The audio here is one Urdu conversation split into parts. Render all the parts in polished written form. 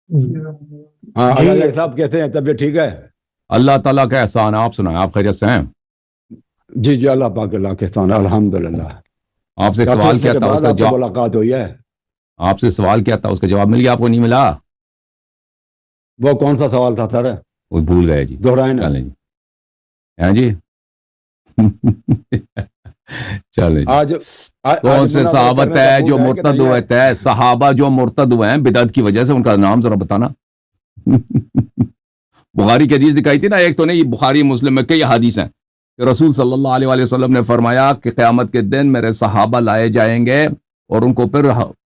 ہاں جی علاء صاحب کیسے ہیں؟ طبیعت ٹھیک ہے؟ اللہ تعالیٰ کا احسان ہے. آپ سنائیں، آپ خیریت سے ہیں؟ جی جی اللہ پاک اللہ کے احسان ہے، الحمدللہ. آپ سے ایک کافی سوال عرصے کیا کے تھا، اس بعد کا آپ سے جواب، ملاقات ہوئی ہے. آپ سے سوال کیا تھا، اس کا جواب مل گیا؟ آپ کو نہیں ملا؟ وہ کون سا سوال تھا سر؟ وہ بھول گئے جی. دہرائیں نا. چلیں جی. ہیں جی. چلیں جی. آج کون سے مناظرہ صحابت کرنے کا ہے جو موڈ ہے کہ مرتد نہیں ہوئے ہے؟ تھے؟ صحابہ جو مرتد ہوئے ہیں بدعت کی وجہ سے، ان کا نام ذرا بتانا. بخاری کی حدیث دکھائی تھی نا، ایک تو نہیں، بخاری مسلم میں کئی حدیث ہیں کہ رسول صلی اللہ علیہ وآلہ وسلم نے فرمایا کہ قیامت کے دن میرے صحابہ لائے جائیں گے اور ان کو پھر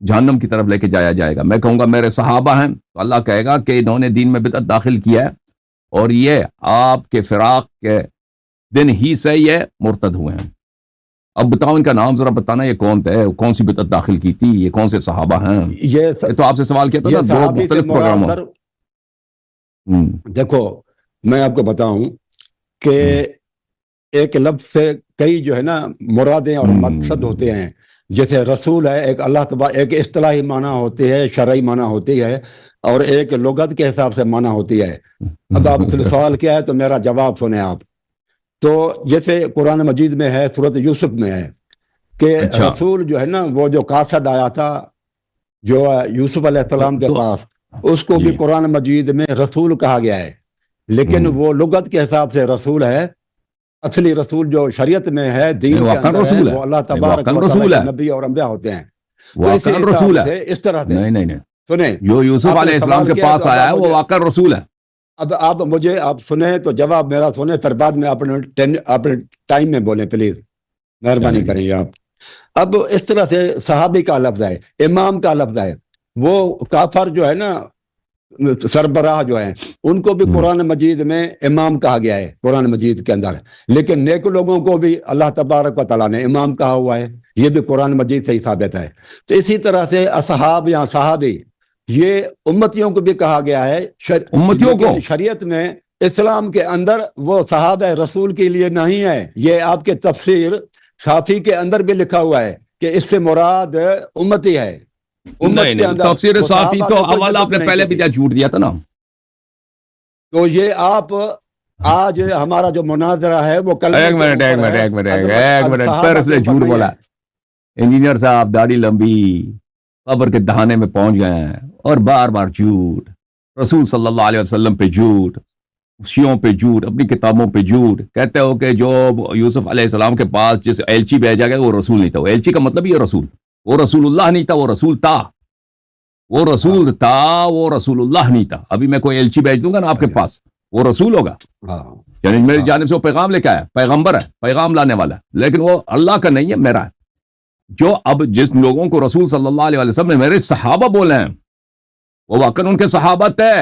جہنم کی طرف لے کے جایا جائے گا. میں کہوں گا میرے صحابہ ہیں، تو اللہ کہے گا کہ انہوں نے دین میں بدعت داخل کیا ہے اور یہ آپ کے فراق کے دن ہی سے یہ مرتد ہوئے ہیں. اب بتاؤ ان کا نام ذرا بتانا، یہ کون تھے، کون سی بدعت داخل کی تھی، یہ کون سے صحابہ ہیں؟ یہ یہ تو آپ سے سوال کیا تھا نا یہ دو صحابی سے مختلف مراد پروگراموں. سر دیکھو میں آپ کو بتاؤں کہ ایک لفظ سے کئی جو ہے نا مرادیں اور مقصد ہوتے ہیں. جیسے رسول ہے، ایک اللہ تبارک، ایک اصطلاحی معنی ہوتی ہے، شرعی معنی ہوتی ہے، اور ایک لغت کے حساب سے معنی ہوتی ہے. اب آپ سے سوال کیا ہے تو میرا جواب سنیں آپ. تو جیسے قرآن مجید میں ہے، سورۃ یوسف میں ہے کہ اچھا. رسول جو ہے نا، وہ جو قاصد آیا تھا جو یوسف علیہ السلام کے پاس، اس کو بھی جی. قرآن مجید میں رسول کہا گیا ہے، لیکن وہ لغت کے حساب سے رسول ہے. اصلی رسول جو شریعت میں ہے، دین کے واقعاً اندر ہے، رسول ہے، وہ اللہ تبارک واقعاً و تعالیٰ رسول کے ہے، نبی اور انبیاء ہوتے ہیں. تو اسی واقعاً حساب رسول ہے. سے اس طرح سے نہیں نہیں نہیں، سنیں. جو یوسف آپ نے علیہ السلام سوال کے کیا ہے پاس تو اب آیا آپ ہے وہ مجھے واقعاً رسول ہے. آپ مجھے آپ سنیں تو جواب میرا سنیں، پھر بعد میں اپنے ٹائم میں بولیں پلیز، مہربانی چلیں جی. کریں گے آپ. اب اس طرح سے صحابی کا لفظ ہے، امام کا لفظ ہے. وہ کافر جو ہے نا، سربراہ جو ہیں، ان کو بھی قرآن مجید میں امام کہا گیا ہے، قرآن مجید کے اندر. لیکن نیک لوگوں کو بھی اللہ تبارک و تعالیٰ نے امام کہا ہوا ہے، یہ بھی قرآن مجید سے ہی ثابت ہے. تو اسی طرح سے اصحاب یا صحابی، یہ امتیوں کو بھی کہا گیا ہے. امتیوں کو لیکن شریعت میں اسلام کے اندر وہ صحابہ رسول کے لیے نہیں ہے. یہ آپ کے تفسیر صافی کے اندر بھی لکھا ہوا ہے کہ اس سے مراد امتی ہے. امت نہیں کے نہیں، اندر تفسیر وہ صافی صحابہ تو میں کوئی اول آپ بدعت نے نہیں پہلے کی بھی تھی. جھوٹ دیا تھا نا. تو یہ آپ آج ہمارا جو مناظرہ ہے وہ کلمے ایک کے منٹ ایک اوپر منٹ ہے، ایک منٹ ایک عظمت منٹ، پھر صحابہ اس کے نے اوپر جھوٹ نہیں بولا. ہے. انجینئر صاحب داڑھی لمبی، قبر کے دہانے میں پہنچ گئے ہیں اور بار بار جھوٹ، رسول صلی اللہ علیہ وسلم پہ جھوٹ، شیعوں پہ جھوٹ، اپنی کتابوں پہ جھوٹ. کہتے ہو کہ جو یوسف علیہ السلام کے پاس جس ایلچی بھیجا گیا وہ رسول نہیں تھا. وہ ایلچی کا مطلب یہ رسول، وہ رسول اللہ نہیں تھا، وہ رسول تھا. وہ رسول تھا، وہ رسول اللہ نہیں تھا. ابھی میں کوئی ایلچی بھیج دوں گا نا آپ کے پاس، وہ رسول ہوگا، یعنی میری جانب سے وہ پیغام لے کے آیا، پیغمبر ہے، پیغام لانے والا ہے، لیکن وہ اللہ کا نہیں ہے، میرا ہے. جو اب جس لوگوں کو رسول صلی اللہ علیہ وسلم نے میرے صحابہ بولے ہیں، وہ واقعاً ان کے صحابہ تھے،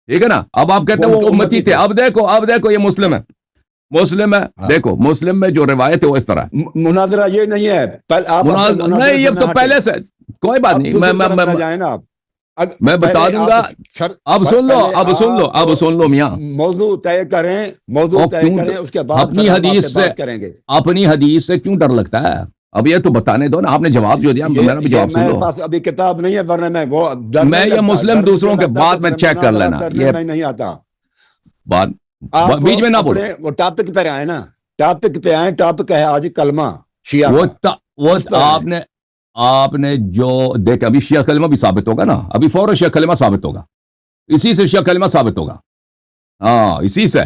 ٹھیک ہے نا. اب آپ کہتے ہیں وہ امتی تھے. اب دیکھو یہ مسلم ہے، مسلم ہے، دیکھو مسلم میں جو روایت ہے وہ اس طرح ہے. مناظرہ یہ نہیں ہے. نہیں، یہ تو پہلے سے کوئی بات نہیں، میں بتا دوں گا. اب سن لو میاں، موضوع طے کریں، موضوع طے کریں، اس کے بعد اپنی حدیث سے، کریں گے. اپنی حدیث سے کیوں ڈر لگتا ہے؟ اب یہ تو بتانے دو نا. آپ نے جواب جو دیا میرا بھی جواب سن لو. میرے پاس ابھی کتاب نہیں ہے، ورنہ میں وہ میں یہ مسلم دوسروں کے بعد میں چیک کر لینا. یہ میں نہیں آتا. بات آپ بیچ میں نہ بولو. وہ ٹاپک پہ آئے نا، ٹاپک پہ آئے. ٹاپک ہے آج کلمہ شیعہ کا. وہ آپ نے جو دیکھا، ابھی شیعہ کلمہ بھی ثابت ہوگا نا، ابھی فوراً شیعہ کلمہ ثابت ہوگا، اسی سے شیعہ کلمہ ثابت ہوگا. ہاں اسی سے.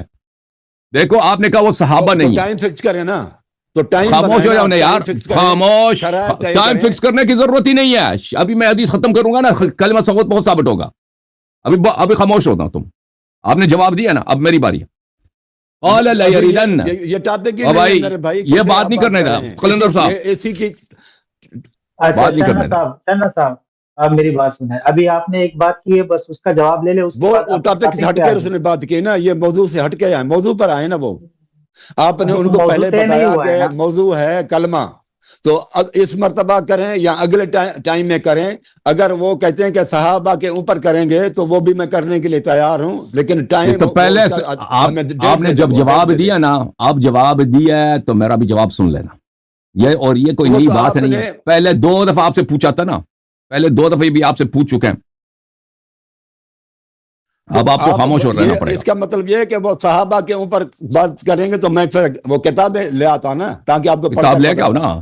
دیکھو آپ نے کہا وہ صحابہ نہیں ہے. ٹائم فکس کریں نا، تو ٹائم خاموش ہو جاؤ نا یار، خاموش. ٹائم فکس کرنے کی ضرورت ہی نہیں ہے. ابھی میں حدیث ختم کروں گا نا، کلمہ ثبوت بہت ثابت ہوگا. ابھی خاموش ہوتا ہوں. تم آپ نے جواب دیا نا، اب میری باری ہے. یہ ٹاپک یہ بات نہیں کرنے کا قلندر صاحب، اسی کی بات نہیں کرنے کا. چنا صاحب آپ میری بات سنیں. ابھی آپ نے ایک بات کی ہے، بس اس کا جواب لے لے. وہ ٹاپک سے ہٹ کے اس نے بات کی نا، یہ موضوع سے ہٹ کے آئے، موضوع پر آئے نا. وہ آپ نے ان کو پہلے بتایا کہ موضوع ہے کلمہ، تو اس مرتبہ کریں یا اگلے ٹائم میں کریں. اگر وہ کہتے ہیں کہ صحابہ کے اوپر کریں گے تو وہ بھی میں کرنے کے لیے تیار ہوں، لیکن ٹائم تو پہلے آپ نے جب جواب دیا نا، آپ جواب دیا ہے تو میرا بھی جواب سن لینا. یہ کوئی نئی بات نہیں ہے. پہلے 2 دفعہ آپ سے پوچھا تھا نا، پہلے 2 دفعہ بھی آپ سے پوچھ چکے ہیں. اب آپ کو خاموش ہو رہنا پڑے اس گا. کا مطلب یہ ہے کہ وہ صحابہ کے اوپر بات کریں گے تو میں پھر وہ کتابیں لے آتا نا تاکہ آپ کو کتاب لے کے آؤ نا,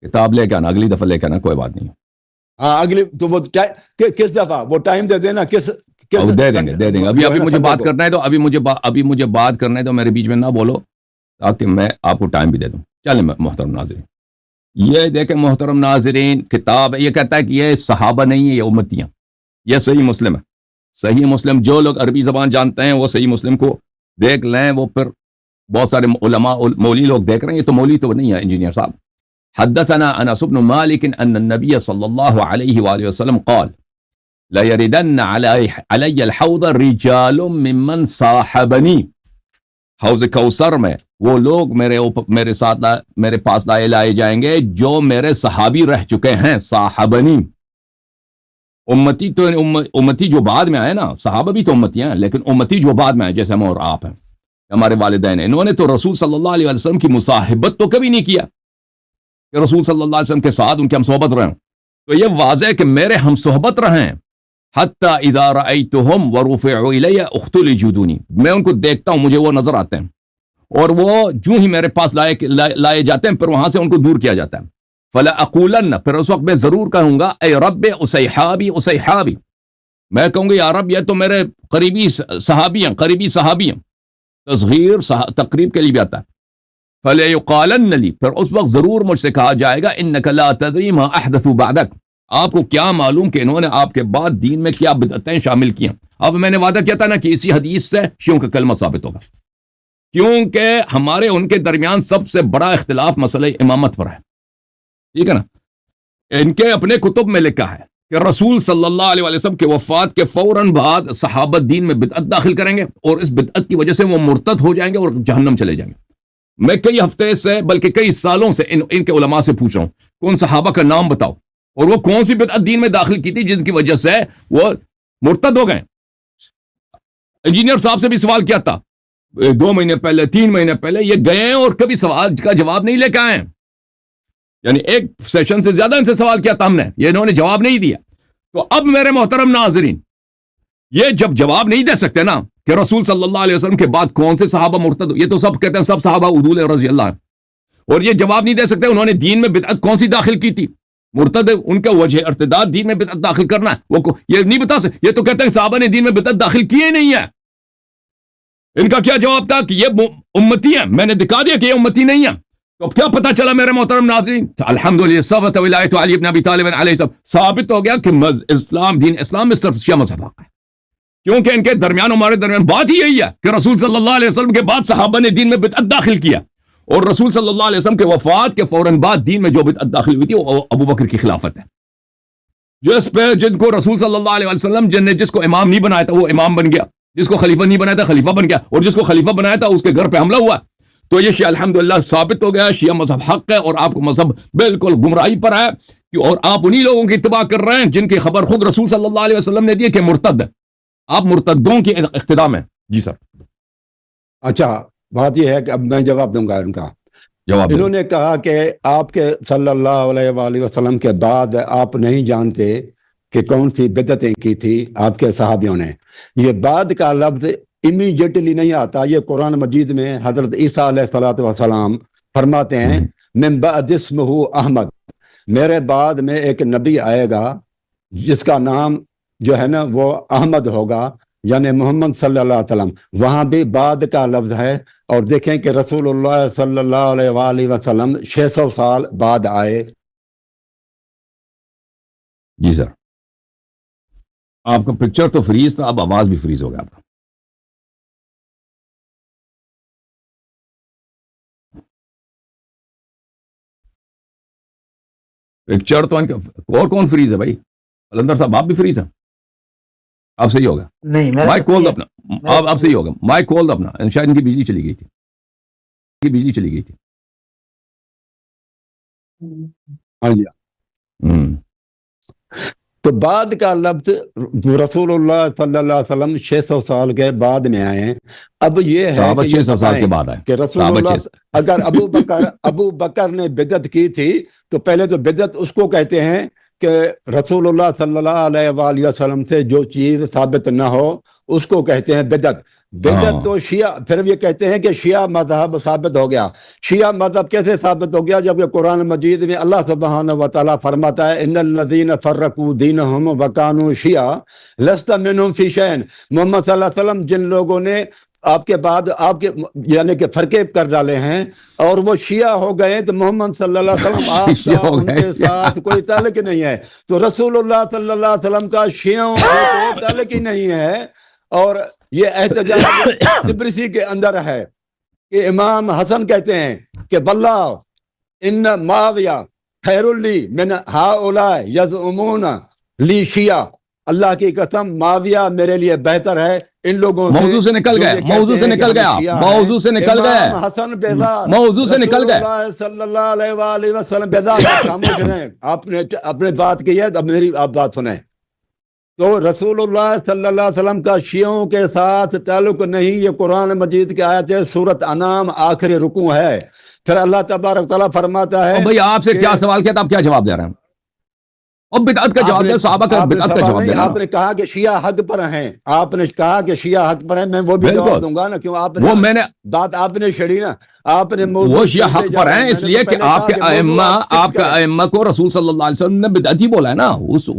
کتاب لے کے آنا, اگلی دفعہ لے کے آنا, کوئی بات نہیں. ہاں اگلی تو وہ کس دفعہ وہ ٹائم دے دینا کس دے دیں گے. ابھی مجھے بات کرنا ہے تو ابھی مجھے بات کرنا ہے تو میرے بیچ میں نہ بولو تاکہ میں آپ کو ٹائم بھی دے دوں. چلیں محترم ناظرین, یہ دیکھیں محترم ناظرین, کتاب ہے, یہ کہتا ہے کہ یہ صحابہ نہیں ہے, یہ امتیاں. یہ صحیح مسلم ہے. صحیح مسلم, جو لوگ عربی زبان جانتے ہیں وہ صحیح مسلم کو دیکھ لیں. وہ پھر بہت سارے علماء مولوی لوگ دیکھ رہے ہیں, یہ تو مولوی تو نہیں ہے, انجینئر صاحب. حدثنا انس بن مالک ان النبي صلی اللہ علیہ وآلہ وسلم قال لا يردن علی الحوض رجال ممن صاحبنی. حوض کوثر میں وہ لوگ میرے پاس لائے جائیں گے جو میرے صحابی رہ چکے ہیں. صاحبنی امتی تو امتی جو بعد میں آئے نا, صحابہ بھی تو امتی ہیں, لیکن امتی جو بعد میں آئے جیسے ہم اور آپ ہیں, ہمارے والدین ہیں, انہوں نے تو رسول صلی اللہ علیہ وسلم کی مصاحبت تو کبھی نہیں کیا کہ رسول صلی اللہ علیہ وسلم کے ساتھ ان کے ہم صحبت رہے. تو یہ واضح ہے کہ میرے ہم صحبت رہیں. حتی اذا رأیتہم ورفعوا الی اختلجوا دونی, میں ان کو دیکھتا ہوں, مجھے وہ نظر آتے ہیں, اور وہ جو ہی میرے پاس لائے جاتے ہیں پھر وہاں سے ان کو دور کیا جاتا ہے. فلا اقولن, پھر اس وقت میں ضرور کہوں گا اے رب اصحابی اصحابی, میں کہوں گا یا رب یہ تو میرے قریبی صحابی ہیں. تصغیر تقریب کے لیے بھی آتا ہے. فلیقالن لی, پھر اس وقت ضرور مجھ سے کہا جائے گا انک لا تدری ما احدثوا بعدک, آپ کو کیا معلوم کہ انہوں نے آپ کے بعد دین میں کیا بدعتیں شامل کی ہیں. اب میں نے وعدہ کیا تھا نا کہ اسی حدیث سے شیعوں کا کلمہ ثابت ہوگا, کیونکہ ہمارے ان کے درمیان سب سے بڑا اختلاف مسئلہ امامت پر ہے. ٹھیک ہے نا. ان کے اپنے کتب میں لکھا ہے کہ رسول صلی اللہ علیہ وسلم کے وفات کے فوراً بعد صحابہ دین میں بدعت داخل کریں گے, اور اس بدعت کی وجہ سے وہ مرتد ہو جائیں گے اور جہنم چلے جائیں گے. میں کئی ہفتے سے بلکہ کئی سالوں سے ان کے علماء سے پوچھ رہا ہوں کون صحابہ کا نام بتاؤ اور وہ کون سی بدعت دین میں داخل کی تھی جن کی وجہ سے وہ مرتد ہو گئے. انجینئر صاحب سے بھی سوال کیا تھا 2 مہینے پہلے 3 مہینے پہلے, یہ گئے ہیں اور کبھی سوال کا جواب نہیں لے کے آئے ہیں. یعنی ایک سیشن سے زیادہ ان سے سوال کیا تھا ہم نے, یہ انہوں نے جواب نہیں دیا. تو اب میرے محترم ناظرین, یہ جب جواب نہیں دے سکتے نا کہ رسول صلی اللہ علیہ وسلم کے بعد کون سے صحابہ مرتد ہو, یہ تو سب کہتے ہیں سب صحابہ عدول رضی اللہ عنہ, اور یہ جواب نہیں دے سکتے انہوں نے دین میں بدعت کون سی داخل کی تھی. مرتد ان کا وجہ ارتداد دین میں بدعت داخل کرنا ہے, وہ یہ نہیں بتا سکتے. یہ تو کہتے ہیں صحابہ نے دین میں بدعت داخل کی ہی نہیں ہے. ان کا کیا جواب تھا کہ یہ امتی ہیں, میں نے دکھا دیا کہ یہ امتی نہیں ہے. تو اب کیا پتا چلا میرے محترم ناظرین, الحمدللہ ثبت ولایت علی بن ابی طالب علیہ السلام, ثابت ہو گیا کہ دین اسلام میں صرف شیعہ مذہب ہے, کیونکہ ان کے درمیان ہمارے درمیان بات ہی یہی ہے کہ رسول صلی اللہ علیہ وسلم کے بعد صحابہ نے دین میں بدعت داخل کیا, اور رسول صلی اللہ علیہ وسلم کے وفات کے فوراً بعد دین میں جو بدعت داخل ہوئی تھی وہ ابو بکر کی خلافت ہے. جن کو رسول صلی اللہ علیہ وسلم جس کو امام نہیں بنایا تھا وہ امام بن گیا, جس کو خلیفہ نہیں بنایا تھا خلیفہ بن گیا, اور جس کو خلیفہ بنایا تھا اس کے گھر پہ حملہ ہوا. تو یہ شیعہ الحمدللہ ثابت ہو گیا شیعہ مذہب حق ہے, اور آپ کو مذہب بالکل گمراہی پر ہے, اور آپ انہی لوگوں کی اتباع کر رہے ہیں جن کی خبر خود رسول صلی اللہ علیہ وسلم نے دی کہ مرتد ہے. آپ مرتدوں کی اقتداء میں. جی سر. اچھا بات یہ ہے کہ اب میں جواب دوں گا ان کا. جواب انہوں نے کہا کہ آپ کے صلی اللہ علیہ وآلہ وسلم کے بعد آپ نہیں جانتے کہ کون سی بدعتیں کی تھی آپ کے صحابیوں نے. یہ بعد کا لفظ امیجیٹلی نہیں آتا, یہ قرآن مجید میں حضرت عیسیٰ علیہ السلام فرماتے ہیں من بعد اسمہ احمد, میرے بعد میں ایک نبی آئے گا جس کا نام جو ہے نا وہ احمد ہوگا, یعنی محمد صلی اللہ علیہ وسلم. وہاں بھی بعد کا لفظ ہے, اور دیکھیں کہ رسول اللہ صلی اللہ علیہ وآلہ وسلم 600 سال بعد آئے. جی سر. آپ کا پکچر تو فریز تھا, اب آواز بھی فریز ہو گیا آپ کا. پکچر تو اور کون فریز ہے بھائی؟ قلندر صاحب آپ بھی فریز ہیں. آپ صحیح ہوگا. نہیں مائک کھول دو اپنا, آپ صحیح ہوگا. مائک کھول دو اپنا, شاید ان کی بجلی چلی گئی تھی. ہاں جی. تو بعد کا لفظ رسول اللہ صلی اللہ علیہ وسلم 600 سال کے بعد میں آئے ہیں. اب یہ ہے کہ 600 سال کے بعد آئے کہ رسول اللہ اگر ابو بکر نے بدعت کی تھی تو پہلے تو بدعت اس کو کہتے ہیں کہ رسول صلی اللہ علیہ وسلم سے جو چیز ثابت نہ ہو اس کو کہتے ہیں بدعت. بدعت تو شیعہ، پھر یہ کہتے ہیں کہ شیعہ مذہب ثابت ہو گیا. شیعہ مذہب کیسے ثابت ہو گیا؟ جبکہ قرآن مجید میں اللہ سبحانہ و تعالیٰ فرماتا ہے ان الذین فرقوا دینہم وکانوا شیعہ لست منہم فی شیء. محمد صلی اللہ علیہ وسلم جن لوگوں نے آپ کے بعد آپ کے یعنی کہ فرقے کر ڈالے ہیں اور وہ شیعہ ہو گئے، تو محمد صلی اللہ علیہ وسلم آپ شیعہ کا ہو ان گئے. کے ساتھ کوئی تعلق نہیں ہے. تو رسول اللہ صلی اللہ علیہ وسلم کا شیعوں سے کوئی تعلق ہی نہیں ہے. اور یہ احتجاج تبرسی کے اندر ہے کہ امام حسن کہتے ہیں کہ واللہ ان معاویہ خیر لی من ہؤلاء یزعمون لی شیعہ. اللہ کی قسم معاویہ میرے لیے بہتر ہے ان لوگوں سے. موضوع سے نکل گئے، موضوع سے نکل گیا، موضوع سے نکل گئے، امام حسن بیزار موضوع سے نکل گئے. رسول اللہ صلی اللہ علیہ وآلہ وسلم بیزار. خاموش رہیں، آپ نے اپنے بات کی ہے، اب میری آپ بات سنیں. تو رسول اللہ صلی اللہ علیہ وسلم کا شیعوں کے ساتھ تعلق نہیں. یہ قرآن مجید کی آیت ہے، سورۃ انعام آخری رکوع ہے. پھر اللہ تبارک تعالیٰ فرماتا ہے بھائی آپ سے کیا سوال کیا تھا، آپ کیا جواب دے رہے ہیں؟ اور بدعت کا جواب دے، صحابہ کا بدعت کا جواب دے. آپ نے کہا کہ شیعہ حق پر ہیں، آپ نے کہا کہ شیعہ حق پر ہیں، میں وہ بھی جواب دوں گا نا. کیوں آپ وہ میں نے بات آپ نے چھڑی نا، آپ نے وہ شیعہ حق پر ہیں اس لیے کہ آپ کے ائمہ، آپ کے ائمہ کو رسول صلی اللہ علیہ وسلم نے بدعتی بولا ہے نا.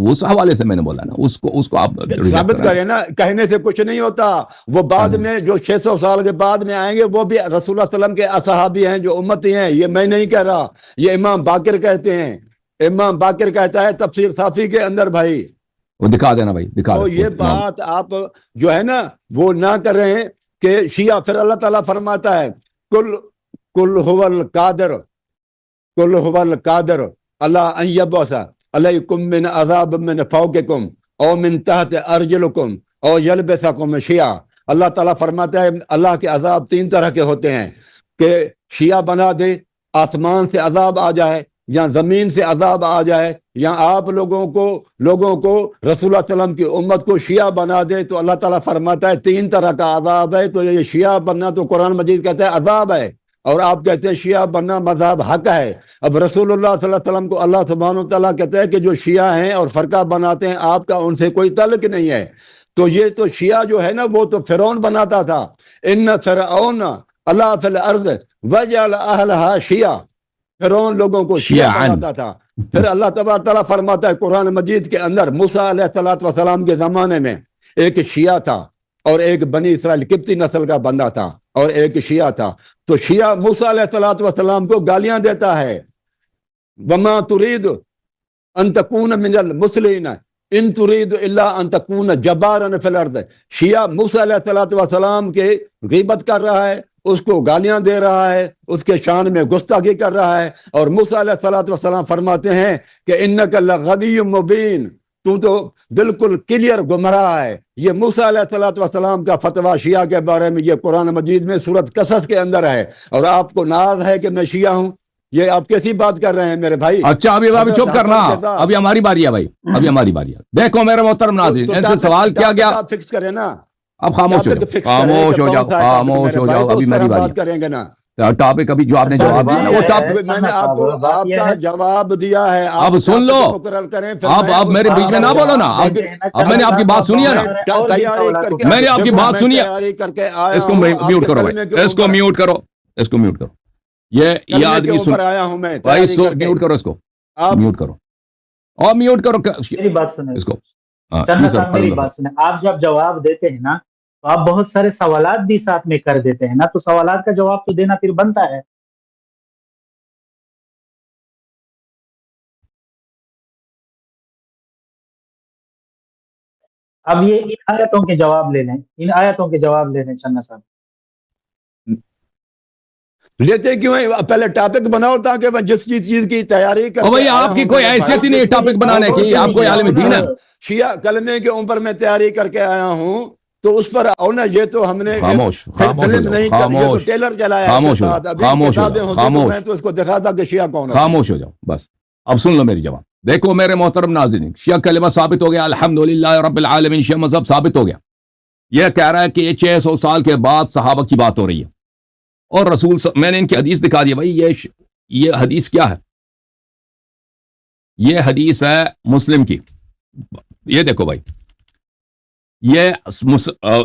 اس حوالے سے میں نے بولا نا، اس کو آپ ثابت کریں نا. کہنے سے کچھ نہیں ہوتا. وہ بعد میں جو 600 سال کے بعد میں آئیں گے وہ بھی رسول اللہ صلی اللہ علیہ وسلم کے اصحابی ہیں، جو امتی ہیں. یہ میں نہیں کہہ رہا، یہ امام باقر کہتے ہیں. امام باقر کہتا ہے تفسیر صافی کے اندر. بھائی وہ دکھا دینا، بھائی دکھا. تو یہ بات آپ جو ہے نا وہ نہ کر رہے ہیں کہ شیعہ. پھر اللہ تعالیٰ فرماتا ہے کل هو القادر اللہ ان یبعث علیکم من عذاب من فوقکم او من تحت ارجلکم او یلبسکم شیعہ. اللہ تعالیٰ فرماتا ہے اللہ کے عذاب 3 طرح کے ہوتے ہیں، کہ شیعہ بنا دے، آسمان سے عذاب آ جائے، یا زمین سے عذاب آ جائے، یا آپ لوگوں کو رسول اللہ صلی اللہ علیہ وسلم کی امت کو شیعہ بنا دے. تو اللہ تعالیٰ فرماتا ہے 3 طرح کا عذاب ہے. تو یہ شیعہ بننا تو قرآن مجید کہتا ہے عذاب ہے، اور آپ کہتے ہیں شیعہ بننا مذہب حق ہے. اب رسول اللہ صلی اللہ علیہ وسلم کو اللہ سبحانہ و تعالیٰ کہتا ہے کہ جو شیعہ ہیں اور فرقہ بناتے ہیں آپ کا ان سے کوئی تعلق نہیں ہے. تو یہ تو شیعہ جو ہے نا وہ تو فرعون بناتا تھا. ان فرعون علا فی الارض وجعل اہلہا شیعہ. فرعون لوگوں کو شیعہ بناتا تھا. پھر اللہ تبارک تعالیٰ فرماتا ہے قرآن مجید کے اندر موسیٰ علیہ السلام کے زمانے میں ایک شیعہ تھا اور ایک بنی اسرائیل قبطی نسل کا بندہ تھا اور ایک شیعہ تھا. تو شیعہ موسیٰ علیہ السلام کو گالیاں دیتا ہے، وما ترید ان تکون من المسلمین ان ترید الا ان تکون جبارا فی الارض. شیعہ موسیٰ علیہ السلام کے غیبت کر رہا ہے، اس کو گالیاں دے رہا ہے، اس کے شان میں گستاخی کر رہا ہے. اور موسیٰ علیہ السلام فرماتے ہیں کہ انک لغوی مبین، تو بالکل کلیئر گمراہ ہے. یہ موسیٰ علیہ السلام کا فتویٰ شیعہ کے بارے میں یہ قرآن مجید میں سورۃ قصص کے اندر ہے. اور آپ کو ناز ہے کہ میں شیعہ ہوں. یہ آپ کیسی بات کر رہے ہیں میرے بھائی؟ اچھا ابھی چپ کرنا، ابھی ہماری باری ہے بھائی، ابھی ہماری باری ہے. دیکھو میرے محترم ناظرین، ان سے سوال کیا گیا، فکس کریں نا. اب خاموش ہو جاؤ، خاموش ہو جاؤ، خاموش ہو جاؤ. ابھی میری باری کریں گے نا. ٹاپک ابھی جو آپ نے جواب دیا نا وہ ٹاپک میں نے آپ کو آپ کا جواب دیا ہے. اب سن لو، اب میرے بیچ میں نہ بولو نا. اب میں نے آپ کی بات سنی ہے نا، میں نے آپ کی بات سنی ہے. اس کو میوٹ کرو بھائی، اس کو میوٹ کرو، اس کو میوٹ کرو. یہ آدمی سن آیا ہوں میں بھائی، میوٹ کرو اس کو، میوٹ کرو اور میوٹ کرو میری بات سنیں اس کو. میری بات سنیں. آپ جب جواب دیتے ہیں نا تو آپ بہت سارے سوالات بھی ساتھ میں کر دیتے ہیں نا، تو سوالات کا جواب تو دینا پھر بنتا ہے. اب یہ ان آیتوں کے جواب لے لیں، ان آیتوں کے جواب لے لیں چنا صاحب. لیتے کیوں ہیں؟ پہلے ٹاپک بناؤ تاکہ میں جس چیز کی تیاری کر. بھائی آپ کی کوئی حیثیت ہی نہیں ٹاپک بنانے کی، آپ کوئی عالم دین ہے. شیعہ کلمے کے اوپر میں تیاری کر کے آیا ہوں تو اس پر آؤ نا. یہ تو ہم نے فلم نہیں کر، یہ تو ٹیلر چلایا ہے. خاموش ہو جاؤ، خاموش ہو جاؤ، میں تو اس کو دکھاتا کہ شیعہ کون ہے. خاموش ہو جاؤ بس. اب سن لو میری جواب. دیکھو میرے محترم ناظرین، شیعہ کلمہ ثابت ہو گیا، الحمدللہ رب العالمین. شیعہ مذہب ثابت ہو گیا. یہ کہہ رہا ہے کہ 600 سال کے بعد صحابہ کی بات ہو رہی ہے اور رسول میں نے ان کی حدیث دکھا دی. بھائی یہ حدیث کیا ہے؟ یہ حدیث ہے مسلم کی. یہ دیکھو بھائی,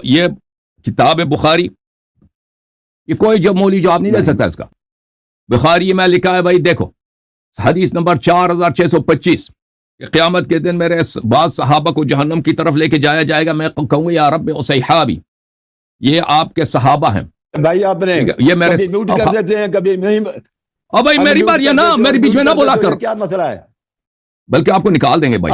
یہ کتاب بخاری, یہ کوئی جو مولوی جواب نہیں دے سکتا اس کا. بخاری میں لکھا ہے بھائی, دیکھو حدیث نمبر 4625, کہ قیامت کے دن میرے بعض صحابہ کو جہنم کی طرف لے کے جایا جائے گا, میں کہوں گا یا رب صحابی, یہ آپ کے صحابہ ہیں. بھائی آپ نے یہ میرے کبھی میوٹ کر دیتے ہیں, کبھی نہیں. اب بھائی میری بات یہ نا, میری بیچ میں نہ بولا کر, کیا مسئلہ ہے؟ بلکہ آپ کو نکال دیں گے بھائی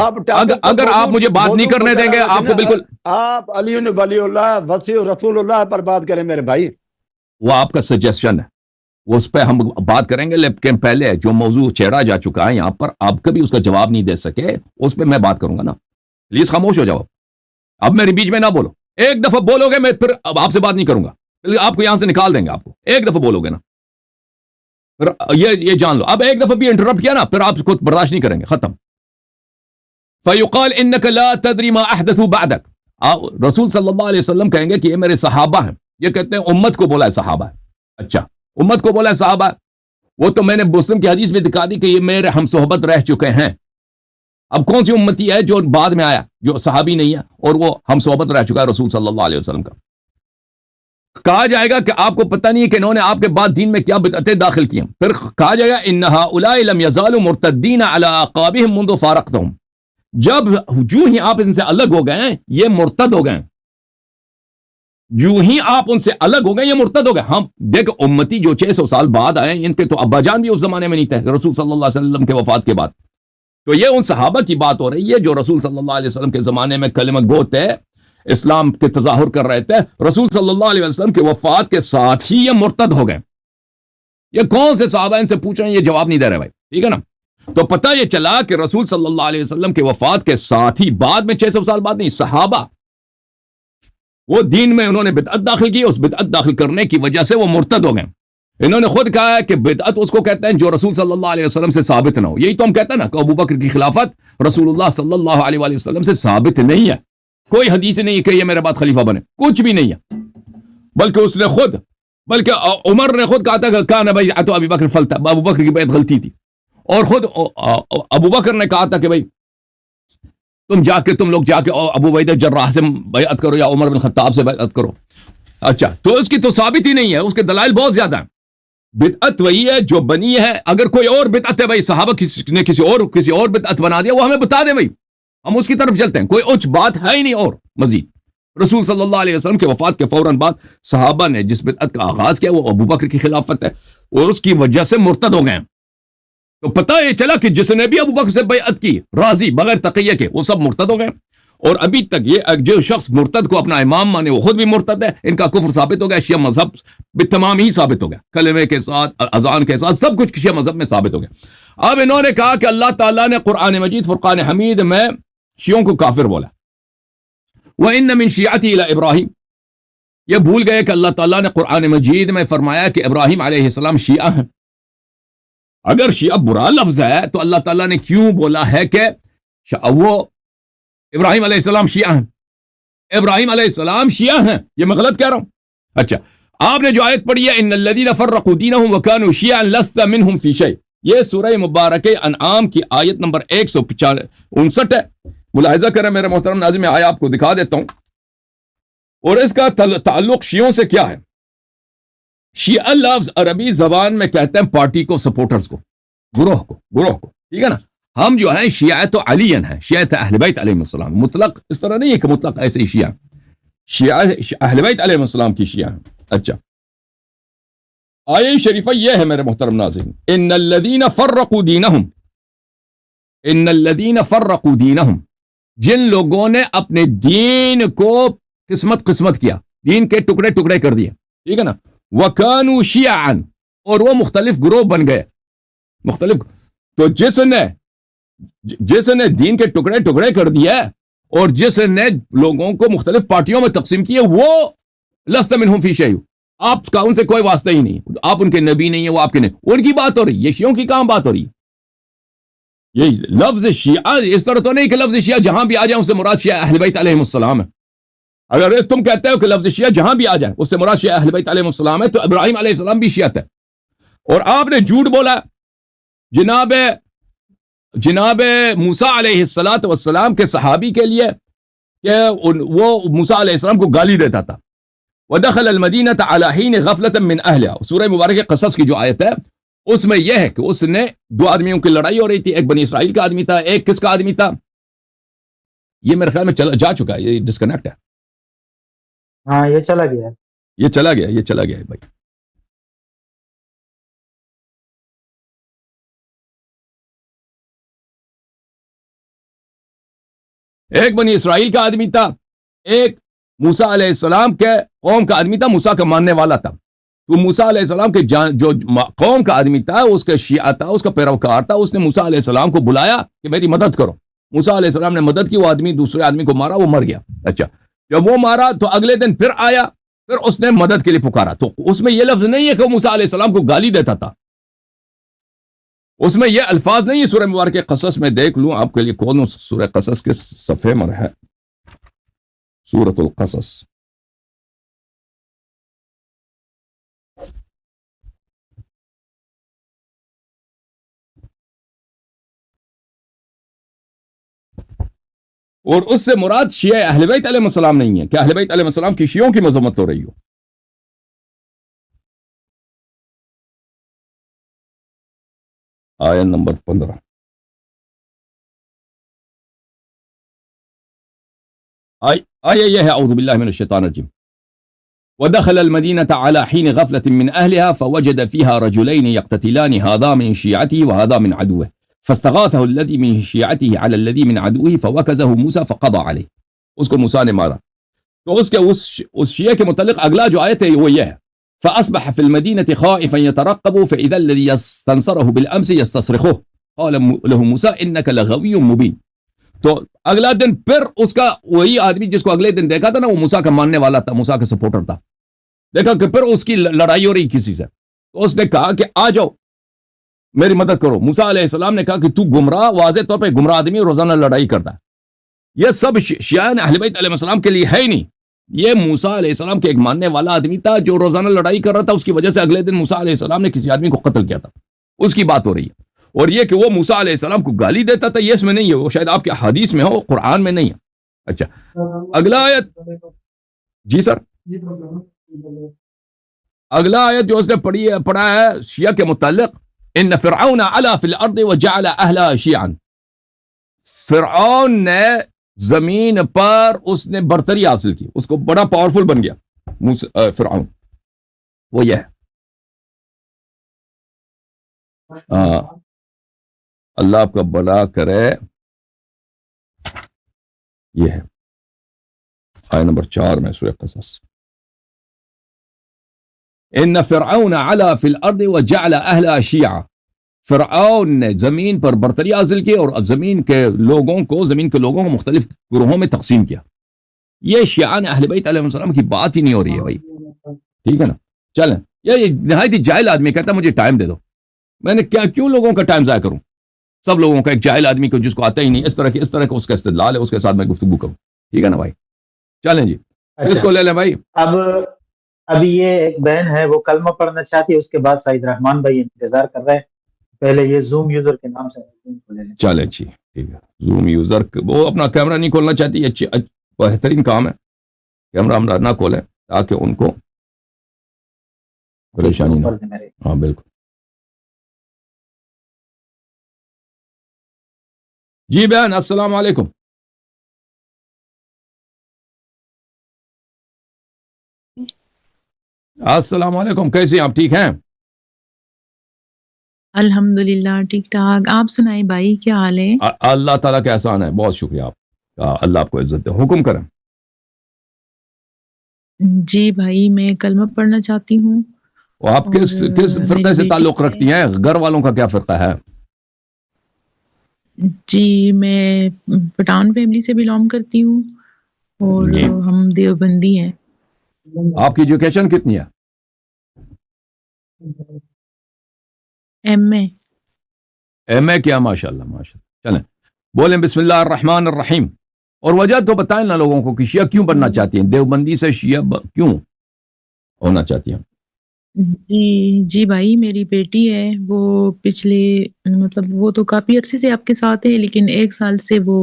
اگر آپ مجھے بات نہیں کرنے دیں گے. آپ کو بالکل, آپ علی ولی اللہ وسیع رسول اللہ پر بات کریں میرے بھائی. وہ آپ کا سجیشن ہے, اس پہ ہم بات کریں گے, لیکن پہلے جو موضوع چھیڑا جا چکا ہے یہاں پر, آپ کبھی اس کا جواب نہیں دے سکے, اس پہ میں بات کروں گا نا. پلیز خاموش ہو جاؤ, اب میرے بیچ میں نہ بولو. ایک دفعہ بولو گے میں پھر اب آپ سے بات نہیں کروں گا, آپ کو یہاں سے نکال دیں گے. آپ کو ایک دفعہ بولو گے نا, پھر یہ جان لو, اب ایک دفعہ بھی انٹرپٹ کیا نا, پھر آپ کو برداشت نہیں کریں گے, ختم. فیقال انک لا تدری ما احدثوا بعدک, رسول صلی اللہ علیہ وسلم کہیں گے کہ یہ میرے صحابہ ہیں. یہ کہتے ہیں امت کو بولا ہے صحابہ ہے. اچھا امت کو بولا ہے صحابہ, وہ تو میں نے مسلم کی حدیث میں دکھا دی کہ یہ میرے ہم صحبت رہ چکے ہیں. اب کون سی امتی ہے جو بعد میں آیا, جو صحابی نہیں ہے اور وہ ہم صحبت رہ چکا ہے رسول صلی اللہ علیہ وسلم کا. کہا جائے گا کہ آپ کو پتہ نہیں ہے کہ انہوں نے آپ کے بعد دین میں کیا بدعتیں داخل کی ہیں. پھر کہا جائے گا ان هؤلاء لم يزالوا مرتدین علی اعقابهم منذ فارقتهم, جب جو ہی آپ ان سے الگ ہو گئے ہیں یہ مرتد ہو گئے ہیں. جو ہی آپ ان سے الگ ہو گئے یہ مرتد ہو گئے. ہم دیکھ امتی جو 600 سال بعد آئے, ان کے تو ابا جان بھی اس زمانے میں نہیں تھے رسول صلی اللہ علیہ وسلم کے وفات کے بعد. تو یہ ان صحابہ کی بات ہو رہی ہے جو رسول صلی اللہ علیہ وسلم کے زمانے میں کلمہ گو تھے, اسلام کے تظاہر کر رہے تھے. رسول صلی اللہ علیہ وسلم کے وفات کے ساتھ ہی یہ مرتد ہو گئے. یہ کون سے صحابہ ان سے پوچھ رہے ہیں, یہ جواب نہیں دے رہے بھائی, ٹھیک ہے نا. تو پتہ یہ چلا کہ رسول صلی اللہ علیہ وسلم کے وفات کے ساتھ ہی, بعد میں 600 سال بعد نہیں, صحابہ وہ دین میں انہوں نے بدعت داخل کی, اس بدعت داخل کرنے کی وجہ سے وہ مرتد ہو گئے. انہوں نے خود کہا ہے کہ بدعت اس کو کہتے ہیں جو رسول صلی اللہ علیہ وسلم سے ثابت نہ ہو. یہی تو ہم کہتے ہیں نا کہ ابو بکر کی خلافت رسول اللہ صلی اللہ علیہ وآلہ وسلم سے ثابت نہیں ہے. کوئی حدیث نہیں کہ یہ میرے بعد خلیفہ بنے, کچھ بھی نہیں ہے. بلکہ اس نے خود, بلکہ عمر نے خود کہا تھا کہ کان بیعۃ ابی بکر فلتا, ابو بکر کی بیعت غلطی تھی. اور خود ابو بکر نے کہا تھا کہ بھائی تم لوگ جا کے ابو عبیدہ جراح سے بیعت کرو یا عمر بن خطاب سے بیعت کرو. اچھا تو اس کی تو ثابت ہی نہیں ہے, اس کے دلائل بہت زیادہ ہیں. بدعت وہی ہے جو بنی ہے. اگر کوئی اور بدعت ہے بھائی, صحابہ نے کسی اور بدعت بنا دیا, وہ ہمیں بتا دیں بھائی, ہم اس کی طرف چلتے ہیں. کوئی اوچ بات ہے ہی نہیں. اور مزید رسول صلی اللہ علیہ وسلم کے وفات کے فوراً بعد صحابہ نے جس بدعت کا آغاز کیا وہ ابو بکر کی خلافت ہے, اور اس کی وجہ سے مرتد ہو گئے. تو پتہ یہ چلا کہ جس نے بھی ابو بکر سے بیعت کی راضی بغیر تقیہ کے, وہ سب مرتد ہو گئے. اور ابھی تک یہ جو شخص مرتد کو اپنا امام مانے وہ خود بھی مرتد ہے. ان کا کفر ثابت ہو گیا, شیعہ مذہب بالتمام ہی ثابت ہو گیا, کلمے کے ساتھ اذان کے ساتھ سب کچھ شیعہ مذہب میں ثابت ہو گیا. اب انہوں نے کہا کہ اللہ تعالیٰ نے قرآن مجید فرقان حمید میں شیعوں کو کافر بولا. وَإِنَّ مِن شِيعَتِهِ إِلَى إِبْرَاهِيمَ, یہ بھول گئے کہ اللہ تعالیٰ نے قرآن مجید میں فرمایا کہ ابراہیم علیہ السلام شیعہ ہیں. اگر شیعہ برا لفظ ہے تو اللہ تعالیٰ نے کیوں بولا ہے کہ وہ ابراہیم علیہ السلام شیعہ ہیں؟ ابراہیم علیہ السلام شیعہ ہیں, یہ میں غلط کہہ رہا ہوں؟ اچھا آپ نے جو آیت پڑھی ہے ان الذین فرقوا دینہم وکانوا شیعا لست منہم فی شیء, یہ سورہ مبارکہ انعام کی آیت نمبر 159 ہے. ملاحظہ کریں میرے محترم ناظرین, میں آپ کو دکھا دیتا ہوں. اور اس کا تعلق شیعوں سے کیا ہے؟ شیعہ لفظ عربی زبان میں کہتے ہیں پارٹی کو, سپورٹرز کو, گروہ کو, ٹھیک ہے نا. ہم جو ہیں شیعہ علیین ہیں, شیعہ اہل بیت علیہ السلام. مطلق اس طرح نہیں ہے کہ مطلق ایسے ہی شیعہ اہل بیت علیہ السلام کی شیعہ ہیں. اچھا آیہ شریفہ یہ ہے میرے محترم ناظرین, ان الذین فرقوا دینہم, جن لوگوں نے اپنے دین کو قسمت کیا, دین کے ٹکڑے کر دیے, ٹھیک ہے نا. وَكَانُوا شِيَعًا, اور وہ مختلف گروہ بن گئے, مختلف. تو جس نے دین کے ٹکڑے کر دیا اور جس نے لوگوں کو مختلف پارٹیوں میں تقسیم کیے, وہ لست منہم فی شیء, آپ کا ان سے کوئی واسطہ ہی نہیں, آپ ان کے نبی نہیں ہیں, وہ آپ کے نہیں. ان کی بات ہو رہی, یہ شیعوں کی کہاں بات ہو رہی ہے؟ یہ لفظ شیعہ اس طرح تو نہیں کہ لفظ شیعہ جہاں بھی آ جائے اس سے مراد شیعہ اہل بیت علیہ السلام ہے. اگر تم کہتے ہو کہ لفظ شیعہ جہاں بھی آ جائے اس سے مراد شیعہ اہل بیت علیہ السلام ہے, تو ابراہیم علیہ السلام بھی شیعہ ہے. اور آپ نے جھوٹ بولا, جناب جناب موسیٰ علیہ الصلاۃ والسلام کے صحابی کے لیے کہ وہ موسیٰ علیہ السلام کو گالی دیتا تھا. وَدَخَلَ الْمَدِينَةَ عَلَى حِينِ غَفْلَةٍ مِّنْ أَهْلِهَا. سورہ مبارک قصص کی جو آیت ہے اس میں یہ ہے کہ اس نے دو آدمیوں کی لڑائی ہو رہی تھی, ایک بنی اسرائیل کا آدمی تھا, ایک کس کا آدمی تھا, یہ میرے خیال میں جا چکا ہے, یہ ڈسکنیکٹ ہے. ہاں یہ چلا گیا. یہ چلا گیا بھائی. ایک بنی اسرائیل کا آدمی تھا, ایک موسیٰ علیہ السلام کے قوم کا آدمی تھا, موسیٰ کا ماننے والا تھا. تو موسیٰ علیہ السلام کے جو قوم کا آدمی تھا, اس کا شیعہ تھا, اس کا پیروکار تھا, اس نے موسیٰ علیہ السلام کو بلایا کہ میری مدد کرو. موسیٰ علیہ السلام نے مدد کی, وہ آدمی دوسرے آدمی کو مارا, وہ مر گیا. اچھا, جب وہ مارا تو اگلے دن پھر آیا, پھر اس نے مدد کے لیے پکارا. تو اس میں یہ لفظ نہیں ہے کہ وہ موسیٰ علیہ السلام کو گالی دیتا تھا, اس میں یہ الفاظ نہیں ہے. سورہ مبارک قصص میں دیکھ لوں آپ کے لیے کون ہوں, سورہ قصص کے صفحے میں ہے, سورۃ القصص. اور اس سے مراد شیعہ اہل بیت علیہ السلام نہیں ہے کہ اہل بیت علیہ السلام کی شیعوں کی مذمت ہو رہی ہو. آیت نمبر 15. آیہ یہ ہے, اعوذ باللہ من الشیطان الرجیم. ودخل المدینة على حين غفلة من أهلها فوجد فيها رجلين يقتتلان هذا من شيعته وهذا من عدوه فاستغاثه الذي من شيعته على الذي من عدوه فوكزه موسى فقضى عليه. اس کو موسیٰ نے مارا. تو اس شیعہ کے متعلق اگلا جو آیت ہے وہ یہ ہے, فأصبح في المدينة خائفا يترقب فإذا الذي يستنصره بالأمس يستصرخه قال له موسى إنك لغوي مبين. تو اگلا دن پھر اس کا وہی آدمی جس کو اگلے دن دیکھا تھا نا, وہ موسیٰ کا ماننے والا تھا, موسیٰ کا سپورٹر تھا, دیکھا کہ پھر اس کی لڑائی ہو رہی کسی سے, تو اس نے کہا کہ آ جاؤ میری مدد کرو. موسیٰ علیہ السلام نے کہا کہ تو گمراہ, واضح طور پہ گمراہ آدمی روزانہ لڑائی کرتا ہے. یہ سب شیعان اہل بیت علیہ السلام کے لیے ہے ہی نہیں. یہ موسیٰ علیہ السلام کے ایک ماننے والا آدمی تھا جو روزانہ لڑائی کر رہا تھا, اس کی وجہ سے اگلے دن موسیٰ علیہ السلام نے کسی آدمی کو قتل کیا تھا, اس کی بات ہو رہی ہے. اور یہ کہ وہ موسیٰ علیہ السلام کو گالی دیتا تھا, یہ اس میں نہیں ہے, وہ شاید آپ کے حدیث میں ہو, قرآن میں نہیں ہے. اچھا, اگلا آیت. جی سر, اگلا آیت جو اس نے پڑھا ہے شیعہ کے متعلق, ان فرعون علا فی الارض وجعل اہلها شیعا. فرعون نے زمین پر اس نے برتری حاصل کی, اس کو بڑا پاورفل بن گیا فرعون. وہ یہ ہے, اللہ آپ کا بڑا کرے. یہ ہے آیت نمبر 4 میں سورہ قصص. ان فرعون علا فی الارض وجعل اہلها شیعا. فرعون نے زمین پر برتری حاصل کی اور زمین کے لوگوں کو مختلف گروہوں میں تقسیم کیا. یہ شیعان اہل بیت علیہ السلام کی بات ہی نہیں ہو رہی ہے بھائی, ٹھیک ہے نا. چلیں, یہ نہایت ہی جاہل آدمی کہتا مجھے ٹائم دے دو. میں نے کیوں لوگوں کا ٹائم ضائع کروں, سب لوگوں کا, ایک جاہل آدمی کو جس کو آتا ہی نہیں, اس طرح کا اس کا استدلال ہے, اس کے ساتھ میں گفتگو کروں, ٹھیک ہے نا بھائی. چلیں جی, اس کو لے لیں بھائی. ابھی یہ ایک بہن ہے وہ کلمہ پڑھنا چاہتی ہے, اس کے بعد سعید رحمان بھائی انتظار کر رہے ہیں. پہلے یہ زوم یوزر کے نام سے چلیں جی, ٹھیک ہے. زوم یوزر وہ اپنا کیمرہ نہیں کھولنا چاہتی, اچھی بہترین کام ہے, کیمرہ ہم نہ کھولیں تاکہ ان کو پریشانی نہ. ہاں بالکل. جی بہن السلام علیکم. السلام علیکم, کیسے آپ, ٹھیک ہیں؟ الحمدللہ ٹھیک ٹھاک. آپ سنائیں بھائی, کیا حال ہے؟ اللہ تعالیٰ کا احسان ہے, بہت شکریہ آپ کا, اللہ آپ کو عزت دے. حکم کریں. جی بھائی میں کلمہ پڑھنا چاہتی ہوں. آپ کس فرقے سے تعلق رکھتی ہیں؟ گھر والوں کا کیا فرقہ ہے؟ جی میں پٹھان فیملی سے بلانگ کرتی ہوں اور ہم دیوبندی ہیں. آپ کی ایجوکیشن کتنی ہے؟ ایم اے کیا, ماشاءاللہ ماشاءاللہ. چلیں بولیں بسم اللہ الرحمن الرحیم. اور وجہ تو بتائیں نا لوگوں کو کہ شیعہ کیوں بننا چاہتی ہیں, دیوبندی سے شیعہ کیوں ہونا چاہتی ہیں؟ جی جی بھائی، میری بیٹی ہے، وہ پچھلے مطلب وہ تو کافی عرصے سے آپ کے ساتھ ہے، لیکن 1 سال سے وہ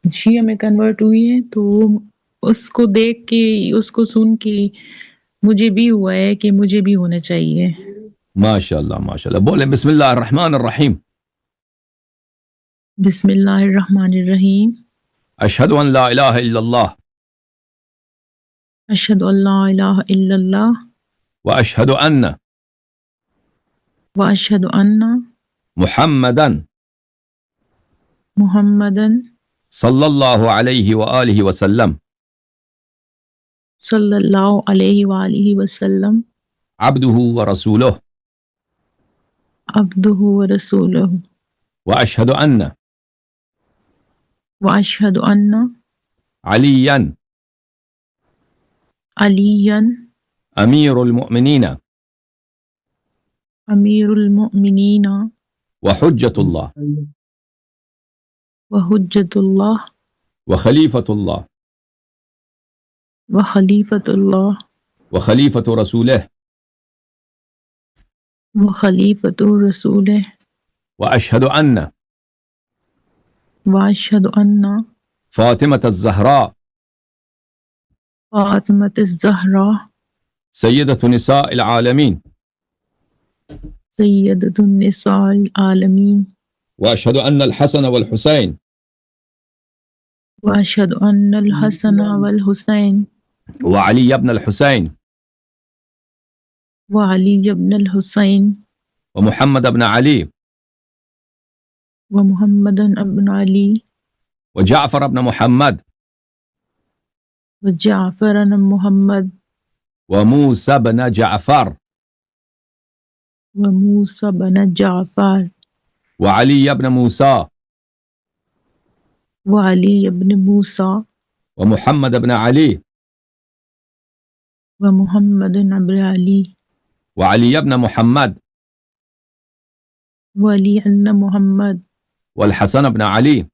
شیعہ میں کنورٹ ہوئی ہے، تو اس کو دیکھ کے، اس کو سن کے مجھے بھی ہوا ہے کہ مجھے بھی ہونا چاہیے. ماشاء اللہ بولیں بسم اللہ الرحمن الرحیم. بسم اللہ الرحمن الرحیم. اشہد ان لا الہ الا اللہ اشہد ان لا الہ الا اللہ واشہد ان واشہد ان محمدا محمدن صلی اللہ علیہ وآلہ وسلم صلی اللہ علیہ وآلہ وسلم عبدہ ورسولہ عبدہ ورسولہ واشہد ان واشہد ان علیا علیًا امیر المؤمنین امیر المؤمنین وحجۃ اللہ وحجۃ اللہ وخلیفۃ اللہ وخلیفۃ اللہ وخلیفۃ رسولہ وخلیفۃ رسولہ واشہد ان واشہد ان فاطمۃ الزہراء فاطمۃ الزہراء سیدۃ نساء العالمین سیدۃ النساء العالمین واشہد ان الحسن والحسین واشہد ان الحسن والحسین وعلی ابن الحسین وعلی ابن الحسین ومحمد ابن علی ومحمد ابن علی وجعفر ابن محمد وجعفر ابن محمد وموسى بن جعفر وموسى بن جعفر وعلي بن موسى وعلي بن موسى ومحمد بن علي ومحمد بن علي وعلي بن محمد وعلي بن محمد والحسن بن علي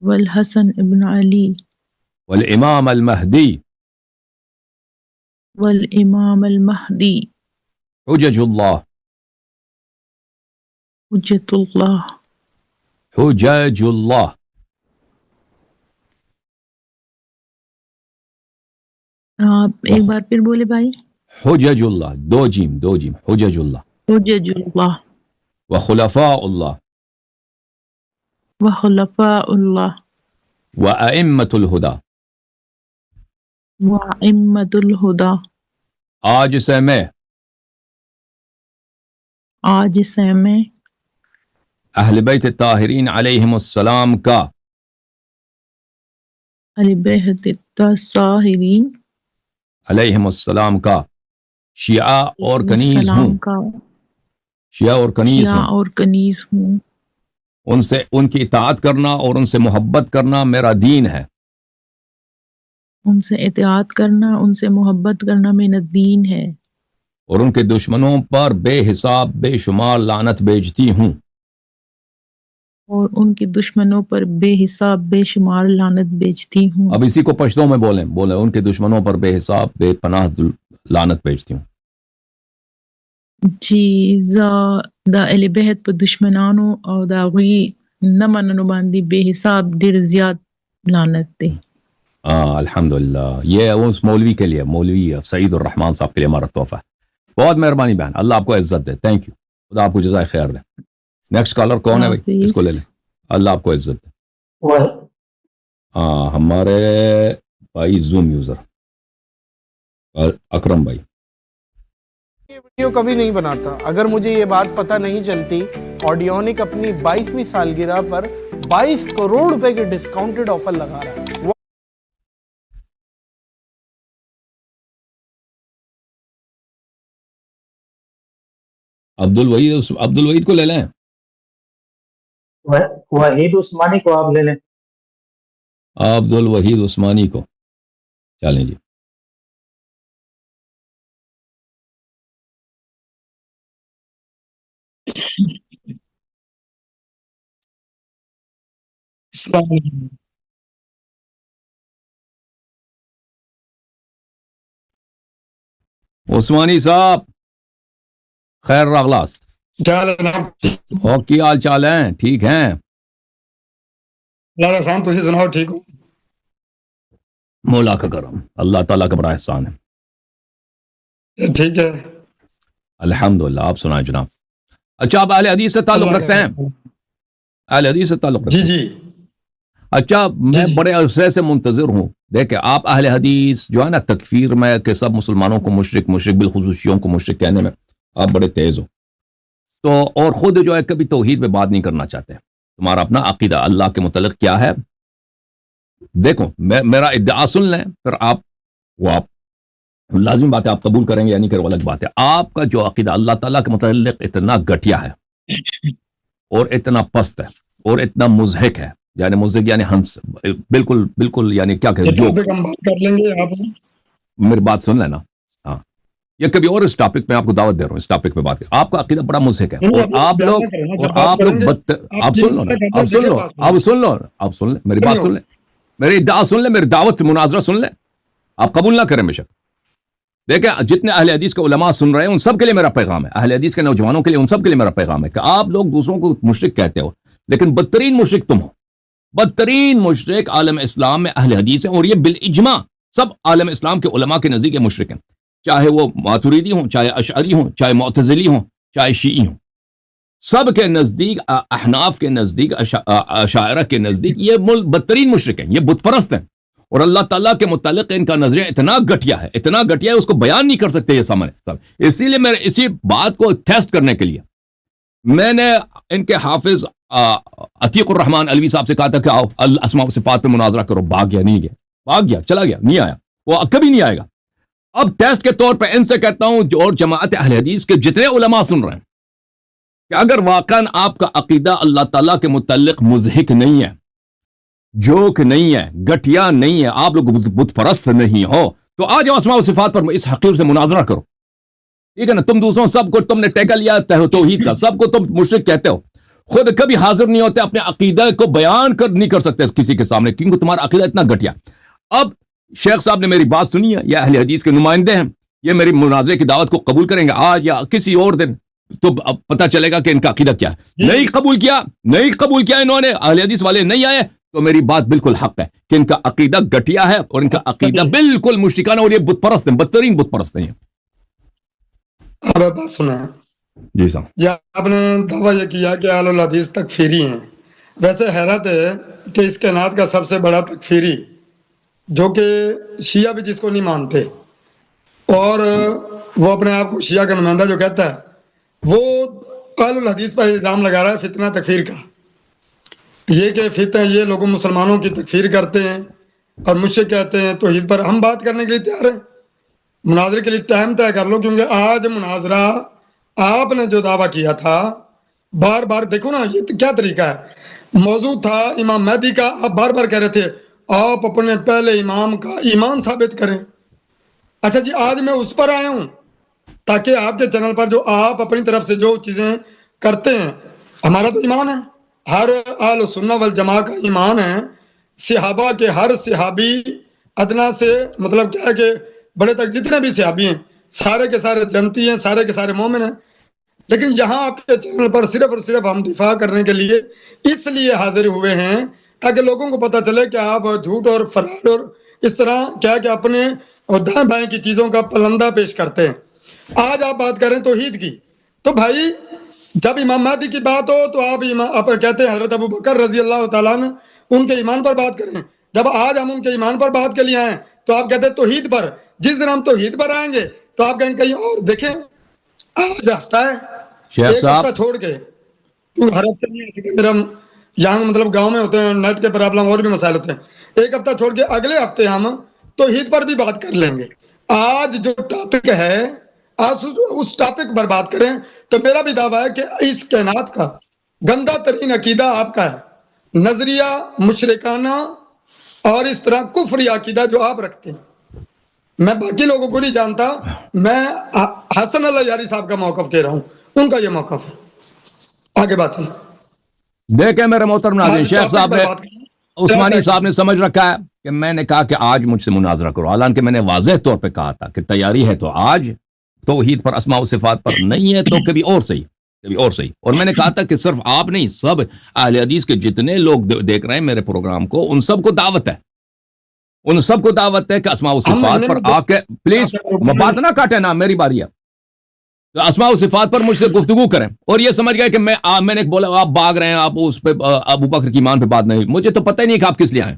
والحسن بن علي والإمام المهدي والإمام المهدي حجج الله حجة الله حجاج الله. آپ ایک بار پھر بولے بھائی. حجج الله دو جيم حجج الله حجج الله وخلفاء الله وخلفاء الله وأئمة الهدى. وأئمة الهدى. آج سے میں اہل بیت الطاہرین علیہم السلام کا اہل بیت الطاہرین علیہم السلام کا شیعہ اور کنیز ہوں. شیعہ اور کنیز ہوں. ان کی اطاعت کرنا اور ان سے محبت کرنا میرا دین ہے. ان سے اطاعت کرنا، ان سے محبت کرنا میرا دین ہے. اور ان کے دشمنوں پر بے حساب بے شمار لعنت بھیجتی ہوں. اور ان کے دشمنوں پر بے حساب بے شمار لعنت بھیجتی ہوں. اب اسی کو پشتوں میں بولیں ان کے دشمنوں پر بے حساب بے پناہ لعنت بھیجتی ہوں. جی دا اهل بیت په دشمنانو او دا غوی نه مننو باندې بے حساب ډیر زیات لعنت دی. الحمدللہ. یہ اس مولوی کے لیے، مولوی سعید الرحمان صاحب کے لیے ہمارا تحفہ ہے. بہت مہربانی بہن، اللہ آپ کو عزت دے. Thank you. خدا آپ کو جزائے خیر دے. نیکسٹ کالر کون ہے بھائی؟ اس کو لے لیں. اللہ آپ کو عزت دے. ہمارے بھائی زوم یوزر اکرم بھائی. ویڈیو کبھی نہیں بناتا اگر مجھے یہ بات پتہ نہیں چلتی. آڈیونک اپنی 22ویں سالگرہ پر 22 کروڑ روپے کے ڈسکاؤنٹڈ آفر لگا رہا ہے. عبد الوحید کو لے لیں. وحید عثمانی کو آپ لے لیں. عبد الوحید عثمانی کو چلیں جی. عثمانی صاحب خیر راغلاست کیا حال ہے جناب؟ اور کی حال چال ہیں؟ ٹھیک ہیں؟ اللہ کا احسان، تجھے سناؤ ٹھیک ہو؟ مولا کا کرم، اللہ تعالیٰ کا بڑا احسان ہے، ٹھیک ہے الحمدللہ۔ آپ سنائیں جناب۔ اچھا، آپ اہل حدیث سے تعلق اللہ رکھتے کا ہیں؟ احسان۔ اہل حدیث سے تعلق رکھتے جی ہیں؟ جی اچھا، میں جی۔ بڑے عرصے سے منتظر ہوں۔ دیکھیں، آپ اہل حدیث جو ہے نا، تکفیر میں کہ سب مسلمانوں کو مشرک بالخصوص شیعوں کو مشرک کہنے میں آپ بڑے تیز ہو، تو اور خود جو ہے کبھی توحید پہ بات نہیں کرنا چاہتے۔ تمہارا اپنا عقیدہ اللہ کے متعلق کیا ہے؟ دیکھو، میرا ادعا سن لیں، پھر آپ لازمی بات ہے آپ قبول کریں گے یا نہیں کریں، وہ الگ بات ہے۔ آپ کا جو عقیدہ اللہ تعالیٰ کے متعلق اتنا گھٹیا ہے اور اتنا پست ہے اور اتنا مضحک ہے، یعنی مضحک یعنی ہنس، بالکل یعنی کیا کہتے یہ جو ٹاپک ہم بات کر لیں گے، آپ میری بات سن لینا۔ ہاں، یہ کبھی اور اس ٹاپک پہ آپ کو دعوت دے رہا ہوں، اس ٹاپک پہ بات کریں۔ آپ کا عقیدہ بڑا مضحک ہے اور آپ لوگ آپ سن لو نا، آپ سن لیں میری بات سن لیں، میری ادعا سن لیں، میری دعوت مناظرہ سن لیں، آپ قبول نہ کریں بے شک۔ دیکھیں، جتنے اہل حدیث کے علماء سن رہے ہیں ان سب کے لیے میرا پیغام ہے، اہل حدیث کے نوجوانوں کے لیے ان سب کے لیے میرا پیغام ہے کہ آپ لوگ دوسروں کو مشرک کہتے ہو، لیکن بدترین مشرک تم ہو۔ بدترین مشرک عالم اسلام میں اہل حدیث ہیں، اور یہ بالاجماع سب عالم اسلام کے علماء کے نزدیک مشرک ہیں، چاہے وہ ماتریدی ہوں، چاہے اشعری ہوں، چاہے معتزلی ہوں، چاہے شیعی ہوں، سب کے نزدیک، احناف کے نزدیک، اشاعرہ کے نزدیک یہ بدترین مشرک ہیں، یہ بت پرست ہیں، اور اللہ تعالیٰ کے متعلق ان کا نظریہ اتنا گھٹیا ہے اس کو بیان نہیں کر سکتے یہ سامنے۔ اسی لیے میں اسی بات کو ٹیسٹ کرنے کے لیے میں نے ان کے حافظ عتیق الرحمن علوی صاحب سے کہا تھا کہ آؤ الاسماء و صفات پہ مناظرہ کرو، بھاگ گیا چلا گیا، نہیں آیا، وہ کبھی نہیں آئے گا۔ اب ٹیسٹ کے طور پہ ان سے کہتا ہوں جو اور جماعت اہل حدیث کے جتنے علماء سن رہے ہیں کہ اگر واقعاً آپ کا عقیدہ اللہ تعالیٰ کے متعلق مضحک نہیں ہے، جوک نہیں ہے، گھٹیا نہیں ہے، آپ لوگ بت پرست نہیں ہو، تو آ جاؤ اسماء و صفات پر اس حقیر سے مناظرہ کرو، ٹھیک ہے نا؟ تم دوسروں سب کو تم نے ٹیکا لیا توحید کا، سب کو تم مشرک کہتے ہو، خود کبھی حاضر نہیں ہوتے، اپنے عقیدہ کو بیان نہیں کر سکتے کسی کے سامنے، کیونکہ تمہارا عقیدہ اتنا گھٹیا۔ اب شیخ صاحب نے میری بات سنی ہے، یہ اہل حدیث کے نمائندے ہیں، یہ میری مناظرے کی دعوت کو قبول کریں گے آج یا کسی اور دن، تو اب پتہ چلے گا کہ ان کا عقیدہ کیا ہے۔ نہیں قبول کیا انہوں نے، اہل حدیث والے نہیں آئے، تو میری بات بالکل حق ہے کہ ان کا عقیدہ گھٹیا ہے اور ان کا عقیدہ بالکل مشرکانہ، اور یہ بت پرست ہیں، بدترین بت پرست ہیں۔ آپ بات سنا ہے جی صاحب، جی، آپ نے دعویٰ یہ کیا کہ اہل الحدیث تکفیری ہیں۔ ویسے حیرت ہے کہ اس کائنات کا سب سے بڑا تکفیری، جو کہ شیعہ بھی جس کو نہیں مانتے، اور وہ اپنے آپ کو شیعہ کا نمائندہ جو کہتا ہے، وہ اہل الحدیث پر الزام لگا رہا ہے فتنہ تکفیر کا، یہ کہ فتنہ یہ لوگوں مسلمانوں کی تکفیر کرتے ہیں اور مجھ سے کہتے ہیں توحید پر ہم بات کرنے کے لیے تیار ہیں۔ مناظرے کے لیے ٹائم طے کر لو، کیونکہ آج مناظرہ آپ نے جو دعویٰ کیا تھا، بار بار دیکھو نا یہ کیا طریقہ ہے، موضوع تھا امام مہدی کا، آپ بار بار کہہ رہے تھے آپ اپنے پہلے امام کا ایمان ثابت کریں۔ اچھا جی، آج میں اس پر آیا ہوں تاکہ آپ کے چینل پر جو آپ اپنی طرف سے جو چیزیں کرتے ہیں، ہمارا تو ایمان ہے، ہر اہل سنہ والجماع کا ایمان ہے، صحابہ کے ہر صحابی ادنا سے مطلب کیا ہے کہ بڑے تک جتنے بھی صحابی ہیں سارے کے سارے جنتی ہیں، سارے کے سارے مومن ہیں، لیکن یہاں آپ کے چینل پر صرف اور صرف ہم دفاع کرنے کے لیے اس لیے حاضر ہوئے ہیں تاکہ لوگوں کو پتہ چلے کہ آپ جھوٹ اور فراڈ اور اس طرح کیا کہ اپنے اور دائیں بائیں کی چیزوں کا پلندہ پیش کرتے ہیں۔ آج آپ بات کریں توحید کی، تو بھائی جب امام مہدی کی بات ہو تو آپ کہتے ہیں حضرت ابوبکر رضی اللہ تعالیٰ عنہ ان کے ایمان پر بات کریں، جب آج ہم ان کے ایمان پر بات کے لیے آئیں تو آپ کہتے ہیں توحید پر، جس دن ہم توحید پر آئیں گے تو آپ کہیں کہیں اور دیکھیں۔ آج ہفتہ ہے، ایک ہفتہ چھوڑ کے، کیونکہ ہر ہفتے نہیں آ سکتے، میرا یہاں مطلب گاؤں میں ہوتے ہیں، نیٹ کے پرابلم اور بھی مسائل ہوتے ہیں، ایک ہفتہ چھوڑ کے اگلے ہفتے ہم توحید پر بھی بات کر لیں گے۔ آج جو ٹاپک ہے آج اس ٹاپک پر بات کریں، تو میرا بھی دعویٰ ہے کہ اس کائنات کا گندہ ترین عقیدہ آپ کا ہے، نظریہ مشرکانہ اور اس طرح کفری عقیدہ جو آپ رکھتے ہیں۔ میں باقی لوگوں کو نہیں جانتا، میں حسن اللہ یاری صاحب کا موقف کہہ رہا ہوں، ان کا یہ موقف ہے۔ آگے بات ہے، دیکھیں میرے محترم ناظرین، شیخ صاحب نے، عثمانی صاحب نے سمجھ رکھا ہے کہ میں نے کہا کہ آج مجھ سے مناظرہ کرو، حالانکہ میں نے واضح طور پہ کہا تھا کہ تیاری ہے تو آج توحید پر اسماء و صفات پر نہیں ہے تو کبھی اور صحیح، کبھی اور صحیح. اور میں نے کہا تھا کہ صرف آپ نہیں، سب اہل حدیث کے جتنے لوگ دیکھ رہے ہیں میرے پروگرام کو، ان سب کو دعوت ہے، ان سب کو دعوت ہے کہ اسماء و صفات پر آ کے پلیز بات نہ کاٹے نا، میری باری ہے. تو اسماء و صفات پر مجھ سے گفتگو کریں. اور یہ سمجھ گئے کہ میں نے بولا آپ بھاگ رہے ہیں، آپ اس پہ ابو بکر کی ایمان پہ بات نہیں. مجھے تو پتہ ہی نہیں کہ آپ کس لیے آئے،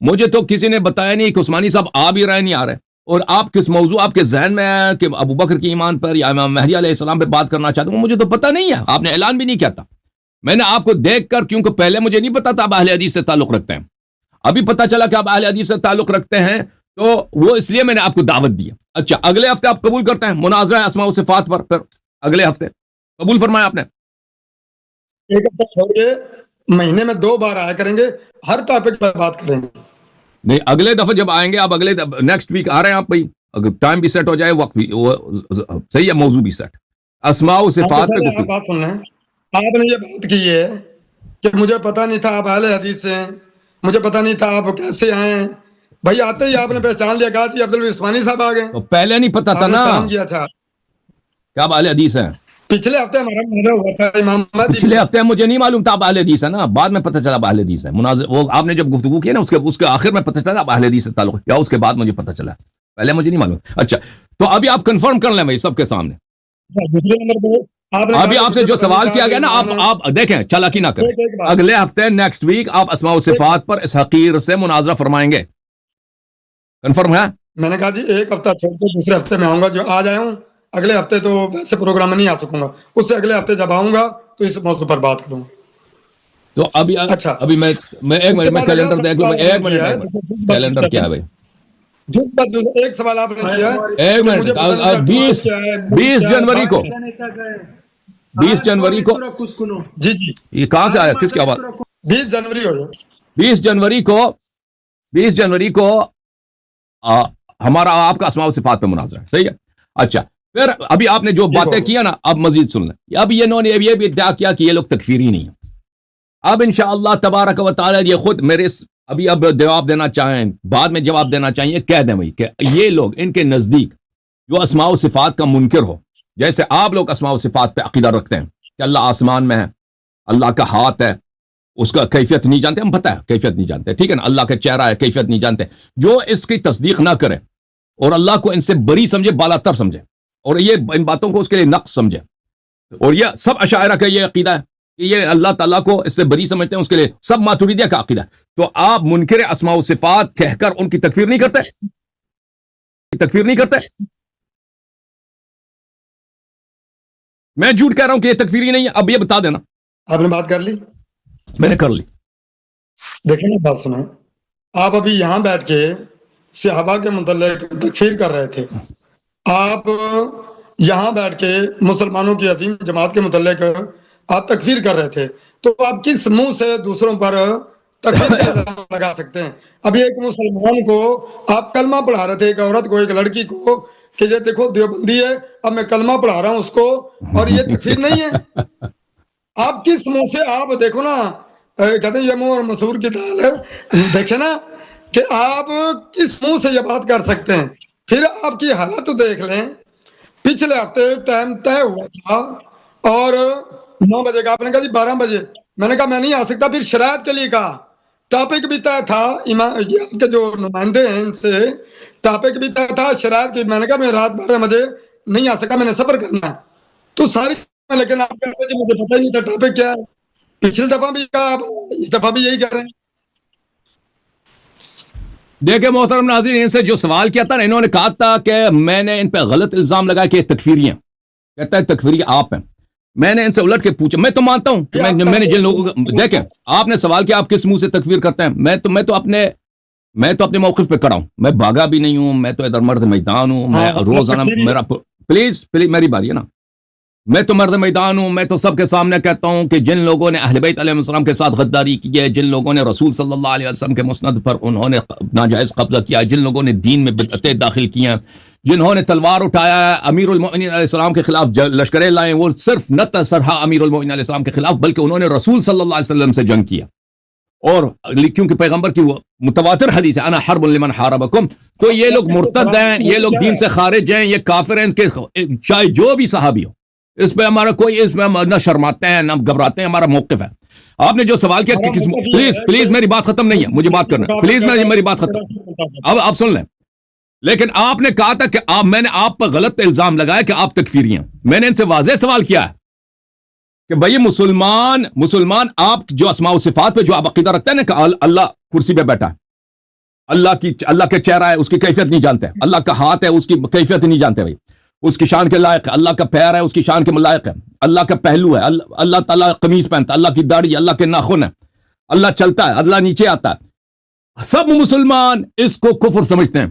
مجھے تو کسی نے بتایا نہیں کہ عثمانی صاحب آ بھی رہے نہیں آ رہے. اور آپ کس موضوع آپ کے ذہن میں ہے کہ ابو بکر کی ایمان پر یا امام مہدی علیہ السلام پہ بات کرنا چاہتا ہوں، مجھے تو پتہ نہیں ہے، آپ نے اعلان بھی نہیں کیا تھا. میں نے آپ کو دیکھ کر، کیونکہ پہلے مجھے نہیں پتا تھا آپ اہل حدیث سے تعلق رکھتے ہیں، ابھی پتا چلا کہ آپ اہل حدیث سے تعلق رکھتے ہیں، تو وہ اس لیے میں نے آپ کو دعوت دی. اچھا اگلے ہفتے آپ قبول کرتے ہیں مناظرہ اسماء و صفات پر؟ پھر اگلے ہفتے قبول فرمایا آپ نے. ایک ہفتہ چھوڑ کے مہینے میں 2 بار آیا کریں گے، ہر ٹاپک پر بات کریں گے. نہیں، اگلے دفعہ جب آئیں گے آپ، اگلے نیکسٹ ویک آ رہے ہیں آپ بھائی، اگر ٹائم بھی سیٹ ہو جائے، وقت بھی وہ صحیح ہے، موضوع بھی سیٹ، اسماء و صفات پہ گفتگو. بات سن لیں، آپ نے یہ بات کی ہے کہ مجھے پتا نہیں تھا آپ اہل حدیث سے ہیں، مجھے پتا نہیں تھا آپ کیسے آئے ہیں. بھائی آتے ہی آپ نے پہچان لیا، کہا جی عبدالوہاب عثمانی صاحب آ گئے. تو پہلے نہیں پتا تھا نا سلام کیا تھا. کہ آپ اہل حدیث ہیں. پچھلے ہفتے ہمارا مناظرہ ہوا تھا امام مہدی. پچھلے ہفتے مجھے نہیں معلوم تھا آپ اہل حدیث ہیں نا، بعد میں پتہ چلا آپ اہل حدیث ہیں. وہ آپ نے جب گفتگو کی نا، اس کے آخر میں پتہ چلا آپ اہل حدیث سے تعلق، یا اس کے بعد مجھے پتہ چلا، پہلے مجھے نہیں معلوم. اچھا تو ابھی آپ کنفرم کر لیں بھائی سب کے سامنے. دوسرے نمبر پہ ابھی آپ سے جو سوال کیا گیا نا، آپ دیکھیں چالاکی نہ کریں. اگلے ہفتے نیکسٹ ویک آپ اسماء و صفات پر اس حقیر سے مناظرہ فرمائیں گے، کنفرم ہے؟ میں نے کہا جی ایک ہفتہ چھوڑ کے دوسرے ہفتے میں آؤں گا. جو آج آیا ہوں، اگلے ہفتے تو ویسے پروگرام میں نہیں آ سکوں گا، اس سے اگلے ہفتے جب آؤں گا تو اس موضوع پر بات کروں گا. تو ابھی میں ایک منٹ میں کیلنڈر دیکھ لوں. ایک منٹ کیلنڈر کیا ہے بھائی؟ ایک سوال آپ نے کیا ہے، ایک منٹ. 20 جنوری کو 20 جنوری کو جی جی یہ کہاں سے آیا، کس کی آواز؟ 20 جنوری ہو جائے. 20 جنوری کو ہمارا آپ کا اسماء و صفات پہ مناظرہ ہے، صحیح ہے. اچھا پھر ابھی آپ نے جو باتیں کیا نا، اب مزید سن لیں. اب انہوں نے یہ بھی ادعا کیا کہ یہ لوگ تکفیری نہیں ہیں. اب انشاءاللہ تبارک و تعالی یہ خود میرے ابھی اب جواب دینا چاہیں، بعد میں جواب دینا چاہیں، کہہ دیں بھائی کہ یہ لوگ ان کے نزدیک جو اسماء و صفات کا منکر ہو، جیسے آپ لوگ اسماء و صفات پہ عقیدہ رکھتے ہیں کہ اللہ آسمان میں ہے، اللہ کا ہاتھ ہے، اس کا کیفیت نہیں جانتے، ہم پتہ ہے کیفیت نہیں جانتے، ٹھیک ہے نا، اللہ کا چہرہ ہے، کیفیت نہیں جانتے. جو اس کی تصدیق نہ کرے اور اللہ کو ان سے بری سمجھے، بالا تر سمجھے، اور یہ ان باتوں کو اس کے لیے نقص سمجھے، اور یہ سب اشاعرہ کا یہ عقیدہ ہے کہ یہ اللہ تعالیٰ کو اس سے بری سمجھتے ہیں، اس کے لیے سب ماتوریدیہ کا عقیدہ ہے. تو آپ منکر اسماء و صفات کہہ کر ان کی تکفیر نہیں کرتے؟ تکفیر نہیں کرتے؟ میں جھوٹ کہہ رہا ہوں کہ یہ تکفیری نہیں ہے؟ اب یہ بتا دینا. آپ نے بات کر لی؟ میں نے کر لی. دیکھیں نا، بات سنیں. آپ ابھی یہاں بیٹھ کے صحابہ کے متعلق تکفیر کر رہے تھے، آپ یہاں بیٹھ کے مسلمانوں کی عظیم جماعت کے متعلق آپ تکفیر کر رہے تھے، تو آپ کس منہ سے دوسروں پر تکفیر کا الزام لگا سکتے ہیں؟ ابھی ایک مسلمان کو آپ کلمہ پڑھا رہے تھے، ایک عورت کو، ایک لڑکی کو، کہ یہ دیکھو دیوبندی ہے، اب میں کلمہ پڑھا رہا ہوں اس کو، اور یہ تکفیر نہیں ہے؟ آپ کس منہ سے، آپ دیکھو نا، کہتے ہیں یہ منہ اور مسور کی دال ہے، دیکھیں نا کہ آپ کس منہ سے یہ بات کر سکتے ہیں. پھر آپ کی حالت دیکھ لیں. پچھلے ہفتے ٹائم طے ہوا تھا اور 9 بجے کا، آپ نے کہا جی 12 بجے. میں نے کہا میں نہیں آ سکتا. پھر شرائط کے لیے کہا، ٹاپک بھی طے تھا، یہ آپ کے جو نمائندے ہیں ان سے ٹاپک بھی طے تھا، شرائط کی. میں نے کہا میں رات 12 بجے نہیں آ سکا، میں نے سفر کرنا ہے. تو ساری، لیکن آپ کہتے ہیں جی مجھے پتہ ہی نہیں تھا ٹاپک کیا ہے. پچھلی دفعہ بھی کہا، اس دفعہ بھی یہی کر رہے ہیں. دیکھیں محترم ناظرین، ان سے جو سوال کیا تھا نا، انہوں نے کہا تھا کہ میں نے ان پہ غلط الزام لگایا کہ یہ تکفیری ہیں. کہتا ہے تکفیری آپ ہیں. میں نے ان سے الٹ کے پوچھا، میں تو مانتا ہوں کہ میں نے جن لوگوں کو، دیکھیں آپ نے سوال کیا آپ کس منہ سے تکفیر کرتے ہیں، میں تو اپنے موقف پہ کڑا ہوں. میں بھاگا بھی نہیں ہوں، میں تو ادھر مرد میدان ہوں. میں روزانہ میرا پلیز میری باری ہے نا، میں تو مرد میدان ہوں. میں تو سب کے سامنے کہتا ہوں کہ جن لوگوں نے اہل بیت علیہ السلام کے ساتھ غداری کی ہے، جن لوگوں نے رسول صلی اللہ علیہ وسلم کے مسند پر انہوں نے ناجائز قبضہ کیا ہے، جن لوگوں نے دین میں بدعتیں داخل کی ہیں، جنہوں نے تلوار اٹھایا ہے امیر المؤمنین علیہ السلام کے خلاف، لشکریں لائیں، وہ صرف نہ سرہا امیر المؤمنین علیہ السلام کے خلاف، بلکہ انہوں نے رسول صلی اللہ علیہ وسلم سے جنگ کیا. اور کیونکہ پیغمبر کی وہ متواتر حدیث ہے انا حرب لمن حاربکم، تو یہ لوگ مرتد ہیں، یہ لوگ دین سے خارج ہیں، یہ کافر ہیں، ان کے چاہے جو بھی صحابی ہو، اس پہ ہمارا کوئی، اس میں نہ شرماتے ہیں نہ گھبراتے ہیں، ہمارا موقف ہے۔ آپ نے جو سوال کیا کہ پلیز میری بات ختم نہیں ہے، مجھے بات کرنا ہے، پلیز میری بات ختم، اب آپ سن لیں۔ لیکن آپ نے کہا تھا کہ میں نے آپ پر غلط الزام لگایا کہ آپ تکفیری ہیں۔ میں نے ان سے واضح سوال کیا ہے کہ بھئی مسلمان آپ جو اسماء و صفات پہ جو آپ عقیدہ رکھتے ہیں نا کہ اللہ کرسی پہ بیٹھا ہے، اللہ کا چہرہ ہے، اس کی کیفیت نہیں جانتے، اللہ کا ہاتھ ہے، اس کی کیفیت نہیں جانتے، بھائی اس کی شان کے لائق ہے، اللہ کا پیر ہے، اس کی شان کے لائق ہے، اللہ کا پہلو ہے، اللہ تعالیٰ قمیض پہنتا ہے، اللہ کی داڑھی، اللہ کے ناخن ہے، اللہ چلتا ہے، اللہ نیچے آتا ہے۔ سب مسلمان اس کو کفر سمجھتے ہیں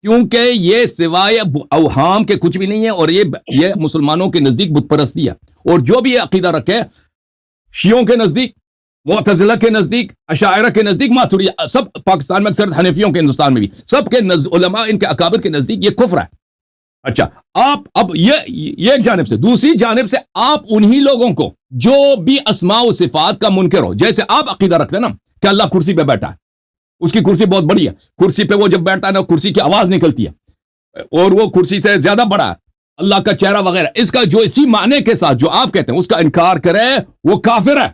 کیونکہ یہ سوائے اوہام کے کچھ بھی نہیں ہے، اور یہ مسلمانوں کے نزدیک بت پرستی ہے، اور جو بھی یہ عقیدہ رکھے شیعوں کے نزدیک، معتزلہ کے نزدیک، اشاعرہ کے نزدیک، ماتوریدی، سب پاکستان میں اکثر حنفیوں کے، ہندوستان میں بھی سب کے علماء ان کے اکابر کے نزدیک یہ کفر ہے۔ اچھا، آپ اب یہ ایک جانب سے، دوسری جانب سے آپ انہی لوگوں کو جو بھی اسماء و صفات کا منکر ہو، جیسے آپ عقیدہ رکھتے ہیں نا کہ اللہ کرسی پہ بیٹھا ہے، اس کی کرسی بہت بڑی ہے، کرسی پہ وہ جب بیٹھتا ہے نا کرسی کی آواز نکلتی ہے، اور وہ کرسی سے زیادہ بڑا ہے، اللہ کا چہرہ وغیرہ، اس کا جو اسی معنی کے ساتھ جو آپ کہتے ہیں اس کا انکار کرے وہ کافر ہے۔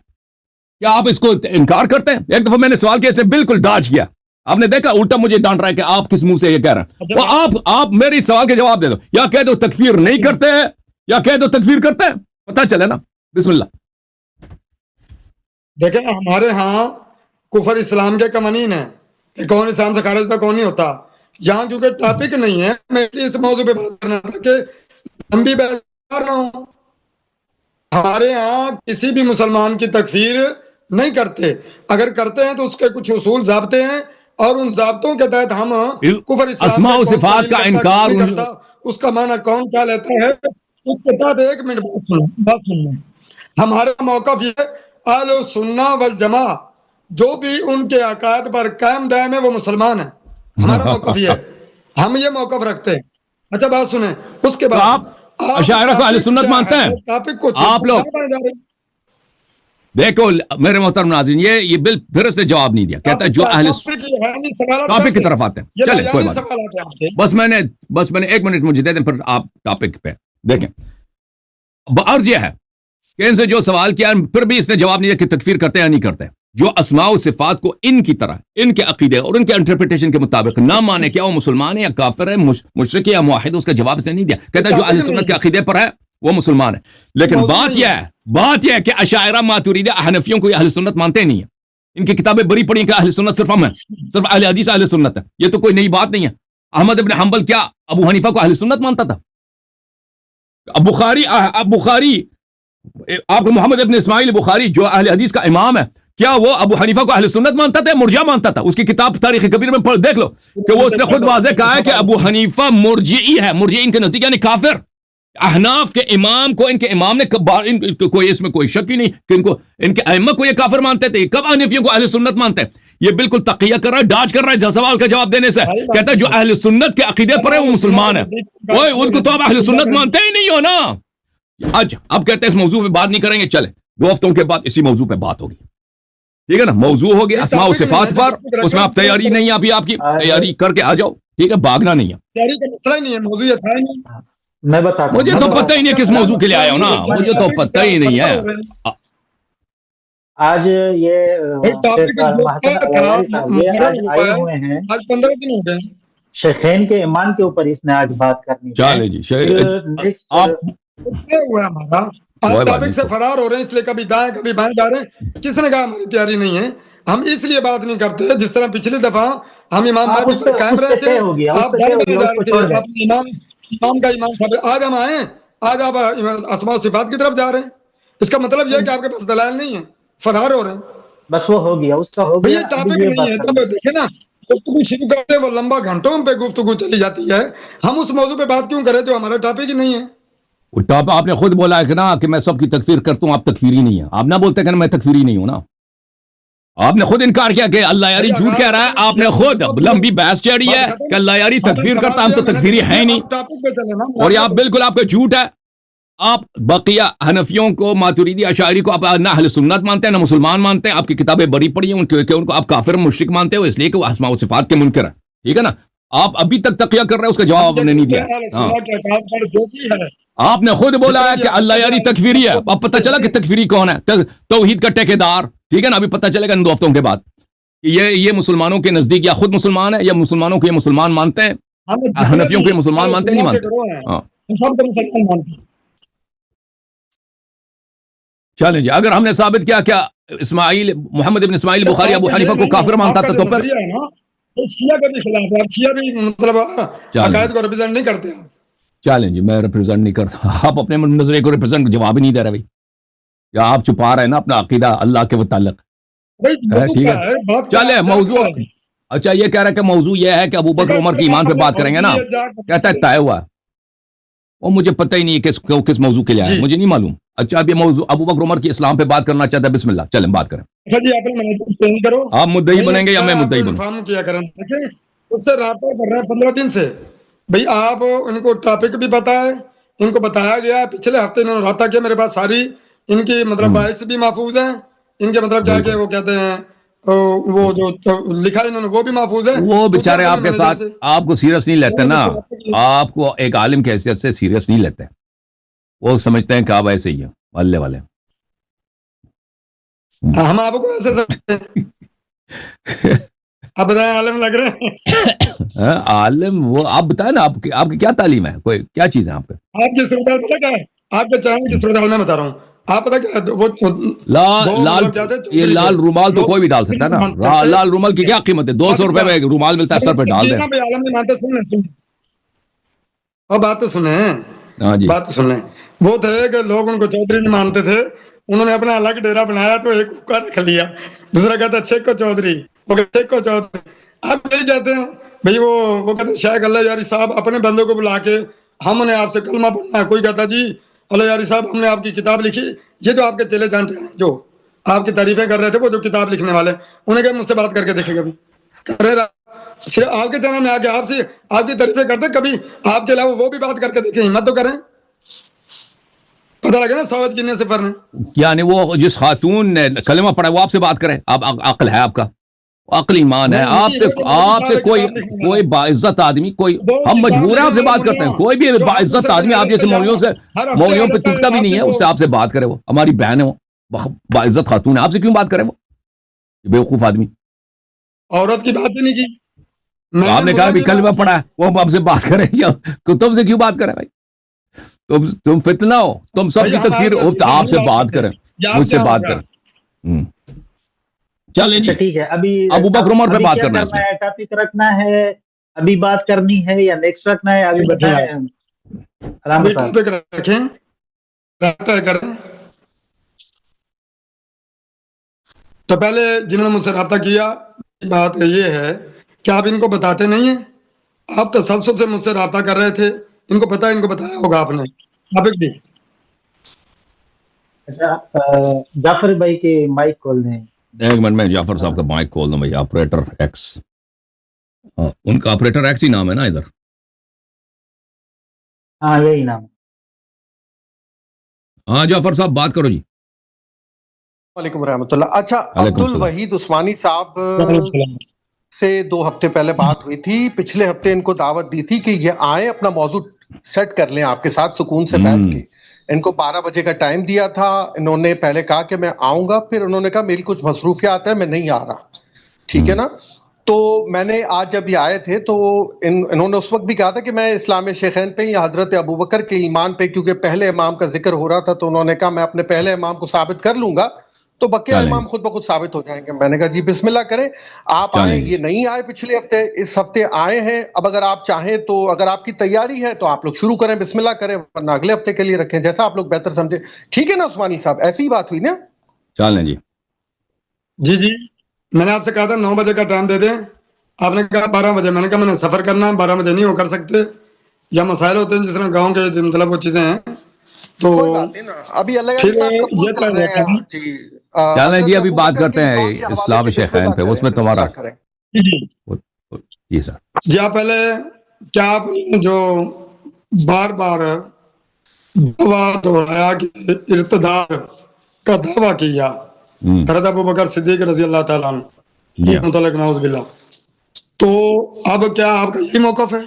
کیا آپ اس کو انکار کرتے ہیں؟ ایک دفعہ میں نے سوال کیا، اسے بالکل ڈاج کیا، آپ نے دیکھا الٹا مجھے ڈانٹ رہا ہے کہ آپ کس منہ سے یہ کہہ رہے ہیں۔ وہ آپ میری سوال کے جواب دے دو، یا کہہ دو تکفیر نہیں کرتے ہیں یا کہہ دو تکفیر کرتے ہیں، پتہ چلے نا۔ بسم اللہ۔ دیکھیں ہمارے ہاں کفر اسلام کے قوانین ہیں کہ کون اسلام سے خارج تھا کون نہیں ہوتا، یہاں کیونکہ ٹاپک نہیں ہے، میں اس موضوع پہ بات کرنا تھا کہ لمبی بحث نہ ہو۔ ہمارے ہاں کسی بھی مسلمان کی تکفیر نہیں کرتے، اگر کرتے ہیں تو اس کے کچھ اصول ضابطے ہیں، اور ان ضابطوں کے تحت ہم کفر اسلام اسماء و صفات کا انکار، اس کا معنی کون کیا لیتا ہے، اس کے تحت ایک منٹ بات سننا۔ ہمارا موقف یہ اہل سنہ والجماع جو بھی ان کے عقائد پر قائم دائم ہے وہ مسلمان ہیں، ہمارا موقف یہ ہے، ہم یہ موقف رکھتے ہیں۔ اچھا بات سنیں، اس کے بعد آپ اشاعرہ کو اہل سنت مانتے ہیں؟ ٹاپک کو آپ لوگ دیکھو میرے محترم ناظرین، یہ بل پھر اس نے جواب نہیں دیا، کہتا ہے جو اہل ٹاپک کی طرف آتے ہیں، چلیں کوئی بات نہیں، بس میں نے ایک منٹ مجھے دے دیں، پھر آپ ٹاپک پہ دیکھیں۔ عرض یہ ہے کہ ان سے جو سوال کیا پھر بھی اس نے جواب نہیں دیا کہ تکفیر کرتے ہیں یا نہیں کرتے۔ جو اسماء و صفات کو ان کی طرح ان کے عقیدے اور ان کے انٹرپریٹیشن کے مطابق نہ مانے، کیا وہ مسلمان ہے یا کافر ہے، مشرک ہے یا موحد، اس کا جواب اس نے نہیں دیا۔ کہتا ہے جو اہل سنت کے عقیدے پر ہے وہ مسلمان ہے۔ لیکن بات یہ ہے کہ اشاعرہ ماتوریدی حنفیوں کو یہ اہل سنت مانتے نہیں ہیں، ان کی کتابیں بڑی پڑی کہ اہل سنت صرف ہم ہیں، صرف اہل حدیث اہل سنت ہے، یہ تو کوئی نئی بات نہیں ہے۔ احمد ابن حنبل کیا ابو حنیفہ کو اہل سنت مانتا تھا؟ اب بخاری آپ کو محمد ابن اسماعیل بخاری جو اہل حدیث کا امام ہے، کیا وہ ابو حنیفہ کو اہل سنت مانتا تھا یا مرجع مانتا تھا؟ اس کی کتاب تاریخ کبیر میں دیکھ لو کہ وہ اس نے خود واضح کہا ہے کہ ابو حنیفہ مرجعی ہے، مرجعی ان کے نزدیک یعنی کافر۔ احناف کے امام کو ان کے امام نے کوئی اس میں کوئی شک ہی نہیں کہ ان کے ائمہ کو یہ کافر مانتے تھے، کب حنفیوں کو اہل سنت مانتے ہیں؟ یہ بالکل تقیہ کر رہا ہے، ڈاج کر رہا ہے سوال کا جواب دینے سے، کہتا ہے جو اہل سنت کے عقیدے پر ہے وہ مسلمان ہے۔ اوئے ان کو تو آپ اہل سنت مانتے ہی نہیں ہو نا۔ اب کہتے ہیں اس موضوع پہ بات نہیں کریں گے، چلے 2 ہفتوں کے بعد اسی موضوع پہ بات ہوگی، ٹھیک ہے نا؟ موضوع ہوگی اسماء و صفات پر، اس میں آپ تیاری نہیں ہے، ابھی آپ کی تیاری کر کے آ جاؤ، ٹھیک ہے؟ بھاگنا نہیں ہے، تیاری کا مسئلہ ہی نہیں ہے، موضوع یہ تھا ہی نہیں۔ میں بتا دوں، مجھے تو پتہ ہی نہیں کس موضوع کے لیے آیا ہوں نا، مجھے تو پتہ ہی نہیں ہے۔ آج یہ آئے ہوئے ہیں، آج 15 دن ہو گئے شیخین کے ایمان کے اوپر اس نے آج بات کرنی ہے۔ چلے جی آپ ہوا ہمارا آپ ٹاپک سے فرار ہو رہے ہیں، اس لیے کبھی دائیں کبھی بائیں جا رہے ہیں۔ کس نے کہا ہماری تیاری نہیں ہے؟ ہم اس لیے بات نہیں کرتے جس طرح پچھلی دفعہ ہم امام مہدی پر قائم رہے تھے، آپ دائیں بائیں جا رہے تھے، اپنے امام کا ایمان تھا۔ آج ہم آئے، آج آپ اسماء و صفات کی طرف جا رہے ہیں، اس کا مطلب یہ ہے کہ آپ کے پاس دلائل نہیں ہے، فرار ہو رہے ہیں۔ بس وہ ہو گیا، اس کا ہو گیا، یہ ٹاپک نہیں ہے۔ تب دیکھیں نا گفتگو شروع کرتے ہیں وہ لمبا گھنٹوں پہ گفتگو چلی جاتی ہے، ہم اس موضوع پہ بات کیوں کریں جو ہمارا ٹاپک ہی نہیں ہے؟ آپ نے خود بولا ہے کہ نا کہ میں سب کی تکفیر کرتا ہوں، آپ تکفیری نہیں ہیں، آپ نہ بولتے کہ میں تکفیری نہیں ہوں نا، آپ نے خود انکار کیا کہ اللہ یاری جھوٹ کہہ رہا ہے، آپ نے خود لمبی بحث چڑھی ہے کہ اللہ یاری تکفیر کرتا، ہم تو تکفیری ہے ہی نہیں، اور یہ آپ بالکل آپ کا جھوٹ ہے۔ آپ بقیہ حنفیوں کو، ماتریدی، اشاعری کو آپ نہ اہل سنت مانتے ہیں نہ مسلمان مانتے ہیں. آپ کی کتابیں بڑی پڑی ہیں ان کو آپ کافر مشرک مانتے ہو، اس لیے کہ وہ اسماء و صفات کے منکر ہیں. ٹھیک ہے نا. آپ ابھی تک تقیہ کر رہے ہیں، اس کا جواب آپ نے نہیں دیا. جو بھی ہے آپ نے خود بولا ہے کہ اللہ یاری تکفیری ہے. اب پتہ چلا کہ تکفیری کون ہے؟ توحید کا ٹھیکیدار. ٹھیک ہے نا. ابھی پتہ چلے گا ان 2 ہفتوں کے بعد کہ یہ مسلمانوں کے نزدیک یا خود مسلمان ہے یا مسلمانوں کو یہ مسلمان مانتے ہیں، حنفیوں کو یہ مسلمان مانتے ہیں نہیں مانتے. ہاں سب کو مسلمان مانتے ہیں. چلیں جی. اگر ہم نے ثابت کیا کیا اسماعیل محمد ابن اسماعیل بخاری ابو حنیفہ کو کافر مانتا تھا، تو پھر شیعہ کا بھی خلاف ہے. شیعہ بھی مطلب عقائد کو ریپرزینٹ نہیں کرتے. چلیں جی. میں ریپرزینٹ نہیں کرتا. آپ اپنے نظریے کو ریپرزینٹ جواب ہی نہیں دے رہے بھائی، یا آپ چھپا رہے ہیں نا اپنا عقیدہ اللہ کے متعلق. ٹھیک ہے. چلے موضوع. اچھا یہ کہہ رہا ہے کہ موضوع یہ ہے کہ ابو بکر عمر کی ایمان پہ بات کریں گے نا. کہتا ہے طے ہوا. وہ مجھے پتہ ہی نہیں ہے کس موضوع کے لیے آیا، مجھے نہیں معلوم. اچھا اب یہ موضوع ابو بکر عمر کی اسلام پہ بات کرنا چاہتا ہے. بسم اللہ، چلیں بات کریں. آپ مدعی بنیں گے یا میں مدعی بنوں؟ کیا کریں اس سے رابطہ کر رہے ہیں 15 دن سے بھائی. آپ ان کو ٹاپک بھی پتا ہے، ان کو بتایا گیا. پچھلے ہفتے انہوں نے رابطہ کیا میرے پاس. ساری ان کی مطلب باعث بھی محفوظ ہیں. ان کے مطلب کیا کہ وہ کہتے ہیں وہ جو لکھا انہوں نے وہ بھی محفوظ ہے. وہ بیچارے آپ کے ساتھ آپ کو سیریس نہیں لیتے نا. آپ کو ایک عالم کی حیثیت سے سیریس نہیں لیتے. وہ سمجھتے ہیں کہ آپ ایسے ہی ہیں والے والے. ہم آپ کو ایسے آپ بتائیں عالم لگ رہے ہیں. عالم وہ آپ بتائیں نا. آپ کی کیا تعلیم ہے؟ کوئی کیا چیز ہے آپ کے؟ آپ کی صورتحال پتہ کیا ہے؟ آپ کے چینل کی صورتحال میں بتا رہا ہوں. آپ پتہ کیا وہ یہ لال رومال تو کوئی بھی ڈال سکتا ہے نا. لال رومال کی کیا قیمت ہے؟ 200 روپے میں رومال ملتا ہے، سر پہ ڈال دیں. عالم نہیں مانتے. سنیں اور بات تو سنیں. ہاں جی. بات تو سنیں. وہ تھے کہ لوگ ان کو چودھری نہیں مانتے تھے. انہوں نے اپنا الگ ڈیرا بنایا تو ایک کا رکھ لیا. دوسرا کہتا ہے چھیک کو چودھری، وہ کہتے چھیک کو چودھری. آپ یہی کہتے ہیں بھائی. وہ کہتے ہیں شیخ اللہ یاری صاحب اپنے بندوں کو بلا کے ہم نے آپ سے کلمہ پڑھنا ہے. کوئی کہتا جی اللہ یاری صاحب ہم نے آپ کی کتاب لکھی. یہ جو آپ کے چیلے جانتے ہیں جو آپ کی تعریفیں کر رہے تھے، وہ جو کتاب لکھنے والے، انہیں کہ مجھ سے بات کر کے دیکھے کبھی. صرف آپ کے چینل میں آ کے آپ کی تعریفیں کرتے، کبھی آپ کے علاوہ وہ بھی بات کر کے دیکھیں. ہمت تو کریں. پتہ لگے نا 100 کتنے صفر نے. یعنی وہ جس خاتون نے کلمہ پڑھا وہ آپ سے بات کرے. آپ عقل ہے آپ کا؟ عقل ایمان ہے آپ سے کوئی باعزت آدمی، کوئی ہم مجبور ہیں آپ سے بات کرتے ہیں. کوئی بھی باعزت آدمی آپ جیسے مولویوں پہ تکتا بھی نہیں ہے، اس سے آپ سے بات کرے. وہ ہماری بہن ہے، وہ باعزت خاتون ہے. آپ سے کیوں بات کرے؟ وہ بیوقوف آدمی. عورت کی بات بھی نہیں کی. آپ نے کہا بھی کلمہ پڑھا ہے، وہ آپ سے بات کریں. تم سے کیوں بات کریں بھائی؟ تم فتنہ ہو. تم سب کی تکفیر. آپ سے بات کریں، مجھ سے بات کریں. چلیں جی ٹھیک ہے. ابھی ابو بکر عمر پہ بات کرنا ہے. ٹاپک رکھنا ہے ابھی بات کرنی ہے یا نیکسٹ رکھنا ہے؟ ابھی بتائیں. ٹاپک رکھیں رابطہ کریں. تو پہلے جنہوں نے مجھ سے رابطہ کیا، بات یہ ہے کہ آپ ان کو بتاتے نہیں ہیں. آپ تسلسل سے مجھ سے رابطہ کر رہے تھے. ان کو پتا ہے، ان کو بتایا ہوگا آپ نے ٹاپک بھی. اچھا جعفر بھائی کے مائک کھول دیں. ایک منٹ میں جعفر صاحب کا مائک کھول دوں بھائی. آپریٹر ایکس، ان کا آپریٹر ایکس ہی نام ہے نا ادھر؟ ہاں یہی نام. ہاں جعفر صاحب بات کرو جی. وعلیکم ورحمۃ اللہ. اچھا عبد الوحید عثمانی صاحب سے 2 ہفتے پہلے بات ہوئی تھی. پچھلے ہفتے ان کو دعوت دی تھی کہ یہ آئیں، اپنا موضوع سیٹ کر لیں آپ کے ساتھ سکون سے بیٹھ کے. ان کو 12 بجے کا ٹائم دیا تھا. انہوں نے پہلے کہا کہ میں آؤں گا، پھر انہوں نے کہا میری کچھ مصروفیات ہے، میں نہیں آ رہا. ٹھیک ہے نا. تو میں نے آج جب یہ آئے تھے تو انہوں نے اس وقت بھی کہا تھا کہ میں اسلام شیخین پہ یا حضرت ابو بکر کے ایمان پہ، کیونکہ پہلے امام کا ذکر ہو رہا تھا، تو انہوں نے کہا میں اپنے پہلے امام کو ثابت کر لوں گا تو بقیہ امام خود بخود ثابت ہو جائیں گے. میں نے کہا جی بسم اللہ کریں. آپ آئیں. یہ نہیں آئے پچھلے ہفتے، اس ہفتے آئے ہیں. اب اگر آپ چاہیں تو، اگر آپ کی تیاری ہے تو آپ لوگ شروع کریں، بسم اللہ کریں، ورنہ اگلے ہفتے کے لیے رکھیں، جیسا آپ لوگ بہتر سمجھے. ٹھیک ہے نا عثمانی صاحب؟ ایسی ہی بات ہوئی نا. چلیں جی. جی میں نے آپ سے کہا تھا 9 بجے کا ٹائم دے دیں. آپ نے کہا 12 بجے. میں نے کہا میں نے سفر کرنا، 12 بجے نہیں ہو کر سکتے، یا مسائل ہوتے ہیں جس طرح گاؤں کے مطلب وہ چیزیں ہیں. تو ابھی اللہ چلیں جی ابھی بات کرتے ہیں اسلام شیخین پہ. اس میں تمہارا جی سر. جی آپ پہلے کیا آپ جو بار بار دعویٰ دہرایا کہ ارتداد کا دعویٰ کیا حضرت ابو بکر صدیق رضی اللہ تعالیٰ عنہ جی ہاں. متعلق نعوذ باللہ. تو اب کیا آپ کا یہی موقف ہے؟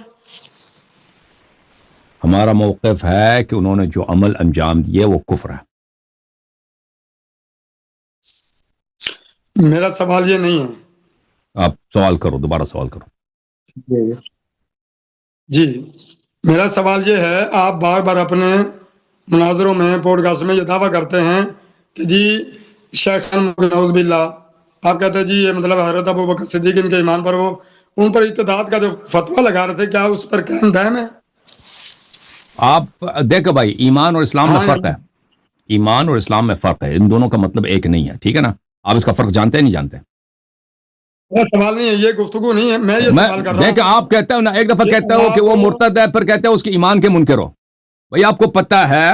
ہمارا موقف ہے کہ انہوں نے جو عمل انجام دیے وہ کفر ہے. میرا سوال یہ نہیں ہے. آپ سوال کرو، دوبارہ سوال کرو. جی میرا سوال یہ ہے، آپ بار بار اپنے مناظروں میں پوڈ کاسٹ میں یہ دعویٰ کرتے ہیں کہ جی شیخ نعوذ باللہ، آپ کہتے ہیں جی یہ مطلب حضرت ابو بکر صدیق ان کے ایمان پر وہ ان پر ارتداد کا جو فتویٰ لگا رہے تھے، کیا اس پر قائم دائم ہے؟ آپ دیکھو بھائی، ایمان اور اسلام میں فرق ہے. ایمان اور اسلام میں فرق ہے، ان دونوں کا مطلب ایک نہیں ہے. ٹھیک ہے نا؟ آپ اس کا فرق جانتے ہیں نہیں جانتے؟ میرا سوال نہیں ہے، یہ گفتگو نہیں ہے، میں یہ سوال کر رہا دیکھ ہوں. آپ کہتے ہو نا، ایک دفعہ کہتے ہو کہ وہ مرتد ہے، پھر کہتے ہو اس کے ایمان کے منکر ہو. بھائی آپ کو پتہ ہے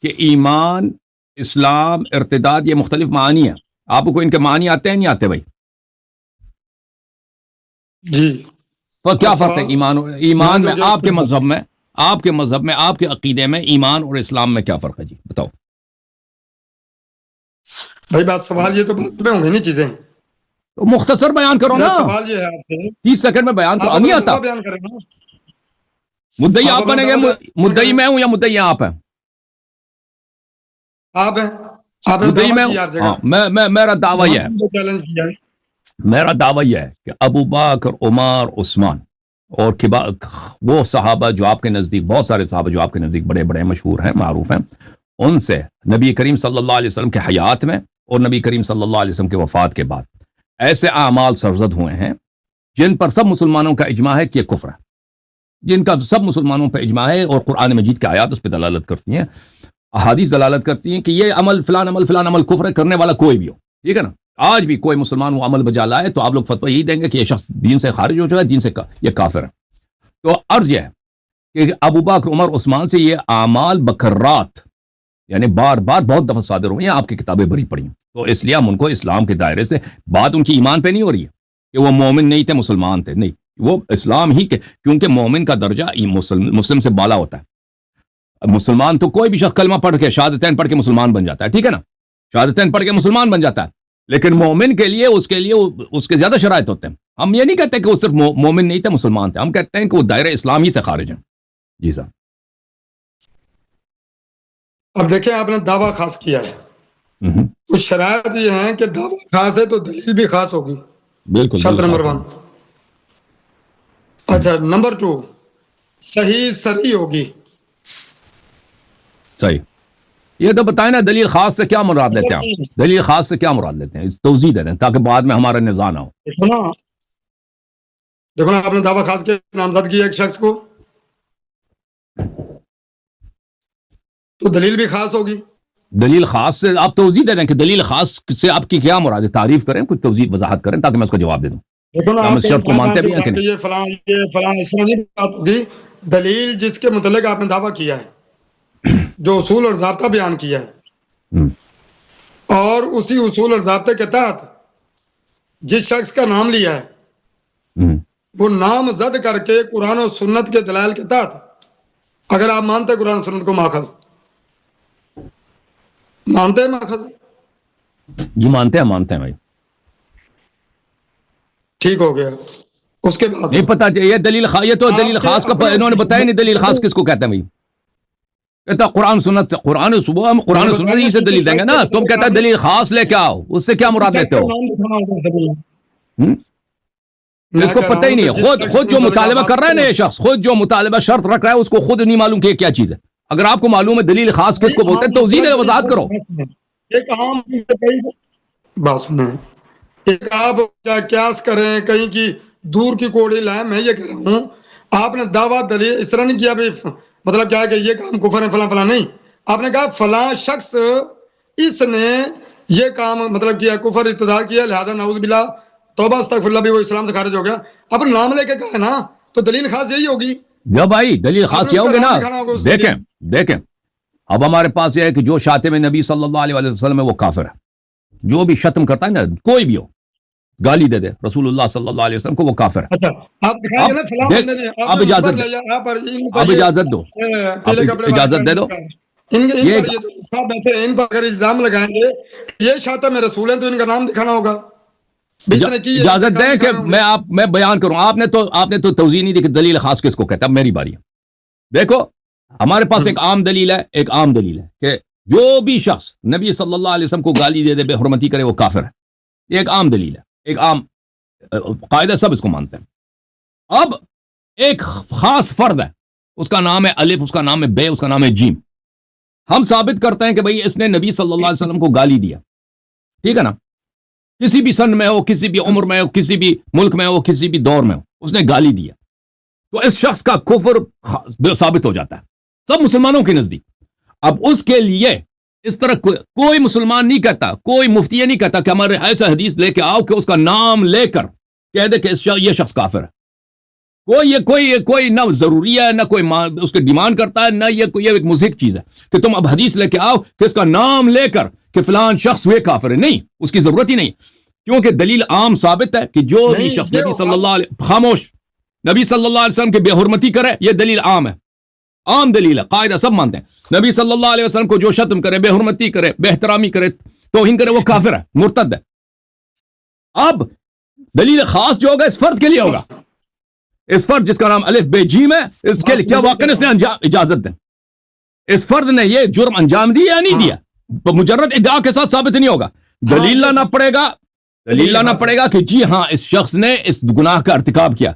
کہ ایمان، اسلام، ارتداد یہ مختلف معانی ہیں. آپ کو ان کے معنی آتے ہیں نہیں آتے بھائی؟ جی تو کیا فرق ہے ایمان میں، آپ کے مذہب میں، آپ کے عقیدے میں ایمان اور اسلام میں کیا فرق ہے؟ جی بتاؤ بھائی. بات سوال یہ تو بات میں ہوں گی نہیں چیزیں. تو مختصر بیان کرو نا. میرا سوال یہ ہے آپ سے، 30 سیکنڈ میں بیان آپ کرو. نہیں اپنا آتا. مسئلہ بیان کریں نا. مدعی آپ آپ اپنا بنیں گے، دعویٰ مدعی میں ہوں یا مدعی آپ ہیں؟ آپ ہیں، آپ نے مدعی میں دعویٰ ہوں. کی ہر جگہ. ہاں میرا دعویٰ یہ ہے، چیلنج کیا ہے. میرا دعویٰ یہ ہے کہ ابو بکر، عمر، عثمان اور وہ صحابہ جو آپ کے نزدیک، بہت سارے صحابہ جو آپ کے نزدیک بڑے بڑے مشہور ہیں، معروف ہیں، ان سے نبی کریم صلی اللہ علیہ وسلم کے حیات میں اور نبی کریم صلی اللہ علیہ وسلم کے وفات کے بعد ایسے اعمال سرزد ہوئے ہیں جن پر سب مسلمانوں کا اجماع ہے کہ یہ کفر ہے، جن کا سب مسلمانوں پہ اجماع ہے، اور قرآن مجید کے آیات اس پہ دلالت کرتی ہیں، احادیث دلالت کرتی ہیں کہ یہ عمل فلان عمل کفر ہے، کرنے والا کوئی بھی ہو. ٹھیک ہے نا؟ آج بھی کوئی مسلمان وہ عمل بجا لائے تو آپ لوگ فتویٰ یہی دیں گے کہ یہ شخص دین سے خارج ہو چکا ہے، دین سے یہ کافر ہے. تو عرض یہ ہے کہ ابو بکر، عمر، عثمان سے یہ اعمال بکرات، یعنی بار بار بہت دفعہ صادر ہوئی ہیں، آپ کی کتابیں بری پڑی ہیں، تو اس لیے ہم ان کو اسلام کے دائرے سے، بات ان کی ایمان پہ نہیں ہو رہی ہے کہ وہ مومن نہیں تھے، مسلمان تھے، نہیں، وہ اسلام ہی کے، کیونکہ مومن کا درجہ مسلم سے بالا ہوتا ہے. مسلمان تو کوئی بھی شخص کلمہ پڑھ کے، شہادتین پڑھ کے مسلمان بن جاتا ہے. ٹھیک ہے نا؟ شہادتین پڑھ کے مسلمان بن جاتا ہے، لیکن مومن کے لیے اس کے زیادہ شرائط ہوتے ہیں. ہم یہ نہیں کہتے کہ وہ صرف مومن نہیں تھے، مسلمان تھے، ہم کہتے ہیں کہ وہ دائرہ اسلام ہی سے خارج ہیں. جی صاحب. اب دیکھیں، آپ نے دعویٰ خاص کیا ہے، تو شرائط یہ ہیں کہ دعویٰ خاص ہے تو دلیل بھی خاص ہوگی. بالکل. شرط نمبر 1. اچھا، نمبر 2، صحیح سری ہوگی. صحیح. یہ تو بتائیں نا، دلیل خاص سے کیا مراد لیتے ہیں آپ؟ دلیل خاص سے کیا مراد لیتے ہیں؟ توضیح دے دیں تاکہ بعد میں ہمارا نزاع نہ ہو. دیکھو نا، آپ نے دعویٰ خاص کے نامزد کیا ایک شخص کو، تو دلیل بھی خاص ہوگی. دلیل خاص سے آپ توضیح دے دیں کہ دلیل خاص سے آپ کی کیا مراد ہے، تعریف کریں، کچھ توضیح وضاحت کریں تاکہ میں اس کا جواب دے دوں. دیکھو نا، ہم اس شرط کو مانتے بھی ہیں کہ نہیں؟ یہ فلاں اس طرح نہیں بات ہوگی. دلیل جس کے متعلق آپ نے دعویٰ کیا ہے، جو اصول اور ضابطہ بیان کیا ہے، اور اسی اصول اور ضابطے کے تحت جس شخص کا نام لیا ہے وہ نام زد کر کے قرآن و سنت کے دلائل کے تحت، اگر آپ مانتے قرآن و سنت کو ماخذ، مانتے ہیں ماخذ؟ جی مانتے ہیں بھائی. ٹھیک ہو گیا. اس کے بعد نہیں پتا یہ دلیل یہ تو دلیل خاص کا انہوں نے بتایا نہیں. دلیل خاص کس کو کہتے ہیں بھائی؟ کہتا قرآن سنت سے، قرآن سنت ہی سے دلیل دیں گے نا. تم کہتا ہے دلیل خاص لے کے آؤ، اس سے کیا مراد لیتے ہو؟ اس کو پتہ ہی نہیں ہے. خود جو مطالبہ کر رہا ہے نا یہ شخص، خود جو مطالبہ شرط رکھ رہا ہے، اس کو خود نہیں معلوم کہ کیا چیز ہے. اگر آپ کو معلوم ہے دلیل خاص کس کو بولتے ہیں، توضیح دے، وضاحت کرو. ایک عام بات سنیں، ایک آپ قیاس کریں، کہیں کی دور کی کوڑی لائیں. میں یہ کہہ رہا ہوں، آپ نے دعویٰ دلیل اس طرح نہیں کیا بھی مطلب کیا ہے کہ یہ کام کفر ہے فلاں فلاں، نہیں. آپ نے کہا فلاں شخص اس نے یہ کام مطلب کیا، کفر ارتداد کیا، لہذا نعوذ باللہ توبہ استغفر اللہ بھی وہ اسلام سے خارج ہو گیا. اب نام لے کے کہا ہے نا، تو دلیل خاص یہی ہوگی. جب بھائی دلیل خاص یہ ہوگی نا. دیکھیں اب ہمارے پاس یہ ہے کہ جو شاتم نبی صلی اللہ علیہ وسلم ہے وہ کافر ہے. جو بھی شتم کرتا ہے نا، کوئی بھی ہو، گالی دے دے رسول اللہ صلی اللہ علیہ وسلم کو، وہ کافر ہے. اچھا آپ دکھائیں گے نا فلاں دیکھ، بندے نے، اب نے اجازت نمبر دے، لیا، یہاں پر ان کا اب یہ اجازت دو، پیلے کپڑے والے اجازت دے دو. ان پر یہ یہ جو صاحب بیٹھے ہیں ان پر اگر الزام لگائیں گے یہ شاتم رسول ہیں تو ان کا نام دکھانا ہوگا. اجازت دیں کہ میں بیان کروں. آپ نے تو توضیح نہیں دی کہ دلیل خاص کس کو کہتا ہے. اب میری باری ہے. دیکھو ہمارے پاس ایک عام دلیل ہے کہ جو بھی شخص نبی صلی اللہ علیہ وسلم کو گالی دے دے، بے حرمتی کرے، وہ کافر ہے. یہ ایک عام دلیل ہے، ایک عام قاعدہ، سب اس کو مانتے ہیں. اب ایک خاص فرد ہے، اس کا نام ہے الف، اس کا نام ہے بے، اس کا نام ہے جیم. ہم ثابت کرتے ہیں کہ بھئی اس نے نبی صلی اللہ علیہ وسلم کو گالی دیا، ٹھیک ہے نا، کسی بھی سن میں ہو، کسی بھی عمر میں ہو، کسی بھی ملک میں ہو، کسی بھی دور میں ہو، اس نے گالی دیا، تو اس شخص کا کفر ثابت ہو جاتا ہے سب مسلمانوں کے نزدیک. اب اس کے لیے اس طرح کوئی مسلمان نہیں کہتا، کوئی مفتی نہیں کہتا کہ ہمارے ایسا حدیث لے کے آؤ کہ اس کا نام لے کر کہہ دے کہ یہ شخص کافر ہے. کوئی نہ ضروری ہے، نہ کوئی اس کے ڈیمانڈ کرتا ہے، نہ یہ ایک مضحک چیز ہے کہ تم اب حدیث لے کے آؤ کہ اس کا نام لے کر کہ فلان شخص وہ کافر ہے. نہیں، اس کی ضرورت ہی نہیں، کیونکہ دلیل عام ثابت ہے کہ جو بھی شخص نبی صلی اللہ علیہ خاموش نبی صلی اللہ علیہ وسلم کی بے حرمتی کرے، یہ دلیل عام ہے، عام دلیل ہے، قاعدہ سب مانتے ہیں. نبی صلی اللہ علیہ وسلم کو جو شتم کرے، بے حرمتی کرے، بے احترامی کرے، توہین کرے، وہ کافر ہے، مرتد ہے. اب دلیل خاص جو ہوگا اس فرد کے لیے ہوگا، اس فرد جس کا نام الف بے جیم ہے، اس کے لیے کیا واقعی اس نے اجازت دیں، اس فرد نے یہ جرم انجام دیا یا نہیں دیا، مجرد ادعا کے ساتھ ثابت نہیں ہوگا. دلیل لانا پڑے گا کہ جی ہاں اس شخص نے اس گناہ کا ارتکاب کیا.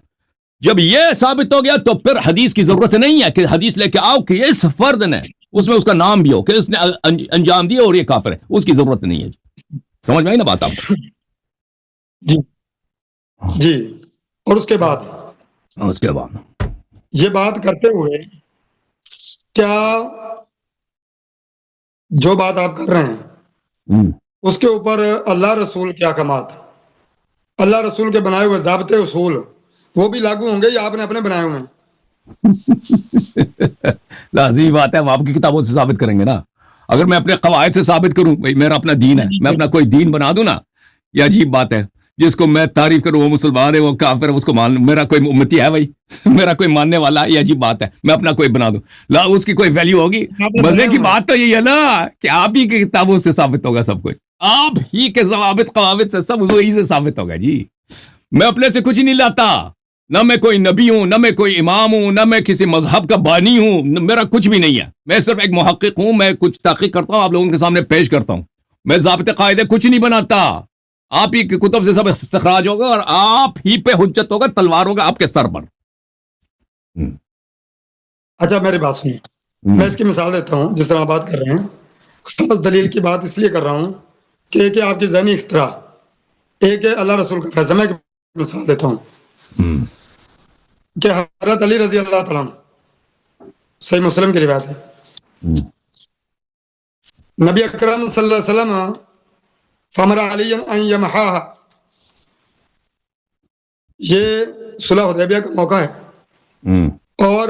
جب یہ ثابت ہو گیا تو پھر حدیث کی ضرورت نہیں ہے کہ حدیث لے کے آؤ کہ اس فرد نے، اس میں اس کا نام بھی ہو کہ اس نے انجام دیا اور یہ کافر ہے، اس کی ضرورت نہیں ہے. سمجھ میں آئی نا بات آپ کو؟ جی. اور اس کے بعد یہ بات کرتے ہوئے کیا جو بات آپ کر رہے ہیں اس کے اوپر اللہ رسول کے احکامات، اللہ رسول کے بنائے ہوئے ضابطے اصول وہ بھی لاگو ہوں گے یا آپ نے اپنے بنائے ہوئے ہیں؟ لازمی بات ہے، ہم آپ کی کتابوں سے ثابت کریں گے نا. اگر میں اپنے قواعد سے ثابت کروں بھائی میرا اپنا دین ہے، میں اپنا کوئی دین بنا دوں نا، یہ عجیب بات ہے. جس کو میں تعریف کروں وہ مسلمان ہے، وہ کافر ہے، اس کو میرا کوئی امتی ہے بھائی، میرا کوئی ماننے والا ہے، یہ عجیب بات ہے. میں اپنا کوئی بنا دوں، اس کی کوئی ویلیو ہوگی؟ مزے کی بات تو یہی ہے نا کہ آپ ہی کی کتابوں سے ثابت ہوگا سب کچھ، آپ ہی کے ضوابط قواعد سے سب وہی سے ثابت ہوگا. جی میں اپنے سے کچھ نہیں لاتا، نہ میں کوئی نبی ہوں، نہ میں کوئی امام ہوں، نہ میں کسی مذہب کا بانی ہوں، میرا کچھ بھی نہیں ہے. میں صرف ایک محقق ہوں، میں کچھ تحقیق کرتا ہوں، آپ لوگوں کے سامنے پیش کرتا ہوں. میں ضابطے قاعدے کچھ نہیں بناتا، آپ ہی کی کتب سے سب استخراج ہوگا اور آپ ہی پہ حجت ہوگا، تلوار ہوگا آپ کے سر پر. اچھا میری بات سنیے، میں اس کی مثال دیتا ہوں. جس طرح آپ بات کر رہے ہیں، خاص دلیل کی بات اس لیے کر رہا ہوں کہ ایک آپ کی ذہنی اختراع، ایک ہے اللہ رسول کا فیصلہ. میں مثال دیتا ہوں کہ حضرت علی رضی اللہ تعالیٰ صحیح مسلم کی روایت ہے، نبی اکرم صلی اللہ علیہ وسلم فامر علی ان یمحاها، یہ صلح حدیبیہ کا موقع ہے اور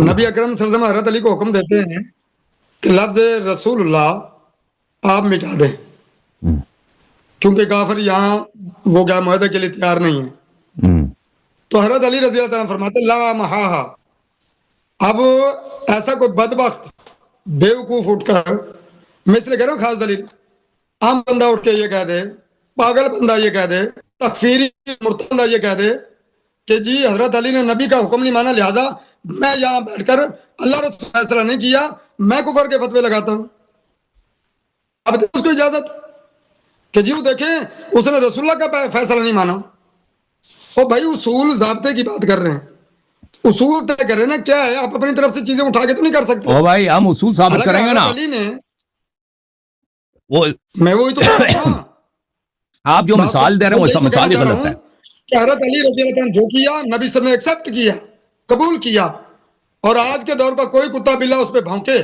نبی اکرم صلی اللہ علیہ وسلم حضرت علی کو حکم دیتے ہیں کہ لفظ رسول اللہ آپ مٹا دیں، کیونکہ کافر یہاں وہ کیا معاہدے کے لیے تیار نہیں ہے. تو حضرت علی رضی اللہ عنہ فرماتے لا محاہا. اب ایسا کوئی بدبخت بیوقوف اٹھ کر، میں اس لیے کہہ رہا ہوں خاص دلیل، عام بندہ اٹھ کے یہ کہہ دے، پاگل بندہ یہ کہہ دے، تکفیری مرتد بندہ یہ کہہ دے کہ جی حضرت علی نے نبی کا حکم نہیں مانا، لہٰذا میں یہاں بیٹھ کر اللہ رسول فیصلہ نہیں کیا، میں کفر کے فتوے لگاتا ہوں. اب اس کو اجازت کہ جی وہ دیکھیں اس نے رسول اللہ کا فیصلہ نہیں مانا. او بھائی اصول ضابطے کی بات کر رہے ہیں، اصول طے کر رہے ہیں نا، کیا ہے آپ اپنی طرف سے چیزیں اٹھا کے تو نہیں کر سکتے. او بھائی ہم اصول ثابت کریں گے نا، میں وہی تو کہہ رہا ہوں. آپ جو مثال دے رہے ہیں وہ سب مثال ہی غلط ہے. کہ حضرت علی رضی اللہ عنہ جو کیا نبی صلی اللہ علیہ وسلم نے ایکسپٹ کیا، قبول کیا، اور آج کے دور کا کوئی کتا بلا اس پہ بھونکے،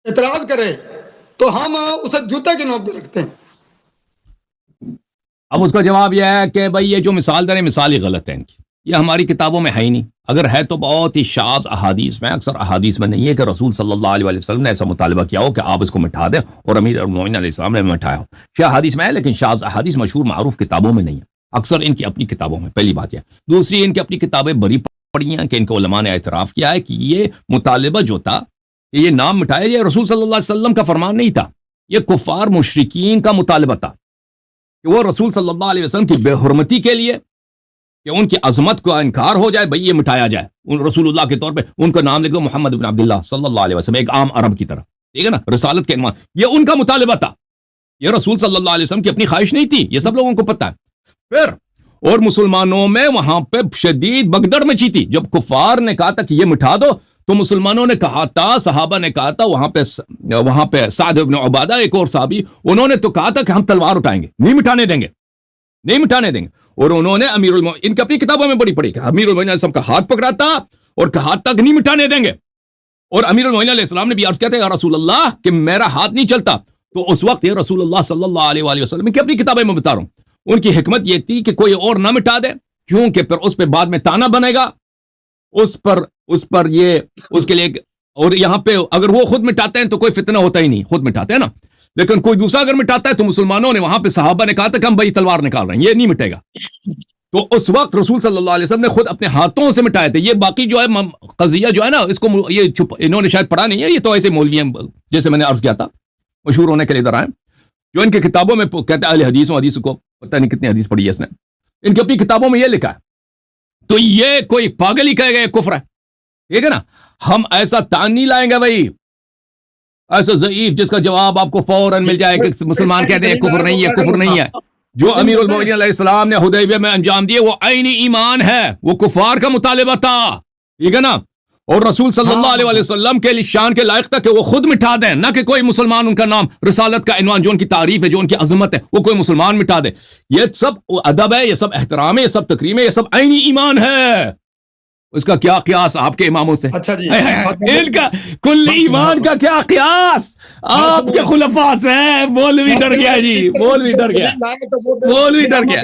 اعتراض کرے تو ہم اسے جوتے کی نوک پہ رکھتے ہیں. اب اس کا جواب یہ ہے کہ بھائی یہ جو مثال دے رہے ہیں مثال ہی غلط ہے ان کی. یہ ہماری کتابوں میں ہے ہی نہیں. اگر ہے تو بہت ہی شاذ احادیث میں، اکثر احادیث میں نہیں ہے کہ رسول صلی اللہ علیہ وسلم نے ایسا مطالبہ کیا ہو کہ آپ اس کو مٹھا دیں، اور امیر المومنین علیہ السلام نے مٹھایا ہو. شاہ احادیث میں ہے لیکن شاذ احادیث مشہور معروف کتابوں میں نہیں ہے، اکثر ان کی اپنی کتابوں میں. پہلی بات یہ. دوسری، ان کی اپنی کتابیں بری پڑی ہیں کہ ان کو علماء نے اعتراف کیا ہے کہ یہ مطالبہ جو تھا کہ یہ نام مٹھایا، یہ رسول صلی اللہ علیہ وسلم کا فرمان نہیں تھا، یہ کفار مشرکین کا مطالبہ تھا کہ وہ رسول صلی اللہ علیہ وسلم کی بے حرمتی کے لیے، کہ ان کی عظمت کو انکار ہو جائے، بھئی یہ مٹھایا جائے. ان رسول اللہ کے طور پہ ان کا نام لکھ دو محمد بن عبداللہ صلی اللہ علیہ وسلم، ایک عام عرب کی طرح، ٹھیک ہے نا، رسالت کے عنوان. یہ ان کا مطالبہ تھا، یہ رسول صلی اللہ علیہ وسلم کی اپنی خواہش نہیں تھی، یہ سب لوگوں کو پتہ ہے. پھر اور مسلمانوں میں وہاں پہ شدید بگدڑ مچی تھی. جب کفار نے کہا تھا کہ یہ مٹھا دو تو مسلمانوں نے کہا تھا، صحابہ نے کہا تھا، وہاں پہ سعد بن عبادہ ایک اور صحابی، انہوں نے تو کہا تھا کہ ہم تلوار اٹھائیں گے، نہیں مٹھانے دیں گے، نہیں مٹھانے دیں گے. اور انہوں نے ان کی اپنی کتابوں میں بڑی پڑھی کہ امیر المومنین علیہ السلام کا ہاتھ پکڑا تھا اور کہا تک نہیں مٹھانے دیں گے. اور امیر المومنین علیہ السلام نے بھی عرض کیا تھا یا رسول اللہ کہ میرا ہاتھ نہیں چلتا. تو اس وقت یہ رسول اللہ صلی اللہ علیہ وآلہ وسلم کی اپنی کتابیں میں بتا رہا ہوں، ان کی حکمت یہ تھی کہ کوئی اور نہ مٹا دے، کیونکہ پھر اس پہ بعد میں تانا بنے گا اس پر یہ اس کے لیے. اور یہاں پہ اگر وہ خود مٹاتے ہیں تو کوئی فتنہ ہوتا ہی نہیں، خود مٹاتے ہیں نا، لیکن کوئی دوسرا اگر مٹاتا ہے تو مسلمانوں نے وہاں پہ صحابہ نے کہا تھا کہ ہم بھائی تلوار نکال رہے ہیں، یہ نہیں مٹے گا. تو اس وقت رسول صلی اللہ علیہ وسلم نے خود اپنے ہاتھوں سے مٹائے تھے. یہ باقی جو ہے قضیہ جو ہے نا، اس کو یہ انہوں نے شاید پڑھا نہیں ہے، یہ تو ایسے مولوی ہیں جیسے میں نے عرض کیا تھا، مشہور ہونے کے لیے ادھر آئے، جو ان کی کتابوں میں کہتے ہیں اہل حدیثوں، حدیث کو پتہ نہیں کتنی حدیث پڑھی ہے اس نے، ان کی اپنی کتابوں میں یہ لکھا ہے. تو یہ کوئی پاگل ہی کہے گا یہ کفر ہے، ٹھیک ہے نا. ہم ایسا تان نہیں لائیں گے بھائی، ایسا ضعیف جس کا جواب آپ کو فوراً مل جائے کہ مسلمان کہتے ہیں کفر نہیں ہے، کفر نہیں ہے. جو امیر المومنین علیہ السلام نے حدیبیہ میں انجام دیے وہ عینی ایمان ہے، وہ کفار کا مطالبہ تھا، ٹھیک ہے نا. اور رسول صلی اللہ علیہ وسلم کے شان کے لائق تھا کہ وہ خود مٹھا دیں، نہ کہ کوئی مسلمان ان کا نام، رسالت کا عنوان جو ان کی تعریف ہے، جو ان کی عظمت ہے، وہ کوئی مسلمان مٹا دے. یہ سب ادب ہے، یہ سب احترام ہے، یہ سب تکریم ہے، یہ سب عینی ایمان ہے. اس کا کیا قیاس آپ کے اماموں سے؟ اچھا جی، ان کا کل ایمان کا کیا قیاس آپ کے خلفاء سے؟ مولوی ڈر گیا جی، مولوی ڈر گیا، مولوی ڈر گیا.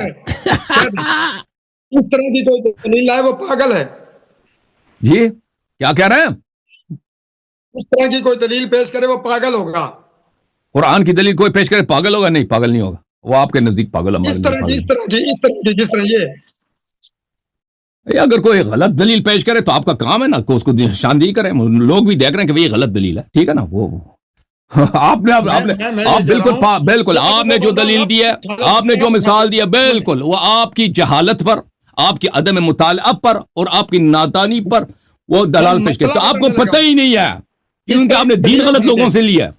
اس طرح کی کوئی دلیل لائے وہ پاگل ہے. جی کیا کہہ رہے ہیں؟ اس طرح کی کوئی دلیل پیش کرے وہ پاگل ہوگا. قرآن کی دلیل کوئی پیش کرے پاگل ہوگا؟ نہیں، پاگل نہیں ہوگا. وہ آپ کے نزدیک پاگل ہے. جس طرح یہ اگر کوئی غلط دلیل پیش کرے تو آپ کا کام ہے نا کہ اس کو نشاندہی کریں. لوگ بھی دیکھ رہے ہیں کہ یہ غلط دلیل ہے، ٹھیک ہے نا. وہ آپ بالکل آپ نے جو دلیل دی ہے، آپ نے جو مثال دی ہے، بالکل وہ آپ کی جہالت پر، آپ کی عدم مطالعہ پر اور آپ کی نادانی پر وہ دلال پیش کرتے. تو آپ کو پتہ ہی نہیں ہے کیونکہ آپ نے دین غلط لوگوں سے لیا.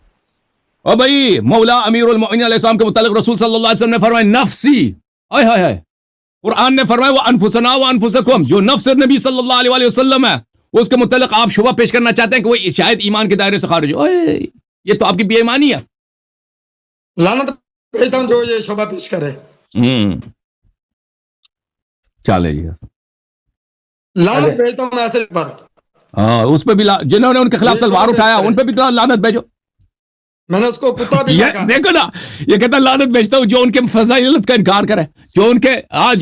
اور بھائی مولا امیر المومنین علیہ السلام کے متعلق رسول صلی اللہ علیہ وسلم نے فرمایا نفسی، آئے ہائے ہائے. قرآن نے فرمایا وہ انفسنا و انفسکم، جو نفس نبی صلی اللہ علیہ وسلم ہے اس کے متعلق آپ شبہ پیش کرنا چاہتے ہیں کہ وہ شاید ایمان کے دائرے سے خارج ہو. یہ تو آپ کی بے ایمانی ہے. لعنت بھیجتا ہوں جو یہ شبہ پیش کرے. چلے جی، لعنت بھیجتا ہوں ایسے پر. ہاں اس پہ بھی جنہوں نے ان کے خلاف تلوار اٹھایا ان پہ بھی لعنت بھیجو. میں نے اس کو کتا بھی کہا. دیکھو نا، یہ کہتا لعنت بھیجتا ہوں جو ان کے فضائلت کا انکار کرے، جو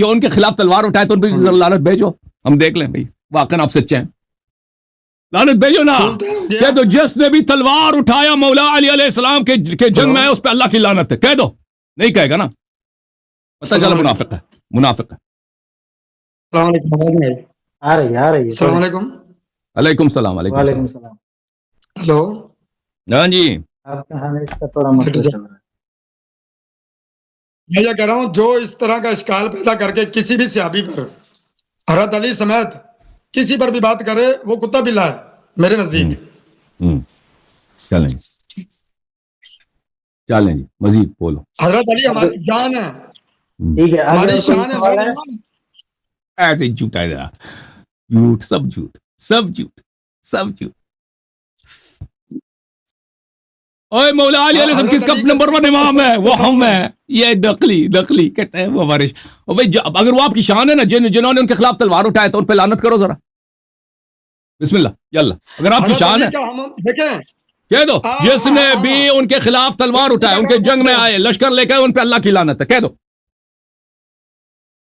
ان کے خلاف تلوار اٹھائے تو ان پہ لعنت بھیجو. ہم دیکھ لیں بھائی واقعا آپ سچے ہیں. لعنت بھیجو نا. کہہ دو جس نے بھی تلوار اٹھایا مولا علی علیہ السلام کے جنگ میں اس پہ اللہ کی لعنت ہے. کہہ دو. نہیں کہے گا نا، پتہ چلا منافق ہے، منافق ہے. السلام علیکم. علیکم السلام. وعلیکم السلام. ہلو. ہاں جی، آپ کا ہمیں اس کا تھوڑا مسئلہ چل رہا ہے. میں یہ کہہ رہا ہوں جو اس طرح کا اشکال پیدا کر کے کسی بھی صحابی پر، حضرت علی سمیت کسی پر بھی بات کرے وہ کتا بلا ہے میرے نزدیک. چلیں جی مزید بولو. حضرت علی ہماری جان ہے، ٹھیک ہے، ہماری شان ہے. ایسے جھوٹ ہے، جھوٹ، سب جھوٹ، سب جھوٹ، سب جھوٹ. اوے مولا علی علیہ السلام کس کا نمبر 1 امام ہے؟ وہ ہم ہیں. یہ نقلی کہتے ہیں وہ وارث. اور بھائی اگر وہ آپ کی شان ہے نا، جنہوں نے ان کے خلاف تلوار اٹھایا تو ان پہ لعنت کرو ذرا. بسم اللہ یاللہ. اگر آپ کی شان ہے کہہ دو جس نے بھی ان کے خلاف تلوار اٹھایا، ان کے جنگ میں آئے، لشکر لے کے، ان پہ اللہ کی لعنت ہے. کہہ دو.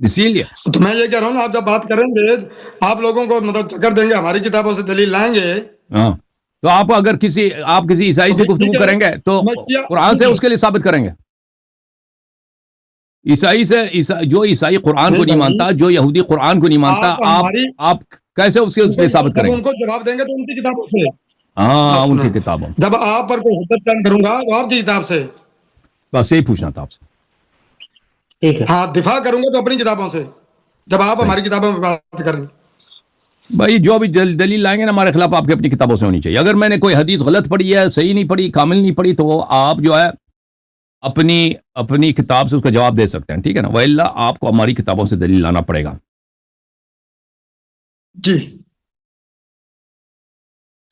اسی لیے تو میں یہ کہہ رہا ہوں نا، آپ جب بات کریں گے آپ لوگوں کو مطلب چکر دیں گے، ہماری کتابوں سے دلیل لائیں گے. ہاں، تو آپ اگر آپ کسی عیسائی سے گفتگو کریں گے تو قرآن سے اس کے لیے ثابت کریں گے. جو عیسائی قرآن کو نہیں مانتا، جو یہودی قرآن کو نہیں مانتا، آپ کیسے اس کے لیے ثابت کریں گے؟ ان کو جواب دیں گے تو ان کی کتابوں سے. ہاں، ان کی کتابوں. جب آپ پر کوئی حجت قائم کروں گا تو آپ کی کتاب سے. بس یہی پوچھنا تھا آپ سے. ٹھیک ہے. ہاں، دفاع کروں گا تو اپنی کتابوں سے، جب آپ ہماری کتابوں میں بات کریں گے. بھائی جو بھی دلیل لائیں گے نا ہمارے خلاف، آپ کی اپنی کتابوں سے ہونی چاہیے. اگر میں نے کوئی حدیث غلط پڑھی ہے، صحیح نہیں پڑھی، کامل نہیں پڑھی، تو وہ آپ جو ہے اپنی کتاب سے اس کا جواب دے سکتے ہیں. ٹھیک ہے نا؟ وَإِلَّا آپ کو ہماری کتابوں سے دلیل لانا پڑے گا. جی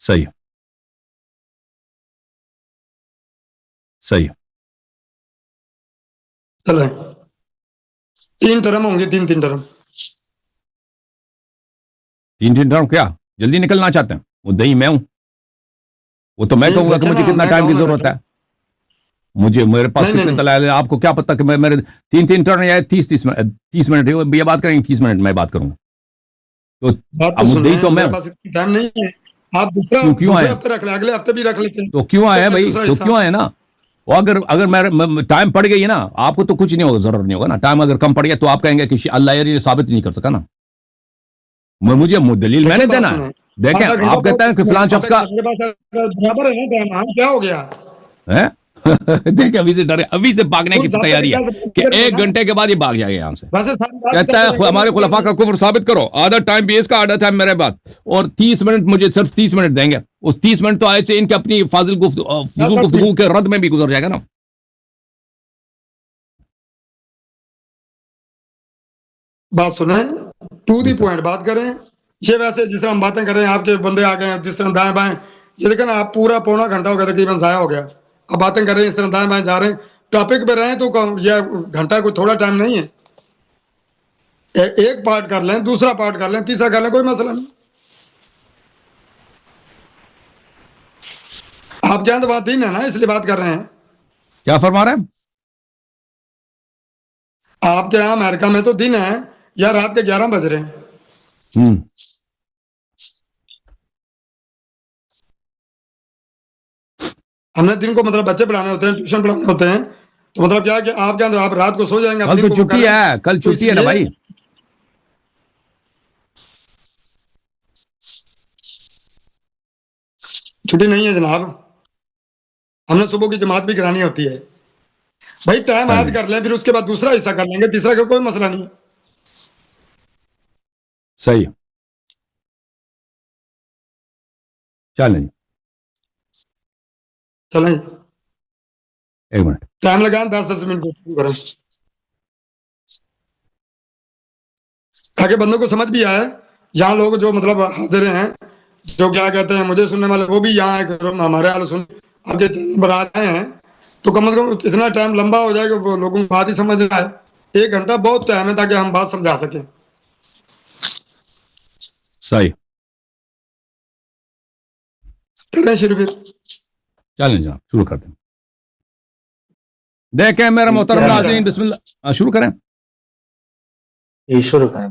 صحیح. چلیں، 3 ٹرم ہوں گے، 3 ٹرم. 3 ٹرم کیا جلدی نکلنا چاہتے ہیں؟ وہ دہی میں ہوں. وہ تو میں کہوں گا کہ مجھے کتنا ٹائم کی ضرورت ہے. میرے پاس کتنے دلائل ہیں، آپ کو کیا پتہ کہ میرے 3 ٹرم یا 30 منٹ یہ بات کریں گے، 30 منٹ میں بات کروں گا. تو اب مدعی تو میں ہوں. ٹائم نہیں ہے، آپ دوسرا ہفتے رکھ لیں، اگلے ہفتے بھی رکھ لیتے ہیں. تو کیوں آئے بھائی؟ تو کیوں آئے نا؟ وہ اگر میں ٹائم پڑ گئی نا، آپ کو تو کچھ نہیں ہوگا، ضرور نہیں ہوگا نا. ٹائم اگر کم پڑ گیا تو آپ کہیں گے کہ اللہ یہ ثابت نہیں کر سکا نا. مجھے دلیل میں نے دینا ہے. دیکھیں، آپ کہتے ہیں کہ فلان شخص کا برابر ہے نا، کیا ہو گیا؟ دیکھیں ابھی سے ڈرے، ابھی سے بھاگنے کی تیاری ہے کہ 1 گھنٹے کے بعد یہ بھاگ جائے گا یہاں سے. کہتا ہے ہمارے خلفاء کا کفر ثابت کرو. آدھا ٹائم بھی اس کا، آدھا ٹائم میرے بعد، اور 30 منٹ مجھے صرف 30 منٹ دیں گے. اس 30 منٹ تو آئے سے ان کے اپنی فاضل گفتگو کے رد میں بھی گزر جائے گا نا. بات سنیں، ٹو دی پوائنٹ بات کریں. یہ ویسے جس طرح ہم باتیں کر رہے ہیں، آپ کے بندے آ گئے ہیں جس طرح دائیں بائیں، یہ دیکھیں نا، آپ پورا پونا گھنٹہ ہو گیا تقریباً ضائع ہو گیا. اب باتیں کر رہے ہیں اس طرح دائیں بائیں جا رہے ہیں، ٹاپک پہ رہیں تو یہ گھنٹہ کوئی تھوڑا ٹائم نہیں ہے. ایک پارٹ کر لیں، دوسرا پارٹ کر لیں، تیسرا کر لیں، کوئی مسئلہ نہیں. آپ کے یہاں تو بات دین ہے نا، اس لیے بات کر رہے ہیں. کیا فرما رہے ہیں آپ کے یہاں امریکہ میں تو دن ہے یا رات کے 11 بج رہے ہیں. ہم نے دن کو مطلب بچے پڑھانے ہوتے ہیں، ٹیوشن پڑھانے ہوتے ہیں، تو مطلب کیا ہے کہ آپ کیا آپ رات کو سو جائیں گے. کل تو چھٹی ہے، کل چھٹی ہے نا بھائی. چھٹی نہیں ہے جناب، ہم نے صبح کی جماعت بھی کرانی ہوتی ہے. بھائی ٹائم آج کر لیں، پھر اس کے بعد دوسرا حصہ کر لیں گے، تیسرا کا کوئی مسئلہ نہیں. صحیح. چلیں 1 منٹ ٹائم لگائیں، 10 منٹ کریں تاکہ بندوں کو سمجھ بھی آئے. یہاں لوگ جو مطلب حاضر ہیں، جو کیا کہتے ہیں مجھے سننے والے، وہ بھی یہاں ہمارے حال سن آپ کے چینل پر آ رہے ہیں، تو کم از کم اتنا ٹائم لمبا ہو جائے کہ وہ لوگوں کو بات ہی سمجھ آئے. 1 گھنٹہ بہت ٹائم ہے تاکہ ہم بات سمجھا سکیں. صحیح. کریں شروع پھر. چلیں جناب شروع کرتے ہیں. دیکھیں میرا محترم ناظرین، بسم اللہ شروع کریں. شروع کریں.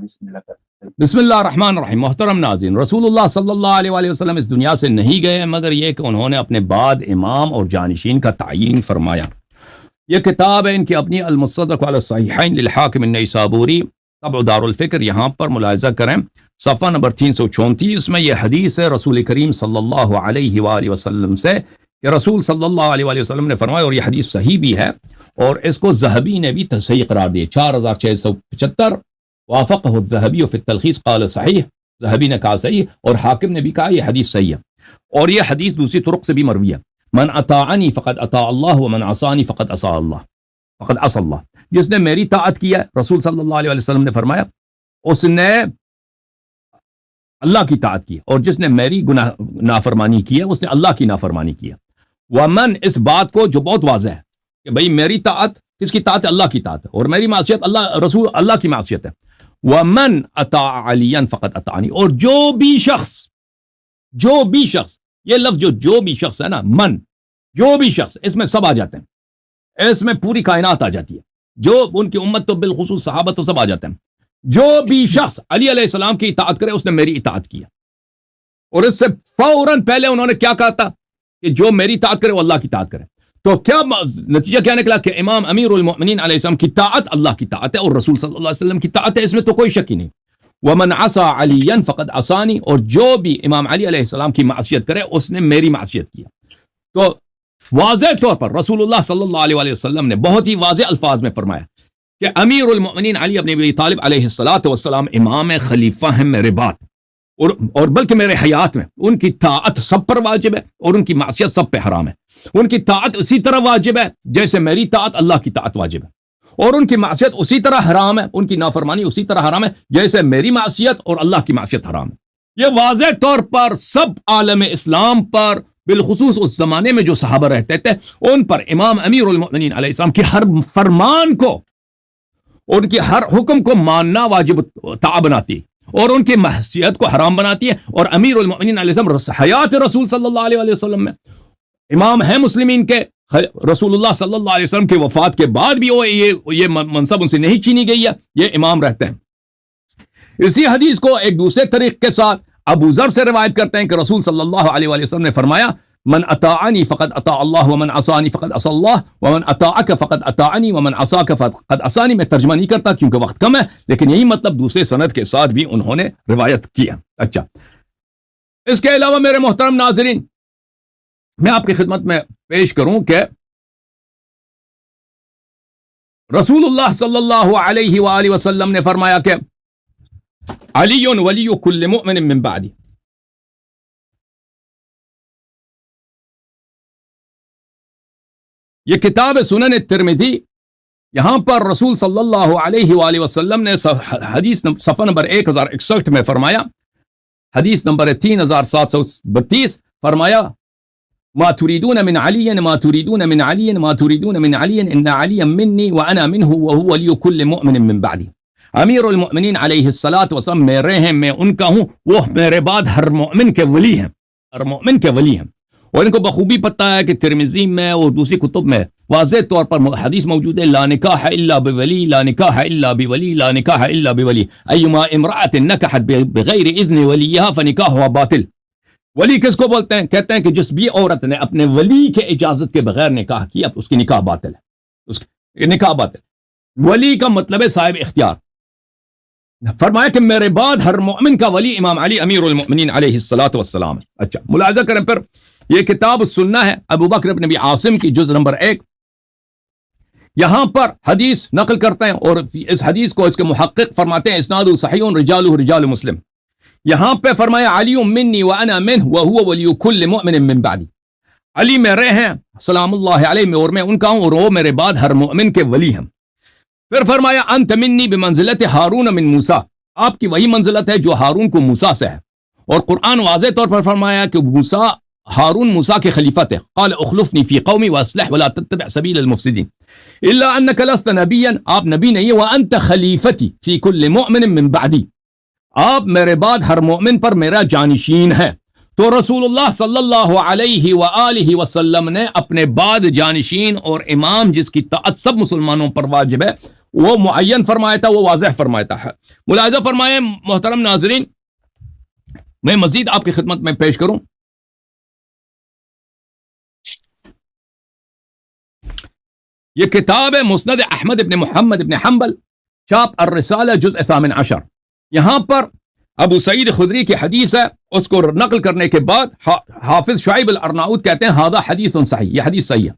بسم اللہ الرحمن الرحیم. محترم ناظرین، رسول اللہ صلی اللہ علیہ وآلہ وسلم اس دنیا سے نہیں گئے مگر یہ کہ انہوں نے اپنے بعد امام اور جانشین کا تعیین فرمایا. یہ کتاب ہے ان کی اپنی المصدق علی الصحیحین للحاکم النیسابوری، طبع دار الفکر. یہاں پر ملاحظہ کریں صفحہ نمبر 334 میں یہ حدیث ہے رسول کریم صلی اللہ علیہ وآلہ وسلم سے کہ رسول صلی اللہ علیہ وآلہ وسلم نے فرمایا، اور یہ حدیث صحیح بھی ہے، اور اس کو ذہبی نے بھی صحیح قرار دیے. 4675 وافقہ الذہبی فی التلخیص قال صحیح. ذہبی نے کہا صحیح، اور حاکم نے بھی کہا یہ حدیث صحیح ہے. اور یہ حدیث دوسری طرق سے بھی مروی ہے. من اطاعنی فقد اطاع اللہ ومن عصانی فقد عصى اللہ، فقد عصى اللہ. جس نے میری طاعت کیا، رسول صلی اللہ علیہ وسلم نے فرمایا، اس نے اللہ کی طاعت کی، اور جس نے میری نافرمانی کی ہے اس نے اللہ کی نافرمانی کی ہے. ومن، اس بات کو جو بہت واضح ہے کہ بھئی میری طاعت کس کی طاعت ہے؟ اللہ کی طاعت ہے، اور میری معصیت رسول اللہ کی معصیت ہے. ومن اطاع علیا فقد اطاعنی، اور جو بھی شخص، یہ لفظ جو بھی شخص ہے نا، من، جو بھی شخص، اس میں سب آ جاتے ہیں، اس میں پوری کائنات آ جاتی ہے. جو ان کی امت تو بالخصوص صحابہ تو سب آ جاتے ہیں. جو بھی شخص علی علیہ السلام کی اطاعت کرے اس نے میری اطاعت کیا. اور اس سے فوراً پہلے انہوں نے کیا کہا تھا کہ جو میری اطاعت کرے وہ اللہ کی اطاعت کرے. تو کیا نتیجہ کیا نکلا کہ امام امیر المؤمنین علیہ السلام کی اطاعت اللہ کی اطاعت ہے اور رسول صلی اللہ علیہ وسلم کی اطاعت ہے, اس میں تو کوئی شک ہی نہیں. ومن عصى عليا فقد عصاني, اور جو بھی امام علی علیہ السلام کی معصیت کرے اس نے میری معصیت کیا. تو واضح طور پر رسول اللہ صلی اللہ علیہ وسلم نے بہت ہی واضح الفاظ میں فرمایا کہ امیر المؤمنین علی ابن ابی طالب علیہ الصلوۃ والسلام امام خلیفہ ہیں میرے بعد, اور بلکہ میرے حیات میں ان کی طاعت سب پر واجب ہے اور ان کی معصیت سب پہ حرام ہے. ان کی طاعت اسی طرح واجب ہے جیسے میری طاعت اللہ کی طاعت واجب ہے, اور ان کی معصیت اسی طرح حرام ہے, ان کی نافرمانی اسی طرح حرام ہے جیسے میری معصیت اور اللہ کی معصیت حرام ہے. یہ واضح طور پر سب عالم اسلام پر, بالخصوص اس زمانے میں جو صحابہ رہتے تھے ان پر امام امیر المؤمنین علیہ السلام کی ہر فرمان کو, ان کی ہر حکم کو ماننا واجب طاعت بناتی اور ان کی معصیت کو حرام بناتی ہے. اور امیر المؤمنین علیہ السلام حیات رسول صلی اللہ علیہ وسلم میں امام ہیں مسلمین کے, رسول اللہ صلی اللہ علیہ وسلم کی وفات کے بعد بھی یہ منصب ان سے نہیں چھینی گئی ہے, یہ امام رہتے ہیں. اسی حدیث کو ایک دوسرے طریقے کے ساتھ ابو ذر سے روایت کرتے ہیں کہ رسول صلی اللہ علیہ وسلم نے فرمایا من اطاعنی فقد اطاع اللہ ومن عصانی فقد عصى اللہ ومن اطاعک فقد اطاعنی ومن عصاک فقد عصانی. میں ترجمہ نہیں کرتا کیونکہ وقت کم ہے, لیکن یہی مطلب دوسرے سند کے ساتھ بھی انہوں نے روایت کیا. اچھا, اس کے علاوہ میرے محترم ناظرین میں آپ کی خدمت میں پیش کروں کہ رسول اللہ صلی اللہ علیہ وآلہ وسلم نے فرمایا کہ علی ولی کل مؤمن من بعدی. یہ کتاب سنن ترمذی, یہاں پر رسول صلی اللہ علیہ وآلہ وسلم نے حدیث صفحہ نمبر 1061 میں فرمایا, حدیث نمبر 3732 فرمایا ما تريدون من علي ما تريدون من علي ما تريدون من علي ان عليا مني وانا منه وهو ولي كل مؤمن من بعدي. امیر المؤمنین علیہ الصلوۃ والسلام میرے ہیں, میں ان کا ہوں, وہ میرے بعد ہر مؤمن کے ولی ہیں, ہر مؤمن کے ولی ہیں. اور ان کو بخوبی پتہ ہے کہ ترمذی میں اور دوسری کتب میں واضح طور پر حدیث موجود ہے, لا نکاح الا بولی لا نکاح الا بولی لا نکاح الا بولی ایما امرأة نکحت بغیر اذن ولیها فنکاحها باطل. ولی کس کو بولتے ہیں؟ کہتے ہیں کہ جس بھی عورت نے اپنے ولی کے اجازت کے بغیر نکاح کیا اس کی نکاح باطل ہے, اس کی نکاح باطل. ولی کا مطلب ہے صاحب اختیار. فرمایا کہ میرے بعد ہر مومن کا ولی امام علی امیر المؤمنین علیہ الصلوۃ والسلام. اچھا, ملاحظہ کریں پھر یہ کتاب السنہ ہے ابو بکر بن ابی عاصم کی جز نمبر 1. یہاں پر حدیث نقل کرتے ہیں اور اس حدیث کو اس کے محقق فرماتے ہیں اسناد صحیح رجالہ رجال مسلم. یہاں پہ فرمایا علی منی وانا منہ وہو ولی کل مؤمن من بعدی. علی میرے ہیں سلام اللہ علیہ میں, اور میں ان کا ہوں, اور وہ میرے بعد ہر مومن کے ولی ہیں. پھر فرمایا انت منی بمنزلت ہارون من موسیٰ, آپ کی وہی منزلت ہے جو ہارون کو موسیٰ سے ہے. اور قرآن واضح طور پر فرمایا کہ موسیٰ ہارون موسیٰ کے خلیفہ تھے. قال اخلفنی فی قومی واصلح ولا تتبع سبیل المفسدین الا انک لست نبیا, آپ نبی نہیں ہے, وانت خلیفتی فی کل مؤمن من بعدی, آپ میرے بعد ہر مومن پر میرا جانشین ہے. تو رسول اللہ صلی اللہ علیہ وآلہ وسلم نے اپنے بعد جانشین اور امام جس کی طاعت سب مسلمانوں پر واجب ہے وہ معین فرمایا تھا, وہ واضح فرمایا تھا. ملاحظہ فرمائیں محترم ناظرین, میں مزید آپ کی خدمت میں پیش کروں. یہ کتاب ہے مسند احمد ابن محمد ابن حنبل, چاپ الرسالہ جزء 18. یہاں پر ابو سعید خدری کی حدیث ہے, اس کو نقل کرنے کے بعد حافظ شعیب الارناؤط کہتے ہیں ھذا حدیث صحیح, یہ حدیث صحیح ہے.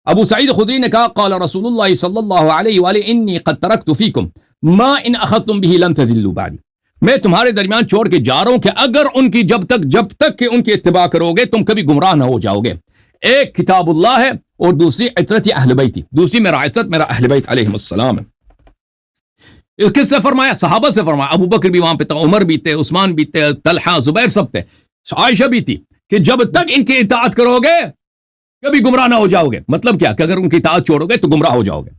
ابو سعید خدری نے کہا قال رسول اللہ صلی اللہ علیہ وآلہ انی قد ترکت فیکم ما ان اخذتم به لن تضلوا بعدی, میں تمہارے درمیان چھوڑ کے جا رہا ہوں کہ اگر ان کی جب تک کہ ان کی اتباع کرو گے تم کبھی گمراہ نہ ہو جاؤ گے. ایک کتاب اللہ ہے اور دوسری عطرت اہل بیت, دوسری میرا عطرت میرا اہل بیت علیہم السلام ہے. کس سے فرمایا؟ صحابہ سے فرمایا. ابو بکر بھی وہاں پہ تھا, عمر بھی تھے, عثمان بھی تھے, طلحہ زبیر سب تھے, عائشہ بھی تھی, کہ جب تک ان کی اطاعت کرو گے کبھی گمراہ نہ ہو جاؤ گے. مطلب کیا کہ اگر ان کی اطاعت چھوڑو گے تو گمراہ ہو جاؤ گے.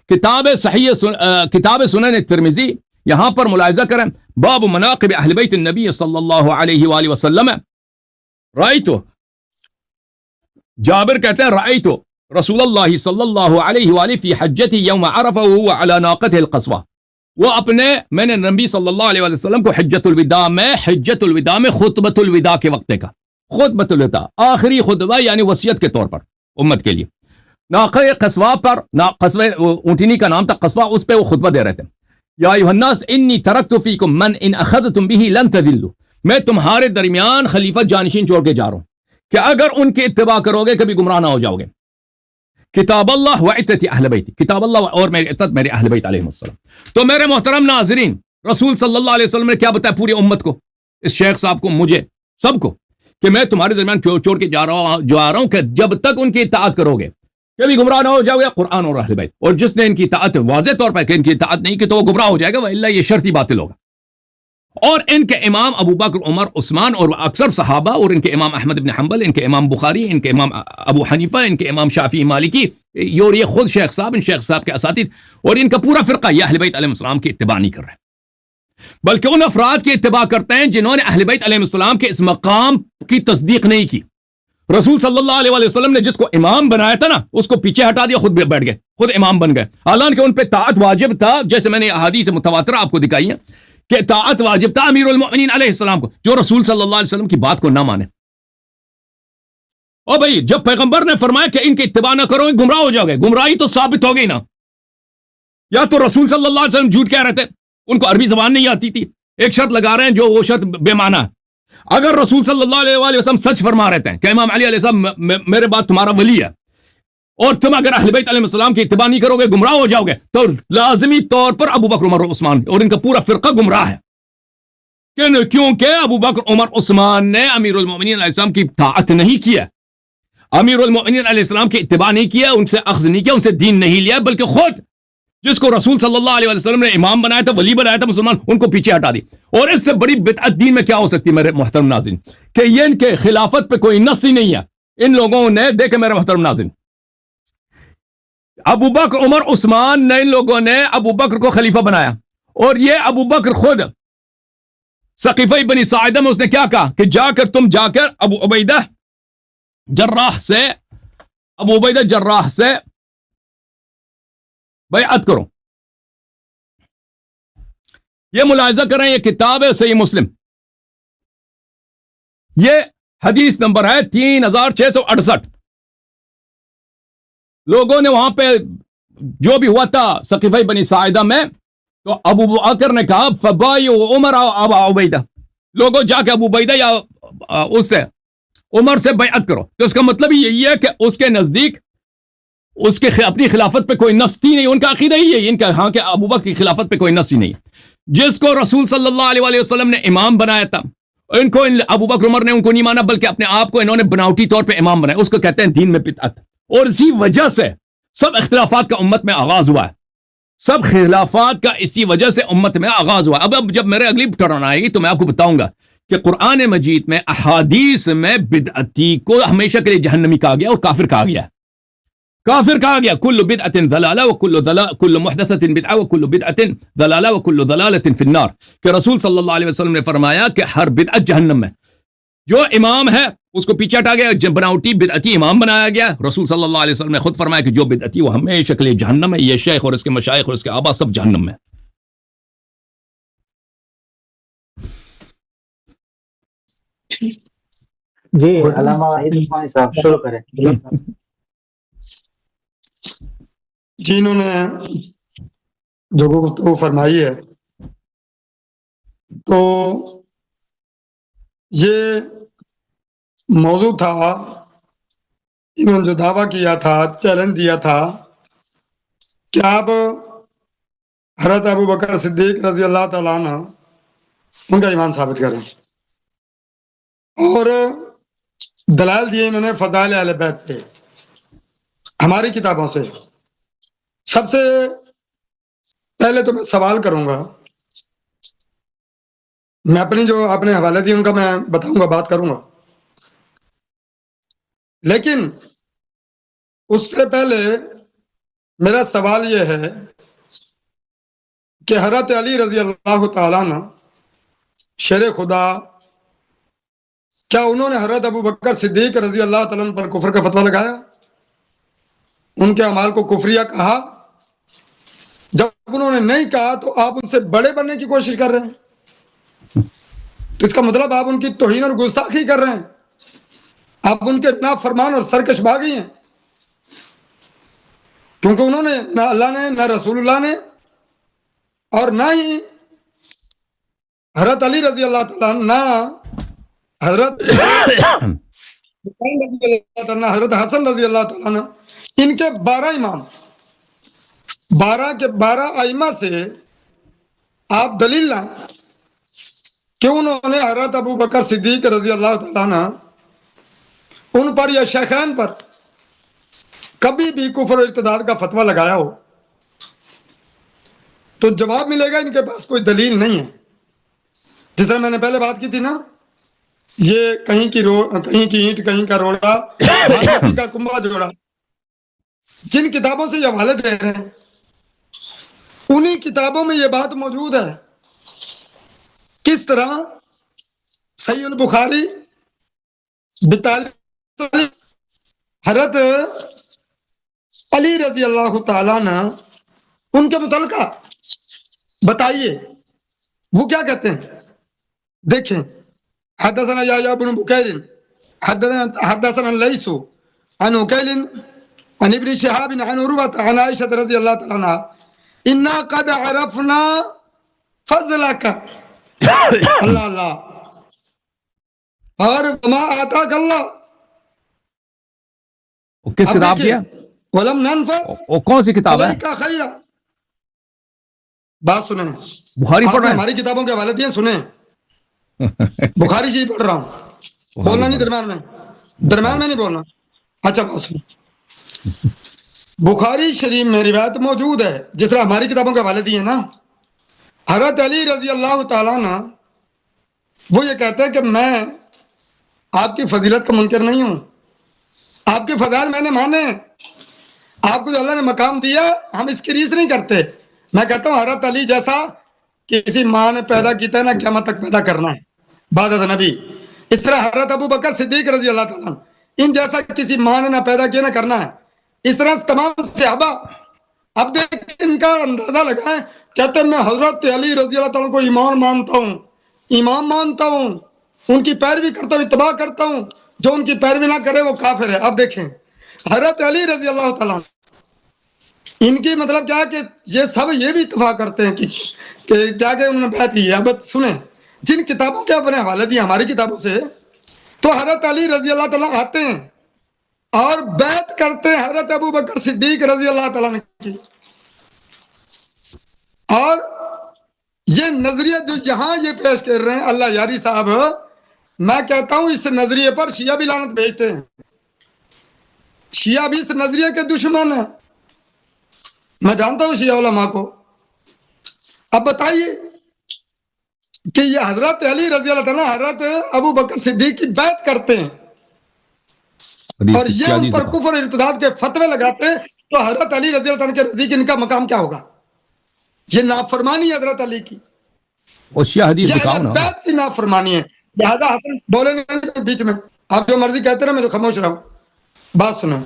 کتاب سنن ترمذی, یہاں پر ملاحظہ کریں باب مناقب اہل بیت النبی صلی اللہ علیہ وآلہ وسلم. رأیتو, جابر کہتے ہیں رأیتو رسول اللہ صلی اللہ علیہ وآلہ فی حجتہ یوم عرفہ وہو علی ناقتہ القصوہ، وہ میں نے نبی صلی اللہ علیہ وسلم کو حجت الوداع میں خطبۃ الوداع کے وقت کا، خطبۃ الوداع آخری خطبہ یعنی وصیت کے طور پر امت کے لیے، ناقہ قصوہ پر، قصوہ اونٹنی کا نام تھا قصوہ، اس پہ وہ خطبہ دے رہے تھے. یا ایھا الناس انی ترکت فیکم من ان اخذتم به لن تضلوا، میں تمہارے درمیان خلیفہ جانشین چھوڑ کے جا رہا ہوں کہ اگر ان کی اتباع کرو گے کبھی گمراہ نہ ہو جاؤ گے. کتاب اللہ و عترت اہل بیت، کتاب اللہ اور میری عترت میرے اہل بیت علیہ السلام. تو میرے محترم ناظرین، رسول صلی اللہ علیہ وسلم نے کیا بتایا پوری امت کو، اس شیخ صاحب کو، مجھے، سب کو، کہ میں تمہارے درمیان چھوڑ کے جا رہا ہوں کہ جب تک ان کی اطاعت کرو گے کبھی گمراہ نہ ہو جاؤ گے، قرآن اور اہل بیت. اور جس نے ان کی اطاعت واضح طور پر کہ ان کی اطاعت نہیں کی تو وہ گمراہ ہو جائے گا، والا یہ شرطی باطل ہوگا. اور ان کے امام ابو بکر، عمر، عثمان اور اکثر صحابہ، اور ان کے امام احمد بن حنبل، ان کے امام بخاری، ان کے امام ابو حنیفہ، ان کے امام شافعی، مالکی، اور یہ خود شیخ صاحب، ان شیخ صاحب کے اساتذہ اور ان کا پورا فرقہ یہ اہل بیت علیہ السلام کی اتباع نہیں کر رہے، بلکہ ان افراد کی اتباع کرتے ہیں جنہوں نے اہل بیت علیہ السلام کے اس مقام کی تصدیق نہیں کی. رسول صلی اللہ علیہ وسلم نے جس کو امام بنایا تھا نا، اس کو پیچھے ہٹا دیا، خود بیٹھ گئے، خود امام بن گئے، حالانکہ ان پہ طاعت واجب تھا، جیسے میں نے احادیث متواترہ آپ کو دکھائی ہیں کہ طاعت واجب تھا امیر المؤمنین علیہ السلام کو، جو رسول صلی اللہ علیہ وسلم کی بات کو نہ مانے. اور بھائی جب پیغمبر نے فرمایا کہ ان کی اتباع نہ کرو گمراہ ہو جاؤ گے، گمراہی تو ثابت ہو گئی نا. یا تو رسول صلی اللہ علیہ وسلم جھوٹ کہہ رہے تھے، ان کو عربی زبان نہیں آتی تھی، ایک شرط لگا رہے ہیں جو وہ شرط بے معنی ہے. اگر رسول صلی اللہ علیہ وسلم سچ فرما رہے ہیں کہ امام علی علیہ السلام میرے بعد تمہارا ولی ہے، اور تم اگر اہل بیت علیہ السلام کی اتباع نہیں کرو گے گمراہ ہو جاؤ گے، تو لازمی طور پر ابو بکر، عمر، عثمان اور ان کا پورا فرقہ گمراہ ہے. کیونکہ ابو بکر، عمر، عثمان نے امیر المؤمنین علیہ السلام کی طاعت نہیں کیا، امیر المؤمنین علیہ السلام کی اتباع نہیں کیا، ان سے اخذ نہیں کیا، ان سے دین نہیں لیا، بلکہ خود جس کو رسول صلی اللہ علیہ وسلم نے امام بنایا تھا، ولی بنایا تھا مسلمان، ان کو پیچھے ہٹا دی. اور اس سے بڑی بدعت دین میں کیا ہو سکتی ہے میرے محترم ناظرین، کہ یہ ان کے خلافت پہ کوئی نص ہی نہیں ہے. ان لوگوں نے دیکھے میرے محترم ناظرین، ابو بکر، عمر، عثمان نے، ان لوگوں نے ابو بکر کو خلیفہ بنایا، اور یہ ابو بکر خود ثقیفہ بنی ساعدہ میں اس نے کیا کہا کہ جا کر ابو عبیدہ جراح سے بیعت کرو. یہ ملاحظہ کریں، یہ کتاب ہے صحیح مسلم، یہ حدیث نمبر ہے 3668. لوگوں نے وہاں پہ جو بھی ہوا تھا ثقیفہ بنی ساعدہ میں، تو ابو بکر نے کہا فبایعوا عمر و ابا عبیدہ، لوگوں جا کے ابو عبیدہ یا اس سے عمر سے بیعت کرو. تو اس کا مطلب یہی ہے کہ اس کے نزدیک اس کے اپنی خلافت پہ کوئی نص ہی نہیں، ان کا عقیدہ ہی ہے ان کا، ہاں کہ ابو بکر کی خلافت پہ کوئی نص ہی نہیں. جس کو رسول صلی اللہ علیہ وسلم نے امام بنایا تھا، ان کو ابو بکر، عمر نے ان کو نہیں مانا، بلکہ اپنے آپ کو انہوں نے بناوٹی طور پہ امام بنایا، اس کو کہتے ہیں دین میں بدعت. اور اسی وجہ سے سب اختلافات کا امت میں آغاز ہوا ہے، سب خلافات کا اسی وجہ سے امت میں آغاز ہوا. اب جب میرے اگلی ٹرن آئے گی تو میں آپ کو بتاؤں گا کہ قرآن مجید میں احادیث میں بدعتی کو ہمیشہ کے لیے جہنمی کہا گیا اور کافر کہا گیا. کافر کہا گیا، کل بدعت ضلالہ کل محدثۃ بدعہ وکل بدعت ضلالہ وکل ضلالۃ فی النار، کہ رسول صلی اللہ علیہ وسلم نے فرمایا کہ ہر بدعت جہنم میں. جو امام ہے اس کو پیچھے ہٹا گیا، بناوٹی بدعتی امام بنایا گیا. رسول صلی اللہ علیہ وسلم نے خود فرمایا کہ جو بدعتی وہ ہمیشہ کے لیے جہنم ہے، یہ شیخ اور اس کے مشائخ اور اس کے آبا سب جہنم میں. جی علامہ وحید عثمانی صاحب شروع کریں. جی انہوں نے جو گفتگو فرمائی ہے، تو یہ موضوع تھا، انہوں نے جو دعویٰ کیا تھا، چیلنج دیا تھا کہ آپ حضرت ابو بکر صدیق رضی اللہ تعالیٰ عنہ ان کا ایمان ثابت کریں، اور دلائل دیے انہوں نے فضائل اہل بیت پہ ہماری کتابوں سے. سب سے پہلے تو میں سوال کروں گا، میں اپنی جو آپ نے حوالے دی ان کا میں بتاؤں گا، بات کروں گا، لیکن اس سے پہلے میرا سوال یہ ہے کہ حضرت علی رضی اللہ تعالیٰ عنہ شیر خدا، کیا انہوں نے حضرت ابو بکر صدیق رضی اللہ تعالیٰ عنہ پر کفر کا فتویٰ لگایا؟ ان کے اعمال کو کفریہ کہا. جب انہوں نے نہیں کہا تو آپ ان سے بڑے بننے کی کوشش کر رہے ہیں. تو اس کا مطلب آپ ان کی توہین اور گستاخی کر رہے ہیں. آپ ان کے نافرمان اور سرکش باغی ہیں. کیونکہ انہوں نے نہ اللہ نے نہ رسول اللہ نے اور نہ ہی حضرت علی رضی اللہ تعالیٰ نہ حضرت حضرت حسن رضی اللہ تعالیٰ نے ان کے 12 امام 12 کے 12 ائمہ سے آپ دلیل لائیں کہ انہوں نے حضرت ابو بکر صدیق رضی اللہ تعالیٰ عنہ ان پر یا شیخین پر کبھی بھی کفر و ارتداد کا فتویٰ لگایا ہو. تو جواب ملے گا ان کے پاس کوئی دلیل نہیں ہے. جس طرح میں نے پہلے بات کی تھی نا، یہ کہیں کی اینٹ کہیں کا روڑا کہیں کا کنبا جوڑا، جن کتابوں سے یہ حوالے دے رہے ہیں انہی کتابوں میں یہ بات موجود ہے. کس طرح صحیح البخاری 42 حضرت علی رضی اللہ تعالیٰ نے ان کے متعلقہ بتائیے وہ کیا کہتے ہیں. دیکھیں، حدثنا یحییٰ بن بکیر حدثنا اللیث عن عقیل عن ابن شہاب عن عروۃ عن عائشہ رضی اللہ تعالیٰ عنہا انا قد عرفنا فضلک اللہ اللہ اور ما آتاک اللہ. وہ کس کتاب کی ہے؟ ولم ننفس وہ کون سی کتاب ہے؟ علیک خیرا. بات سنیں، بخاری پڑھ رہے ہیں؟ ہماری کتابوں کے حوالے دیے سنیں. بخاری شریف پڑھ رہا ہوں، بولنا نہیں درمیان میں نہیں بولنا. اچھا بات سنیں، بخاری شریف میں روایت موجود ہے جس طرح ہماری کتابوں کے حوالے دیے نا. حضرت علی رضی اللہ تعالیٰ عنہ وہ یہ کہتے ہیں کہ میں آپ کی فضیلت کا منکر نہیں ہوں، آپ کے فضائل میں نے مانے، آپ کو جو اللہ نے مقام دیا ہم اس کی ریس نہیں کرتے. میں کہتا ہوں حضرت علی جیسا کسی ماں نے پیدا کیتا ہے نہ قیامت تک پیدا کرنا ہے بعد از نبی. اس طرح حضرت ابو بکر صدیق رضی اللہ تعالیٰ ان جیسا کسی ماں نے نہ پیدا کیا نہ کرنا ہے. اس طرح تمام صحابہ. اب دیکھ ان کا اندازہ لگائیں، کہتے ہیں میں حضرت علی رضی اللہ تعالیٰ کو ایمان مانتا ہوں، امام مانتا ہوں، ان کی پیروی کرتا ہوں، اتباع کرتا ہوں، جو ان کی پیروی نہ کرے وہ کافر ہے. اب دیکھیں حضرت علی رضی اللہ تعالیٰ ان کی مطلب کیا ہے کہ یہ سب یہ بھی اتفاق کرتے ہیں کہ کیا کہ انہوں نے بیعت لی ہے. اب سنیں، جن کتابوں کے اپنے حوالے دیے ہماری کتابوں سے، تو حضرت علی رضی اللہ تعالیٰ آتے ہیں اور بیعت کرتے ہیں حضرت ابو بکر صدیق رضی اللہ تعالیٰ کی. اور یہ نظریہ جو یہاں یہ پیش کر رہے ہیں اللہ یاری صاحب، میں کہتا ہوں اس نظریے پر شیعہ بھی لعنت بھیجتے ہیں. شیعہ بھی اس نظریے کے دشمن ہیں. میں جانتا ہوں شیعہ علماء کو. اب بتائیے کہ یہ حضرت علی رضی اللہ تعالیٰ حضرت ابو بکر صدیق کی بیعت کرتے ہیں اور یہ ان پر کفر ارتداد کے فتوے لگاتے ہیں، تو حضرت علی رضی اللہ عنہ کے نزدیک ان کا مقام کیا ہوگا؟ یہ نافرمانی حضرت علی کی، یہ بیعت کی نافرمانی ہے. لہذا حسن بولے نہیں بیچ میں، آپ جو مرضی کہتے رہے میں جو خاموش رہا ہوں. بات سنیں،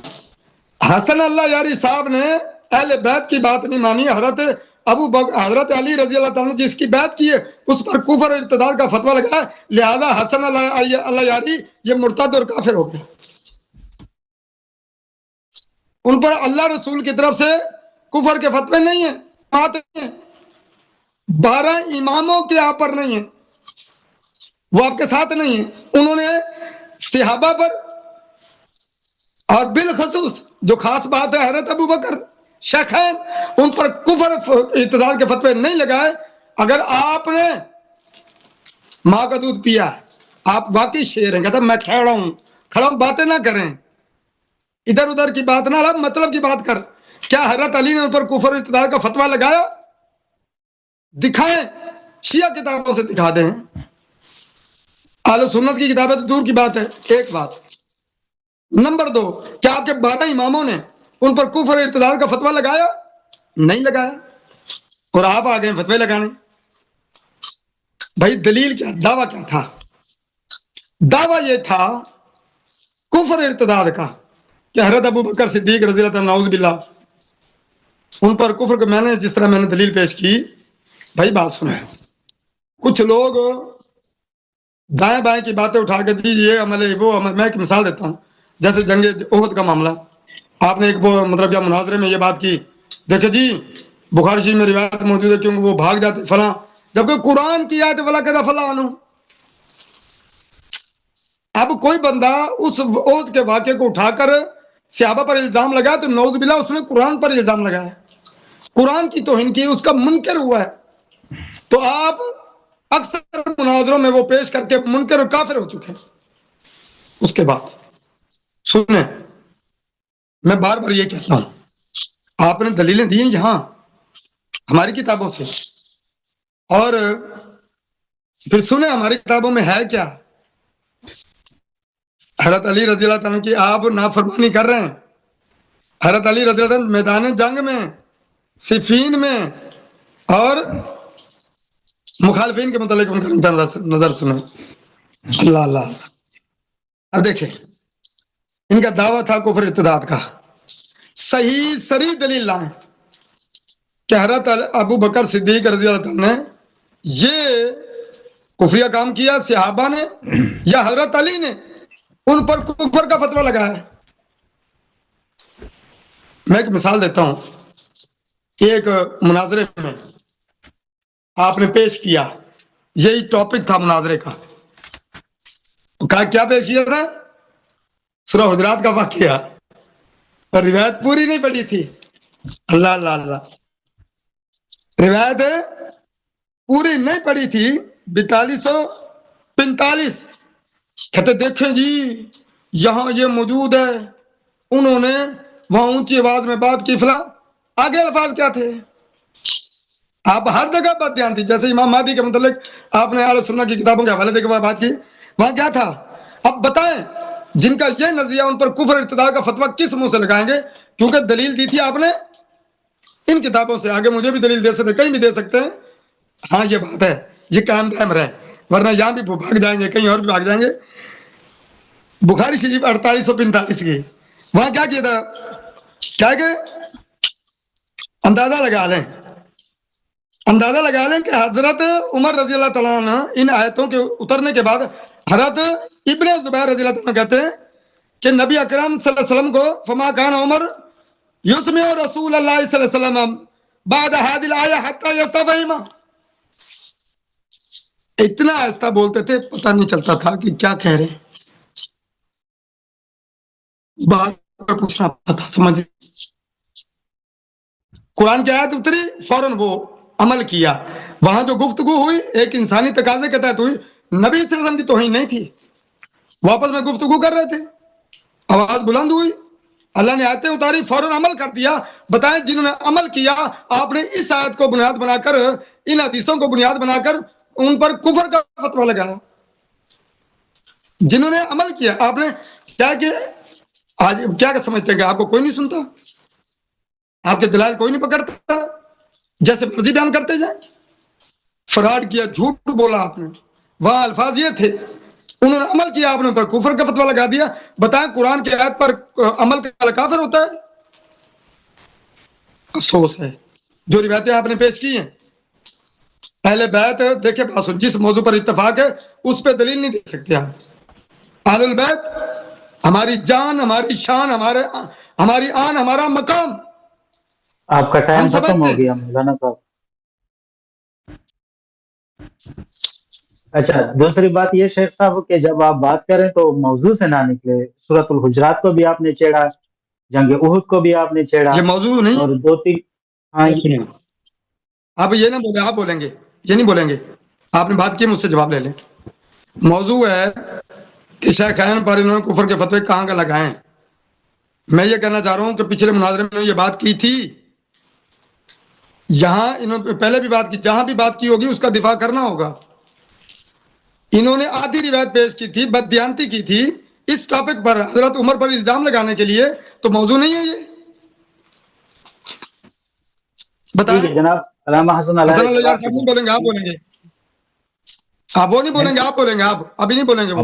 حسن اللہ یاری صاحب نے اہل بیعت کی بات نہیں مانی. حضرت علی رضی اللہ تعالیٰ نے جس کی بیعت کی ہے اس پر کفر اور ارتداد کا فتویٰ لگا ہے، لہذا حسن اللہ یاری یہ مرتد اور کافر ہو گئے. ان پر اللہ رسول کی طرف سے کفر کے فتوے نہیں ہیں، آتے ہیں. 12 اماموں کے یہاں پر نہیں ہیں، وہ آپ کے ساتھ نہیں ہیں. انہوں نے صحابہ پر اور بالخصوص جو خاص بات ہے حضرت ابو بکر شیخین ان پر کفر ارتداد کے فتوے نہیں لگائے. اگر آپ نے ماں کا دودھ پیا، آپ واقعی شیر ہیں. کہتا میں کھڑا ہوں، باتیں نہ کریں، ادھر ادھر کی بات نہ، مطلب کی بات کر. کیا حضرت علی نے ان پر کفر ارتداد کا فتویٰ لگایا؟ دکھائیں، شیعہ کتابوں سے دکھا دیں. اہل سنت کی کتابیں تو دور کی بات ہے. ایک بات. نمبر 2، کیا آپ کے 12 اماموں نے ان پر کفر ارتداد کا فتویٰ لگایا؟ نہیں لگایا، اور آپ آ گئے فتوے لگانے. بھائی دلیل کیا، دعویٰ کیا تھا؟ دعویٰ یہ تھا کفر ارتداد کا کہ حضرت ابو بکر صدیق رضی اللہ عنہ نعوذ باللہ ان پر کفر کو میں نے جس طرح میں نے دلیل پیش کی، بھائی بات سنیں، کچھ لوگ دائیں بائیں کی باتیں اٹھا کے جی یہ عمل ہے وہ عمل، میں ایک مثال دیتا ہوں، جیسے جنگ احد کا معاملہ، آپ نے ایک مطلب کیا مناظرے میں یہ بات کی، دیکھیں جی بخاری شریف میں روایت موجود ہے کیونکہ وہ بھاگ جاتے فلاں، جبکہ قرآن کی آیت فلاں کہتا فلاں عنہ۔ اب کوئی بندہ اس احد کے واقعے کو اٹھا کر صحابہ پر الزام لگا تو نعوذ باللہ اس نے قرآن پر الزام لگایا، قرآن کی توہین کی، اس کا منکر ہوا ہے۔ تو آپ اکثر مناظروں میں وہ پیش کر کے منکر اور کافر ہو چکے ہیں۔ اس کے بعد سنیں، میں بار بار یہ کہتا ہوں، آپ نے دلیلیں دی ہیں یہاں ہماری کتابوں سے، اور پھر سنیں ہماری کتابوں میں ہے کیا۔ حضرت علی رضی اللہ عنہ کی آپ نافرمانی کر رہے ہیں، حضرت علی رضی اللہ عنہ میدان جنگ میں، صفین میں، اور مخالفین کے متعلق ان کا نظر سنیں۔ اللہ اللہ، اب دیکھیں ان کا دعویٰ تھا کفر ارتداد کا، صحیح صریح دلیل لائیں کہ حضرت ابو بکر صدیق رضی اللہ عنہ نے یہ کفریہ کام کیا، صحابہ نے یا حضرت علی نے ان پر کفر کا فتویٰ لگایا۔ میں ایک مثال دیتا ہوں، ایک مناظرے میں آپ نے پیش کیا، یہی ٹاپک تھا مناظرے کا، کیا پیش کیا تھا؟ سورہ حجرات کا واقعہ، اور روایت پوری نہیں پڑھی تھی۔ اللہ اللہ اللہ، روایت پوری نہیں پڑھی تھی، 4245 کہتے دیکھیں جی یہاں یہ موجود ہے، انہوں نے وہاں اونچی آواز میں بات کی فلاں، آگے الفاظ کیا تھے؟ آپ ہر جگہ بات دھیان تھی، جیسے امام مہدی کے متعلق آپ نے اہل سنہ کی کتابوں کے حوالے دے کے بات کی، وہاں کیا تھا؟ اب بتائیں جن کا یہ نظریہ ان پر کفر ارتداد کا فتویٰ کس منہ سے لگائیں گے؟ کیونکہ دلیل دی تھی آپ نے ان کتابوں سے، آگے مجھے بھی دلیل دے سکتے، کہیں بھی دے سکتے ہیں، ہاں یہ بات ہے، یہ قائم دائم رہے، ورنہ یہاں بھی بھاگ جائیں گے، کہیں اور بھی بھاگ جائیں گے۔ بخاری شریف 4845 کی، وہاں کیا کیا تھا؟ کیا کہ اندازہ لگا لیں کہ حضرت عمر رضی اللہ تعالیٰ عنہ ان آیتوں کے اترنے کے بعد حضرت ابن زبیر رضی اللہ عنہ کہتے ہیں کہ نبی اکرم صلی اللہ علیہ وسلم کو فما کان عمر یسمع رسول اللہ صلی اللہ علیہ وسلم بعد هذه الآیہ حتی یستفہم، اتنا آہستہ بولتے تھے پتہ نہیں چلتا تھا کہ کیا کہہ رہے، بات پر پوچھنا پڑتا تھا، سمجھ۔ قرآن کی آیت اتری فوراً وہ عمل کیا، وہاں جو گفتگو ہوئی ایک انسانی تقاضے کے تحت ہوئی، نبی صلی اللہ علیہ وسلم کی توہین نہیں تھی، واپس میں گفتگو کر رہے تھے، آواز بلند ہوئی، اللہ نے آیتیں اتاری، فوراً عمل کر دیا۔ بتائیں جنہوں نے عمل کیا، آپ نے اس آیت کو بنیاد بنا کر، ان حدیثوں کو بنیاد بنا کر ان پر کفر کا فتویٰ لگایا۔ جنہوں نے عمل کیا، آپ نے کیا کہ آج کیا سمجھتے ہیں کہ آپ کو کوئی نہیں سنتا، آپ کے دلائل کوئی نہیں پکڑتا، جیسے مرضی بیان کرتے جائیں۔ فراڈ کیا، جھوٹ بولا آپ نے، وہاں الفاظ یہ تھے، انہوں نے عمل کیا، آپ نے ان پر کفر کا فتویٰ لگا دیا۔ بتائیں قرآن کی آیت پر عمل کا کافر ہوتا ہے؟ افسوس ہے۔ جو روایتیں آپ نے پیش کی ہیں، اہل بیت دیکھیں بات، جس موضوع پر اتفاق ہے اس پہ دلیل نہیں دے سکتے آپ۔ اہل البیت ہماری جان، ہماری شان، ہماری آن، ہمارا مقام۔ آپ کا ٹائم ختم ہو گیا مولانا صاحب۔ اچھا، دوسری بات یہ شیخ صاحب کہ جب آپ بات کریں تو موضوع سے نہ نکلے، سورۃ الحجرات کو بھی آپ نے چھیڑا، جنگ احد کو بھی آپ نے چھیڑا، یہ موضوع نہیں، اور دو تین آپ یہ نہ بولیں، آپ بولیں گے، یہ نہیں بولیں گے، آپ نے بات کی، مجھ سے جواب لے لیں۔ موضوع ہے کہ شیخین پر انہوں نے کفر کے فتوے کہاں کا لگائیں۔ میں یہ کہنا چاہ رہا ہوں کہ پچھلے مناظرے میں یہ بات کی تھی، یہاں انہوں نے پہلے بھی بات کی، جہاں بھی بات کی ہوگی اس کا دفاع کرنا ہوگا۔ انہوں نے آدھی روایت پیش کی تھی، بددیانتی کی تھی اس ٹاپک پر، حضرت عمر پر الزام لگانے کے لیے، تو موضوع نہیں ہے یہ۔ بتائیں جناب علامہ حسن حسن اللہ صاحب نہیں بولیں گے، آپ بولیں گے، آپ وہ نہیں بولیں گے، آپ بولیں گے، آپ ابھی نہیں بولیں گے وہ۔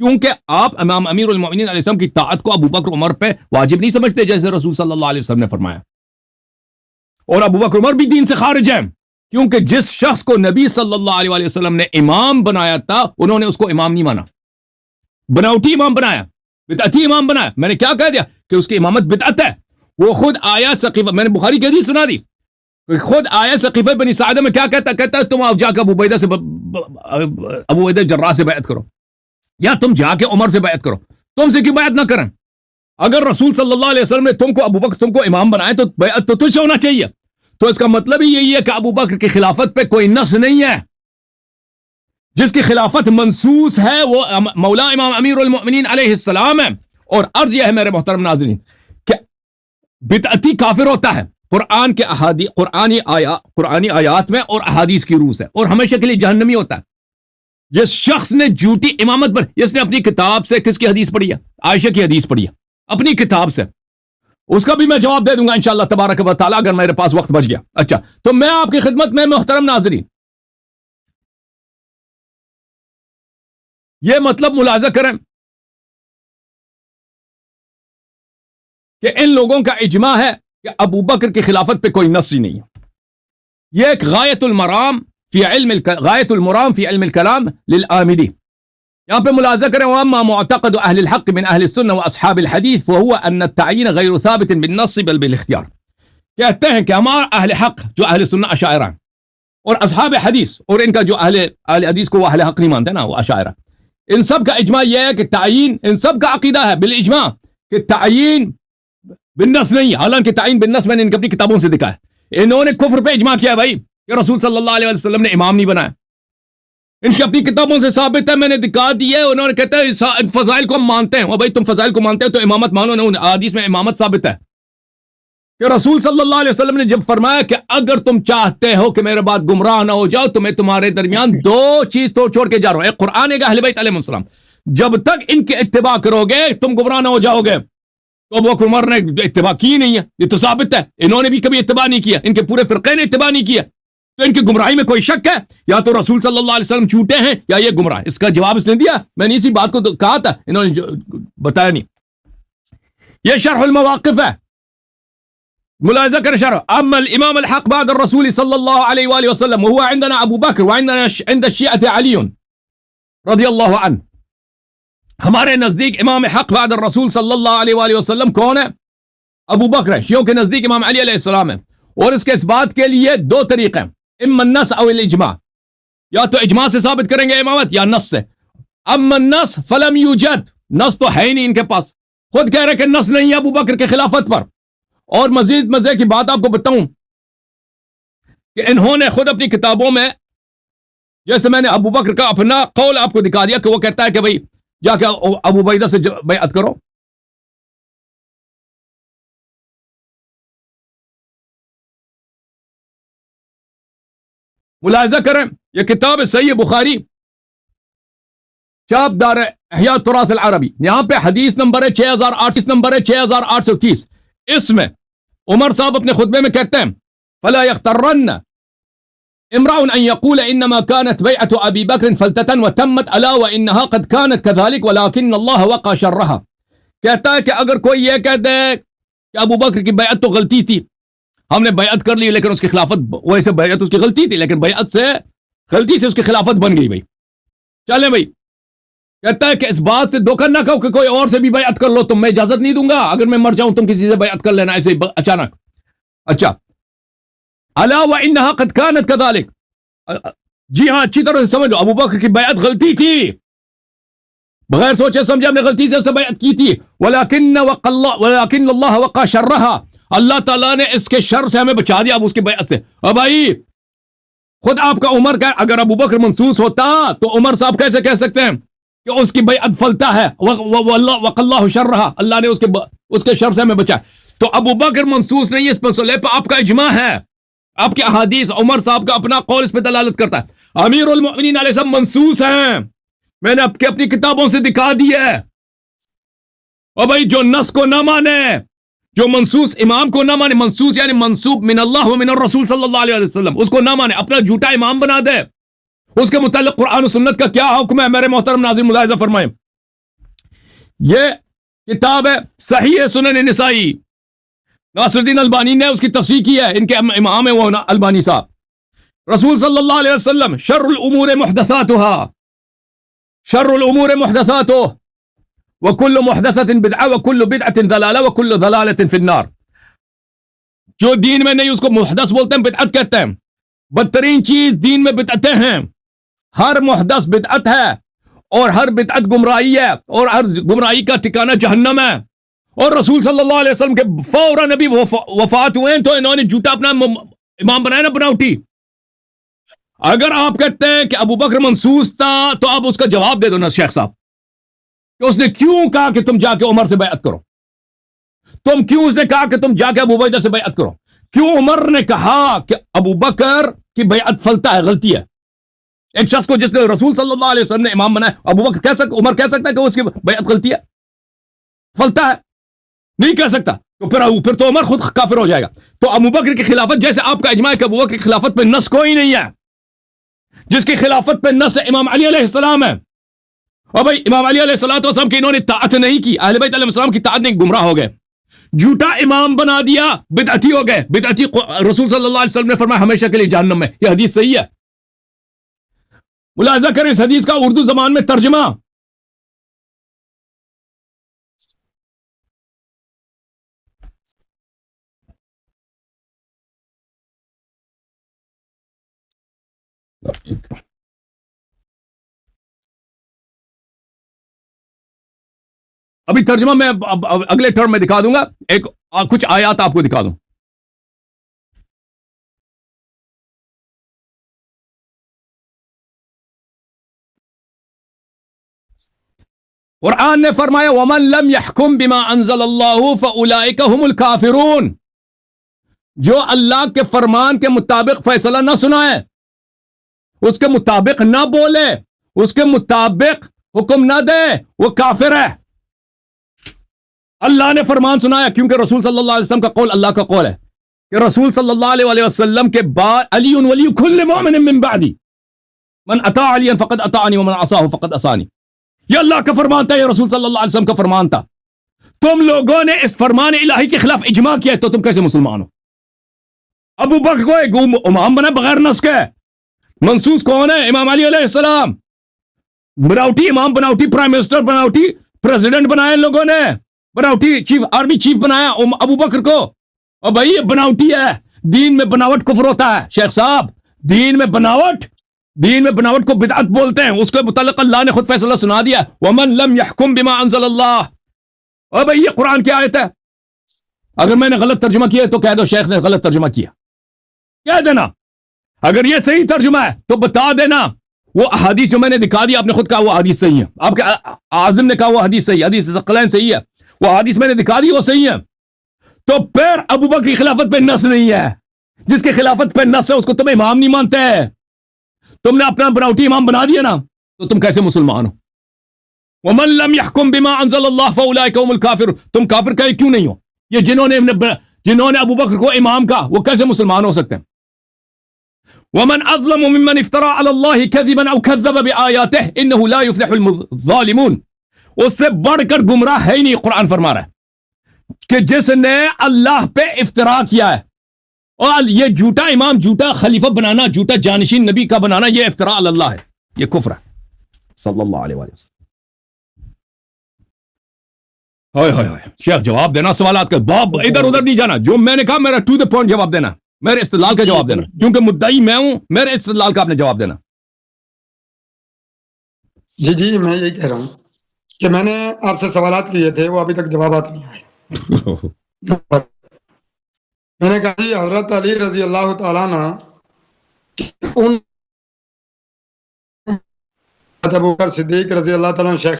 کیونکہ آپ امام امیر المؤمنین علیہ السلام کی طاعت کو ابو بکر عمر پہ واجب نہیں سمجھتے جیسے رسول صلی اللہ علیہ وسلم نے فرمایا. اور ابو بکر عمر بھی دین سے خارج ہیں، کیونکہ جس شخص کو نبی صلی اللہ علیہ وسلم نے امام بنایا تھا انہوں نے اس کو امام نہیں مانا، بناوٹی امام بنایا، بدعتی امام بنایا. میں نے کیا کہہ دیا کہ اس کی امامت بدعت ہے. وہ خود آیا سقیفہ، میں نے بخاری کی حدیث سنا دی، خود آیا سقیفہ بنی ساعدہ میں کیا کہتا ہے تم آپ جا کے ابو عبیدہ جراح سے بیعت کرو، یا تم جا کے عمر سے بیعت کرو. تم سے کیوں بیعت نہ کریں؟ اگر رسول صلی اللہ علیہ وسلم نے تم کو ابو بکر تم کو امام بنائے تو بیعت تو تجھ سے ہونا چاہیے. تو اس کا مطلب ہی یہی ہے کہ ابو بکر کی خلافت پہ کوئی نص نہیں ہے. جس کی خلافت منصوص ہے وہ مولا امام امیر المؤمنین علیہ السلام ہے. اور عرض یہ ہے میرے محترم ناظرین کہ بدعتی کافر ہوتا ہے قرآن کے قرآنی آیات میں اور احادیث کی روح سے، اور ہمیشہ کے لیے جہنمی ہوتا ہے. جس شخص نے جھوٹی امامت پر، جس نے اپنی کتاب سے کس کی حدیث پڑھی ہے؟ عائشہ کی حدیث پڑھی ہے اپنی کتاب سے، اس کا بھی میں جواب دے دوں گا انشاءاللہ تبارک و تعالیٰ اگر میرے پاس وقت بچ گیا. اچھا تو میں آپ کی خدمت میں محترم ناظرین یہ مطلب ملاحظہ کریں کہ ان لوگوں کا اجماع ہے کہ ابو بکر کی خلافت پہ کوئی نص ہی نہیں ہے. یہ ایک غایت المرام فی علم الکلام للآمدی. یہاں پہ ملاحظہ کریں واما معتقد اہل الحق من اہل السنہ واصحاب الحدیث وهو ان التعیین غیر ثابت بالنص بل بالاختیار. کہتے ہیں کہ ہمارا اہل حق جو اہل سنہ اشاعرہ اور اصحاب حدیث، اور ان کا جو اہل حدیث کو وہ اہل حق نہیں مانتے نا، وہ اشاعرہ، ان سب کا اجماع یہ ہے کہ تعیین، ان سب کا عقیدہ ہے بالاجماع کہ تعیین بالنص نہیں. حالانکہ تعیین بالنص میں نے ان کی اپنی کتابوں سے دکھا ہے. انہوں نے کفر پہ اجماع کیا ہے بھائی کہ رسول صلی اللہ علیہ وسلم نے امام نہیں بنایا. ان کی اپنی کتابوں سے ثابت ہے، میں نے دکھا دی ہے. انہوں نے کہتے ہیں فضائل کو ہم مانتے ہیں. اور بھائی تم فضائل کو مانتے ہو تو امامت مانو نا. حدیث میں امامت ثابت ہے کہ رسول صلی اللہ علیہ وسلم نے جب فرمایا کہ اگر تم چاہتے ہو کہ میرے بعد گمراہ نہ ہو جاؤ تو میں تمہارے درمیان دو چیز تو چھوڑ کے جا رہا ہوں، ایک قرآن ایک اہل بیت علیہ السلام. جب تک ان کے اتباع کرو گے تم گمراہ نہ ہو جاؤ گے. تو ابو بکر عمر نے اتباع کی نہیں ہے، یہ تو ثابت ہے. انہوں نے بھی کبھی اتباع نہیں کیا، ان کے پورے فرقے نے اتباع نہیں کیا. تو ان کی گمراہی میں کوئی شک ہے؟ یا تو رسول صلی اللہ علیہ وسلم جھوٹے ہیں یا یہ گمراہ. اس کا جواب اس نے دیا. میں نے اسی بات کو کہا تھا، انہوں نے بتایا نہیں. یہ شرح المواقف ہے، ملاحظہ کر شرح. اما الامام الحق بعد الرسول صلی اللہ علیہ وآلہ وسلم وهو عندنا ابو بکر وعندنا عند الشیعة علی رضی اللہ عنہ. ہمارے نزدیک امام حق بعد الرسول صلی اللہ علیہ وآلہ وسلم کون ہے؟ ابو بکر ہے. شیعوں کے نزدیک امام علی علیہ السلام ہے. اور اس کے اس بات کے لیے دو طریقے ہیں، اما النص او الاجماع. یا تو اجماع سے ثابت کریں گے امامت یا نص سے. اما النص فلم یوجد، نص تو ہے ہی نہیں ان کے پاس. خود کہہ رہے کہ نص نہیں ہے ابو بکر کے خلافت پر. اور مزید مزے کی بات آپ کو بتاؤں کہ انہوں نے خود اپنی کتابوں میں، جیسے میں نے ابو بکر کا اپنا قول آپ کو دکھا دیا کہ وہ کہتا ہے کہ بھئی جا کے ابو عبیدہ سے بیعت کرو. ملاحظہ کریں یہ کتاب صحیح بخاری چاپ دار احیاء التراث العربی، یہاں پہ حدیث نمبر ہے 6830. اس میں عمر صاحب اپنے خطبے میں کہتے ہیں فلا يغترن امرأ ان يقول انما كانت بيعة ابي بكر فلتة وتمت الا وانها قد كانت كذلك ولكن الله وقى شرها. کہتا ہے کہ اگر کوئی یہ کہتا ہے کہ ابو بکر کی بیعت تو غلطی تھی، ہم نے بیعت کر لی لیکن اس کی خلافت، ویسے بیعت اس کی غلطی تھی لیکن بیعت سے غلطی سے اس کی خلافت بن گئی. بھائی چلیں بھائی، کہتا ہے کہ اس بات سے دھوکہ نہ کہو کہ کوئی اور سے بھی بیعت کر لو، تم میں اجازت نہیں دوں گا. اگر میں مر جاؤں تم کسی سے بیعت کر لینا ایسے اچانک. اچھا الا وانها قد كانت كذلك، جی ہاں اچھی طرح سے سمجھو ابو بکر کی بیعت غلطی تھی، بغیر سوچے سمجھے ہم نے غلطی سے اسے بیعت کی تھی. ولكن الله وقى شرها، اللہ تعالیٰ نے اس کے شر سے ہمیں بچا دیا اب اس کی بیعت سے. اب بھائی خود آپ کا عمر کا اگر ابو بکر منصوص ہوتا تو عمر صاحب کیسے کہہ سکتے ہیں کہ اس کی بیعت فلتا ہے؟ وقى الله شرها، اللہ نے اس کے شر سے ہمیں بچایا. تو ابو بکر منصوص نہیں، اس مسئلے پہ آپ کا اجماع ہے، آپ کے احادیث، عمر صاحب کا اپنا قول اس پہ دلالت کرتا ہے. امیر المؤمنین علیہ السلام منصوص ہیں، میں نے اپنی کتابوں سے دکھا دی ہے. اور بھائی جو نص کو نہ مانے، جو منصوص امام کو نہ مانے، منصوص یعنی منصوب من اللہ و من الرسول صلی اللہ علیہ وسلم، اس کو نہ مانے، اپنا جھوٹا امام بنا دے، اس کے متعلق قرآن و سنت کا کیا حکم ہے میرے محترم ناظرین ملاحظہ فرمائیں. یہ کتاب ہے صحیح سنن نسائی، ناصرالدین البانی نے اس کی تصحیح کی ہے، ان کے امام ہے وہ البانی صاحب۔ رسول صلی اللہ علیہ وسلم شر الامور محدثاتها، شر الامور محدثاته وكل محدثة بدعة وكل بدعة ضلالة وكل ضلالة في النار۔ جو دین میں نہیں اس کو محدث بولتے ہیں، بدعت کہتے ہیں۔ بدترین چیز دین میں بدعتیں ہیں، ہر محدث بدعت ہے، اور ہر بدعت گمراہی ہے، اور ہر گمراہی کا ٹھکانہ جہنم ہے۔ اور رسول صلی اللہ علیہ وسلم کے فوراً نبی وفات ہوئے ہیں تو انہوں نے جھوٹا اپنا امام بنایا نا، بناوٹی۔ اگر آپ کہتے ہیں کہ ابو بکر منصوص تھا تو آپ اس کا جواب دے دو نا شیخ صاحب، کہ اس نے کیوں کہا کہ تم جا کے عمر سے بیعت کرو، تم کیوں اس نے کہا کہ تم جا کے ابو عبیدہ سے بیعت کرو، کیوں عمر نے کہا کہ ابو بکر کی بیعت فلتا ہے، غلطی ہے۔ ایک شخص کو جس نے رسول صلی اللہ علیہ وسلم نے امام بنایا، ابو بکر عمر کہہ سکتا ہے کہ اس کی بیعت غلطی ہے، فلتا ہے؟ نہیں کہہ سکتا۔ تو پھر تو عمر خود کافر ہو جائے گا۔ تو ابو بکر کی خلافت، جیسے آپ کا اجماع ہے کہ ابو بکر کی خلافت پہ نص کوئی نہیں ہے، جس کی خلافت پہ نص امام علی علیہ السلام ہے۔ اور بھائی امام علی علیہ السلام کی انہوں نے طاعت نہیں کی، اہل بیت علیہ السلام کی طاعت نہیں، گمراہ ہو گئے، جھوٹا امام بنا دیا، بدعتی ہو گئے۔ بدعتی رسول صلی اللہ علیہ وسلم نے فرمایا ہمیشہ کے لیے جہنم میں، یہ حدیث صحیح ہے۔ ملاحظہ کریں اس حدیث کا اردو زبان میں ترجمہ۔ ابھی ترجمہ میں اگلے ٹرم میں دکھا دوں گا، کچھ آیات آپ کو دکھا دوں۔ قرآن نے فرمایا وَمَن لَمْ يَحْكُمْ بِمَا أَنزَلَ اللَّهُ فَأُولَئِكَ هُمُ الْكَافِرُونَ، جو اللہ کے فرمان کے مطابق فیصلہ نہ سنائے، اس کے مطابق نہ بولے، اس کے مطابق حکم نہ دے، وہ کافر ہے۔ اللہ نے فرمان سنایا کیونکہ رسول صلی اللہ علیہ وسلم کا قول اللہ کا قول ہے کہ رسول صلی اللہ علیہ وسلم کے بعد علی ولی کل مومن من بعدی من اطاع علی فقد اطاعنی ومن عصاه فقد عصانی۔ یہ اللہ کا فرمان تھا، یہ رسول صلی اللہ علیہ وسلم کا فرمان تھا۔ تم لوگوں نے اس فرمان الہی کے خلاف اجماع کیا تو تم کیسے مسلمان ہو؟ ابو بکر کو ایک امام بنا بغیر نص کے، منصوص کون ہے؟ امام علی علیہ السلام۔ بناوٹی امام، بناوٹی پرائم منسٹر، بناوٹی پریزیڈنٹ بنایا ان لوگوں نے، بناوٹی چیف آرمی چیف بنایا ابو بکر کو۔ اور بھائی یہ بناوٹی ہے، دین میں بناوٹ کفر ہوتا ہے شیخ صاحب، دین میں بناوٹ کو بدعت بولتے ہیں، اس کے متعلق اللہ نے خود فیصلہ سنا دیا وَمَن لَمْ يَحْكُمْ بِمَا أَنزَلَ اللَّهُ۔ اور بھائی یہ قرآن کی آیت ہے، اگر میں نے غلط ترجمہ کیا تو کہہ دو شیخ نے غلط ترجمہ کیا، کہہ دینا۔ اگر یہ صحیح ترجمہ ہے تو بتا دینا، وہ احادیث جو میں نے دکھا دی آپ نے خود کہا وہ حدیث صحیح ہے، آپ کے عازم نے کہا وہ حدیث صحیح ہے، حدیث ثقلین صحیح ہے، وہ حدیث میں نے دکھا دی وہ صحیح ہے۔ تو پھر ابو بکر کی خلافت پہ نص نہیں ہے، جس کی خلافت پہ نص ہے اس کو تم امام نہیں مانتے، تم نے اپنا بناوٹی امام بنا دیا نا، تو تم کیسے مسلمان ہو؟ وَمَن لَمْ يَحْكُمْ بِمَا أَنزَلَ اللَّهُ فَأُولَئِكَ هُمُ الْكَافِرُونَ۔ تم کافر کیوں نہیں ہو؟ یہ جنہوں نے ابو بکر کو امام کہا وہ کیسے مسلمان ہو سکتے ہیں؟ وَمَنْ أَظْلَمُ مِمَّنِ افْتَرَىٰ عَلَى اللَّهِ كَذِبًا أَوْ كَذَّبَ بِآيَاتِهِ إِنَّهُ لَا يُفْلِحُ الظَّالِمُونَ۔ اس سے بڑھ کر گمراہ ہے ہی نہیں، قرآن فرما رہا ہے کہ جس نے اللہ پہ افتراء کیا ہے، اور یہ جھوٹا امام، جھوٹا خلیفہ بنانا، جھوٹا جانشین نبی کا بنانا، یہ افتراء علی اللہ ہے، یہ کفر ہے۔ صلی اللہ علیہ وسلم۔ شیخ جواب دینا سوالات کا، باب ادھر ادھر نہیں جانا، جو میں نے کہا میرا ٹو دا پوائنٹ جواب دینا، میرے استدلال کا جواب دینا، کیونکہ مدعی میں ہوں، میرے استدلال کا آپ نے جواب دینا۔ جی میں یہی کہہ رہا ہوں کہ میں نے آپ سے سوالات کیے تھے، وہ ابھی تک جوابات نہیں آئے۔ میں نے کہا جی حضرت علی رضی اللہ تعالیٰ عنہ ابو بکر صدیق رضی اللہ تعالیٰ عنہ شیخ